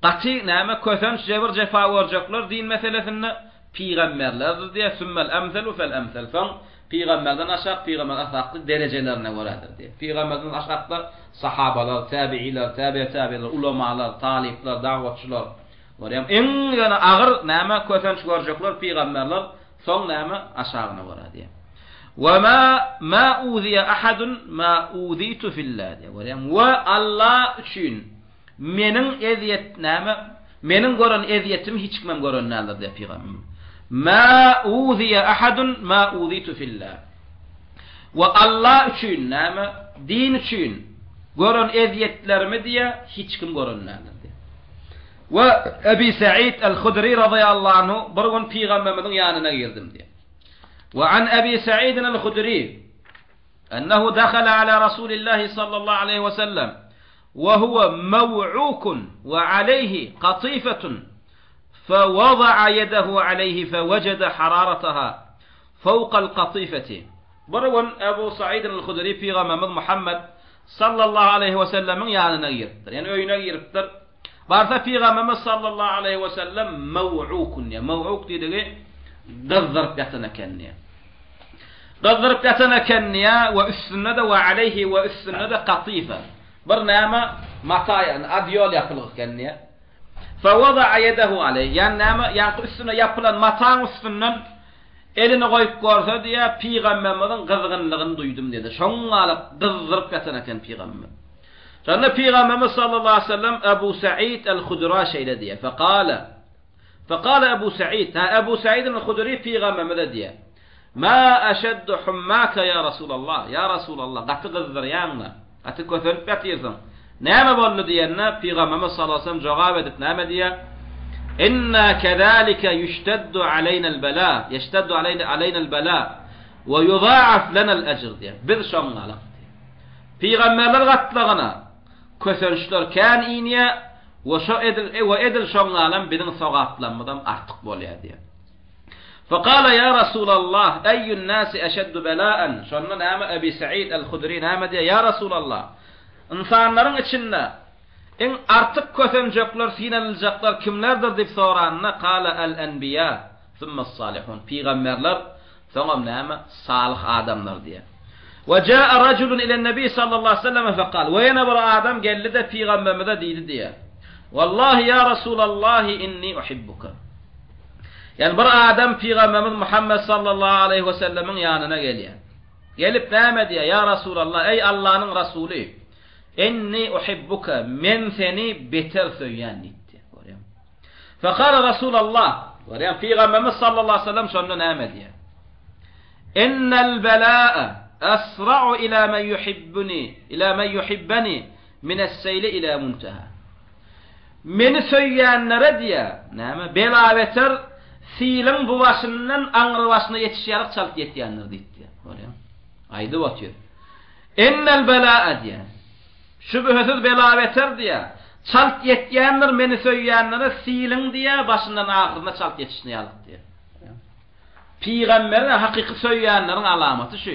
Gaty näme kösönç jebir jefa görjekler din meselesinde peygamberlerdir diye sümmel emselu fel emsel. Son peygamberden aşağı peygamber asaklı derecelerine göredir diye. Peygamberden aşağılar sahabalar, tabiiler, tabiiler, ulemalar, talipler, davetçiler. Görýän en ýa-ni agyr näme kösönç görjekler peygamberler, son näme aşağına göre diye. وما أوذي أحد ما أوذيت في الله والله üçün menin eziyet näme menin gören eziyetim hiç kimem görenlerdir diye peygamber. Ma uziya ahadun ma uzitu fillah. Ve Allah üçün näme din üçün gören eziyetlerimi diye hiç kim görenlerdir diye. Ve Ebi Sa'id el-Hudri radıyallahu anhu bir gün peygamberimizin yanına geldim diye. وعن أبي سعيد الخدري أنه دخل على رسول الله صلى الله عليه وسلم وهو موعوك وعليه قطيفة فوضع يده عليه فوجد حرارتها فوق القطيفة. برون أبو سعيد الخدري في غمام محمد صلى الله عليه وسلم يعني نغيرتر يعني ينغيرتر بارث في غمام صلى الله عليه وسلم موعوك موعوك دي ضرب يتنكنيا ضرب يتنكنيا وأسند وعليه وأسند قطيفة برنامه مطايا أديول يقلق كنيا فوضع يده عليه يعني نامه يعني أسند يقلن مطان أسفنن elini koyup görse diye peygamberimizin kızgınlığını duydum dedi. Şoňalyk dızdırıp ýetenen peygamber. Şonda peygamberimiz sallallahu aleyhi ve sellem Ebu Sa'id el-Hudri şeýle diye. فقال أبو سعيد أبو سعيد الخدري في غمام ذي ما أشد حماك يا رسول الله يا رسول الله قد تغذر يامنا قد تكثر بيتيرزم نعم بقول دينا في غمام صلى الله عليه وسلم جغابة نعم دي إن كذلك يشتد علينا البلاء يشتد علينا البلاء ويضاعف لنا الأجر دي برشان على في غمام الغطلغنا كثرشتر كان إينيا وإدل شغالم بدن صغاتلمدم artık bolýar diye. فقال يا رسول الله أي الناس أشد بلاء şonda näme Ebi Sa'id el-Hudri näme diye ya Rasulullah insanların içinde en artık kösönjekler sineljaklar kimlerdir dip soranna qala el-enbiya thumma as-salihun peygamberler soňra näme salih adamlar diye. وجاء رجل إلى النبي صلى الله عليه وسلم فقال وين bir adam geldi de peygamberimize diýdi diye. Wallahi ya Resulallah inni uhibbuka. Yani bir adam peygamberimiz Muhammed sallallahu aleyhi ve sellemin yanına geliyor. Gelip näme diye ya Resulallah ey Allah'ın Resulü inni uhibbuka men seni beter söyleyen ditti. Faqala Rasulullah ve Peygamberimiz sallallahu aleyhi ve sellem şunu näme diye. İnnel belâ'a asra'u ila men yuhibbani min es-seyli ila muntaha. Meni söyleyenlere diye näme bela beter silin bu başından aňyr başyna yetişýärlik çalyp ýetýänler diýdi. Aýdy batýar. Innel belâ'a diye. Şübhesiz bela beter diye. Çalt yetýänler meni söýýänlere silin diye başından ahyrına çalt yetişýärlik diye. Peygamberin hakyky söýýänleriň alamaty şu.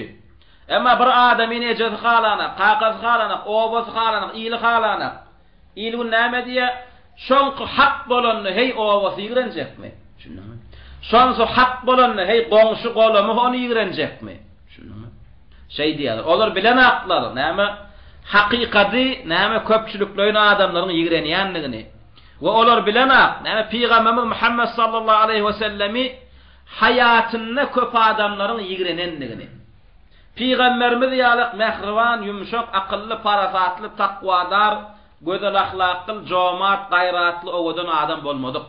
Emma bir adamyň ejed halana, qaqaz halana, obaz halana, iyli halana. Iyli näme diye? Şonky hak bolanny hey obaz ýigrenjekmi? Şunmy? Şonso hak bolanny hey goňşy golamy onu ýigrenjekmi? Şunmy? Şey diýerler. Olar bilen aklar, näme? Hakikati näme köpçülüklerin adamlaryň ýigrenýänligini we olar bilenak näme Peygamberimiz Muhammed sallallahu aleyhi we sellemi hayatyny köp adamlaryň ýigrenenligini. Peygamberimiz ýalyk mehriban, ýumşak, akylly, parasatly, takwadar, gözel ahlakly, jomat, gaýratly owadan adam bolmadyk.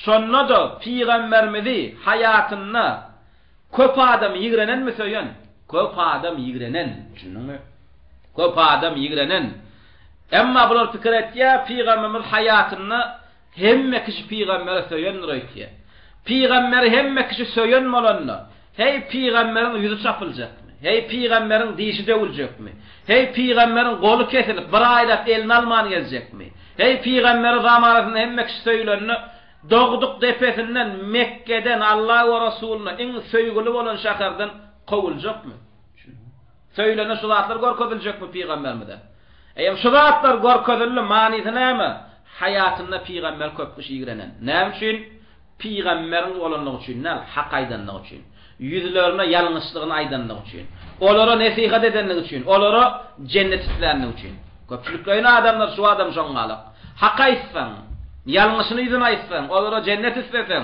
Şonda da Peygamberimizi hayatyny köp adam ýigrenenmi söýen? Köp adam ýigrenen, düşündiňmi? Köp adam ýigrenen. Emma bular pikir etýär, Peygamberimiz hayatyny hemme kişi Peygambere söýenler aýtýar. Peygamber hemme kişi söýen bolanlar. Hey Peygamberiň ýüzi çapyljakmy? Hey Peygamberiň diýişi döwüljekmi? Hey Peygamberiň golu kesilip bir aýlap elini alman geljekmi? Hey Peygamber zamanasyny hemme kişi söýlenni dogduk depesinden Mekke'den Allah we Rasuluna iň söýgüli bolan şäherden gowuljakmy? Söylenen şu zatlar gorkodyljakmy Peygambermide? Eýem şu zatlar gorkodylly manysy näme? Hayatyny Peygamber köp kişi ýigrenen. Näme üçin? Peygamberiň bolanlygy üçin, hak aýdanlygy üçin. Ýüzlerine ýalňyşlygyny aýdanlygy üçin. Olara nesihat edenligi üçin, olara cennet islerini üçin. Köpçülüklerin adamlar şu adam şoňalyk. Hak aýtsaň, ýalňyşyny ýüzüne aýtsaň, olara cennet isleseň,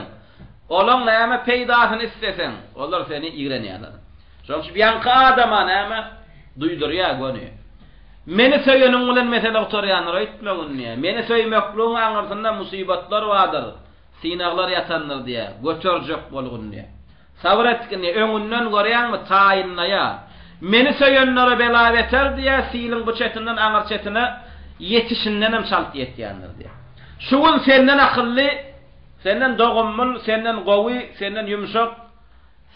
olaň näme peýdasyny isteseň, olar seni ýigrenýärler. Şoňçy bianka adama näme duýdurýar goni. Meni söýeniň bilen mesele oturýanlar aýtmagyny. Meni söýmekliň aňyrsynda musibatlar bardyr. Sinaglar ýatanlar diye, göçerjek bolguny. Sabr etgini öňünden görýärmi taýynlaýa. Meni söýenlere bela beter diye silin bu çetinden aňyr çetine yetişinden hem çalt ýetýänler diye. Şugun senden akylly, senden dogumul, senden gowy, senden ýumşak,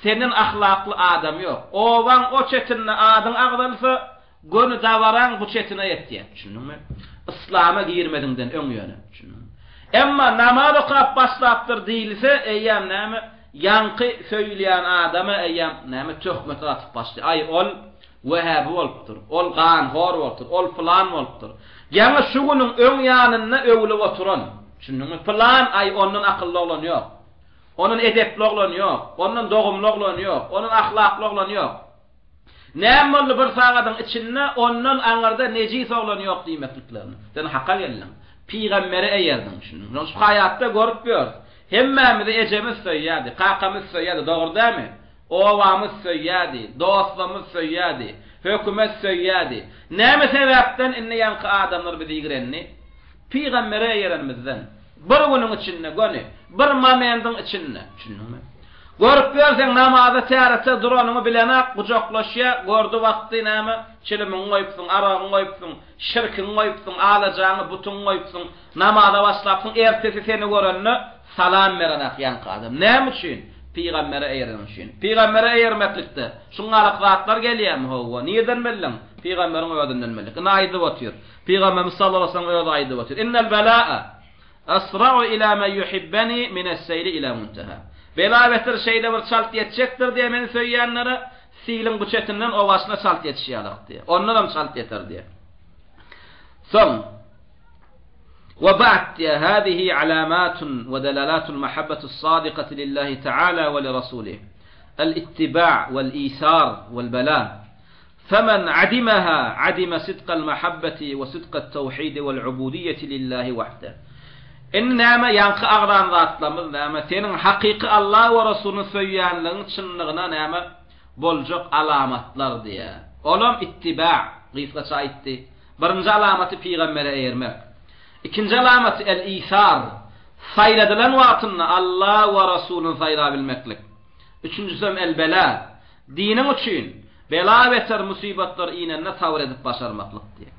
senden ahlakly adam ýok. Owaň o çetinne adyň agdalsa, gönü davaran bu çetine ýetýär. Düşündiňmi? Islama girmediňden öň ýöne. Düşündiňmi? Emma namaz okap başlapdyr diýilse, eýem näme ýanky söýleýän adama eýem näme töhmet atyp başly. Ay ol Wehhabi bolupdyr. Ol ganhor bolupdyr. Ol falan bolupdyr. Ýa-ni şugunun öň ýanyna öwlüp oturan. Düşündiňmi? Falan ay ondan akylly bolan ýok. Onun edepli bolan ýok. Ondan dogumly bolan ýok. Onun ahlakly bolan ýok. Näme bir sagadyň içinde ondan aňarda nejis bolan ýok diýmekliklerini. Sen hakka gelin. Peygamberi eýerdiň düşündiň. Şu hayatda görüp ýör. Hemmemiz ejemiz söýýärdi, qaqamyz söýýärdi, dogry dämi? Owamyz söýýärdi, dostlarymyz söýýärdi, hökümet söýýärdi. Näme sebäpden inne ýanky adamlar bizi ýigrenni? Peygamberi eýerenmizden. Bir günüň içinde göni, bir momentyň içinde, düşündiňmi? Görüp ýörseň namaza täretde duranyny bilenak, gujoklaşýa, gördi wagty näme? Çilimini goýupsyň, aragyny goýupsyň, şirkini goýupsyň, alajagyny butun goýupsyň, namaza başlapsyň, ertesi seni görenni salam berenak ýanky adam. Näme üçin? Peygambere eýeren üçin. Peygambere eýermeklikde şuňalyk zatlar gelýärmi howa? Niýeden bildiň? Peygamberiň öýünden bildik. Naýdy botyr. Peygamberimiz sallallahu aleyhi ve sellem öýüde botyr. Innel belâ'a asra'u ila men yuhibbani min es-seyli ila muntaha. Bela beter şeyle bir çalt yetecektir diye meni söýýänlere silin bu çetinden o başına çalt yetişýärler diye. Onlar hem çalt yeter diye. Son وبعد هذه علامات ودلالات المحبة الصادقة لله تعالى ولرسوله الاتباع والإيثار والبلاء فمن عدمها عدم صدق المحبة وصدق التوحيد والعبودية لله وحده إنما ينقى أغران ذاتلمız نعم senin hakiki Allah ve Resulünün söýýänligiň çynlygına näme boljak alamatlar diye. Olam ittiba, gıysgaça aýtdy. Birinci alamatı peygambere eğermek. İkinci alamatı el-isar. Sayladılan wagtynda Allah we Rasulun saylabilmeklik. Üçüncüsü el-bela. Dinin üçin bela beter musibatlar inenne sabr edip başarmaklyk diye.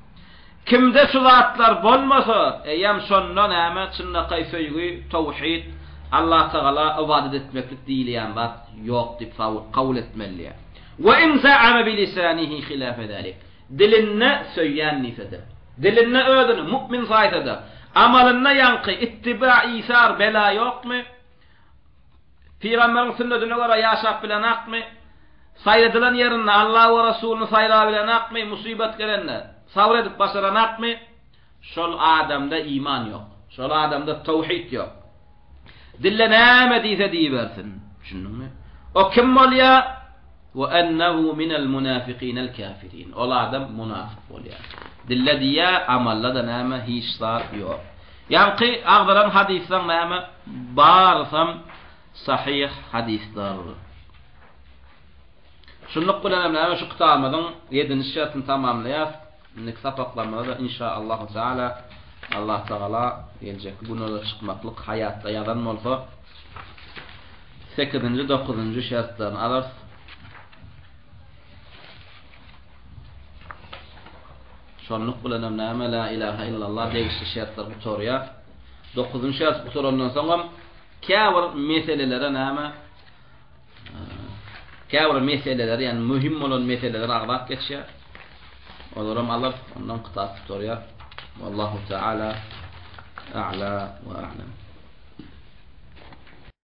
Kimde şu zatlar bolmasa, eýem şondan näme çynda gaýsöýgi tawhid Allah Taala ibadet etmeklik diýilýän zat ýok diýip kabul etmeli. Ve in za'ama bi lisanihi khilaf zalik. Dilinne söýýän nifede. Dilinne ödünü mu'min saýtada. Amalyna ýanky ittiba isar bela ýokmy? Peýgamberiň sünnetine göre ýaşap bilen akmy? Sayladylan ýerinde Allah we Rasulunu saýlap bilen akmy? Musibat gelende sabr edip başaran akmy? Şol adamda iman ýok. Şol adamda tawhid ýok. Dille näme diýse diýbersin. Düşündiňmi? O kim bolýar? Ve ennehu minel munafiqinel kafirin. Ol adam munafik bolýar. Dille diýä, amalla da näme hiç zat ýok. Ýanky agdaran hadisden näme barsam sahih hadisler. Şunluk bilen näme şu kitabymyň 7-nji şertini tamamlaýar. Nek sapaklamada inşallah Taala Allah Taala gelecek günler çykmaklyk hayatda ýazan bolsa 8-nji 9-njy şertlerini alar. Şonluk bilen näme la ilaha illallah diýişli şertler bu torya. 9-njy şert bu torandan soňra käwir meselelere näme? Käwir meseleler ýani mühim bolan meseleler aglap geçýär. Olaram Allah ondan qıtap torya. Wallahu Taala a'la wa a'lam.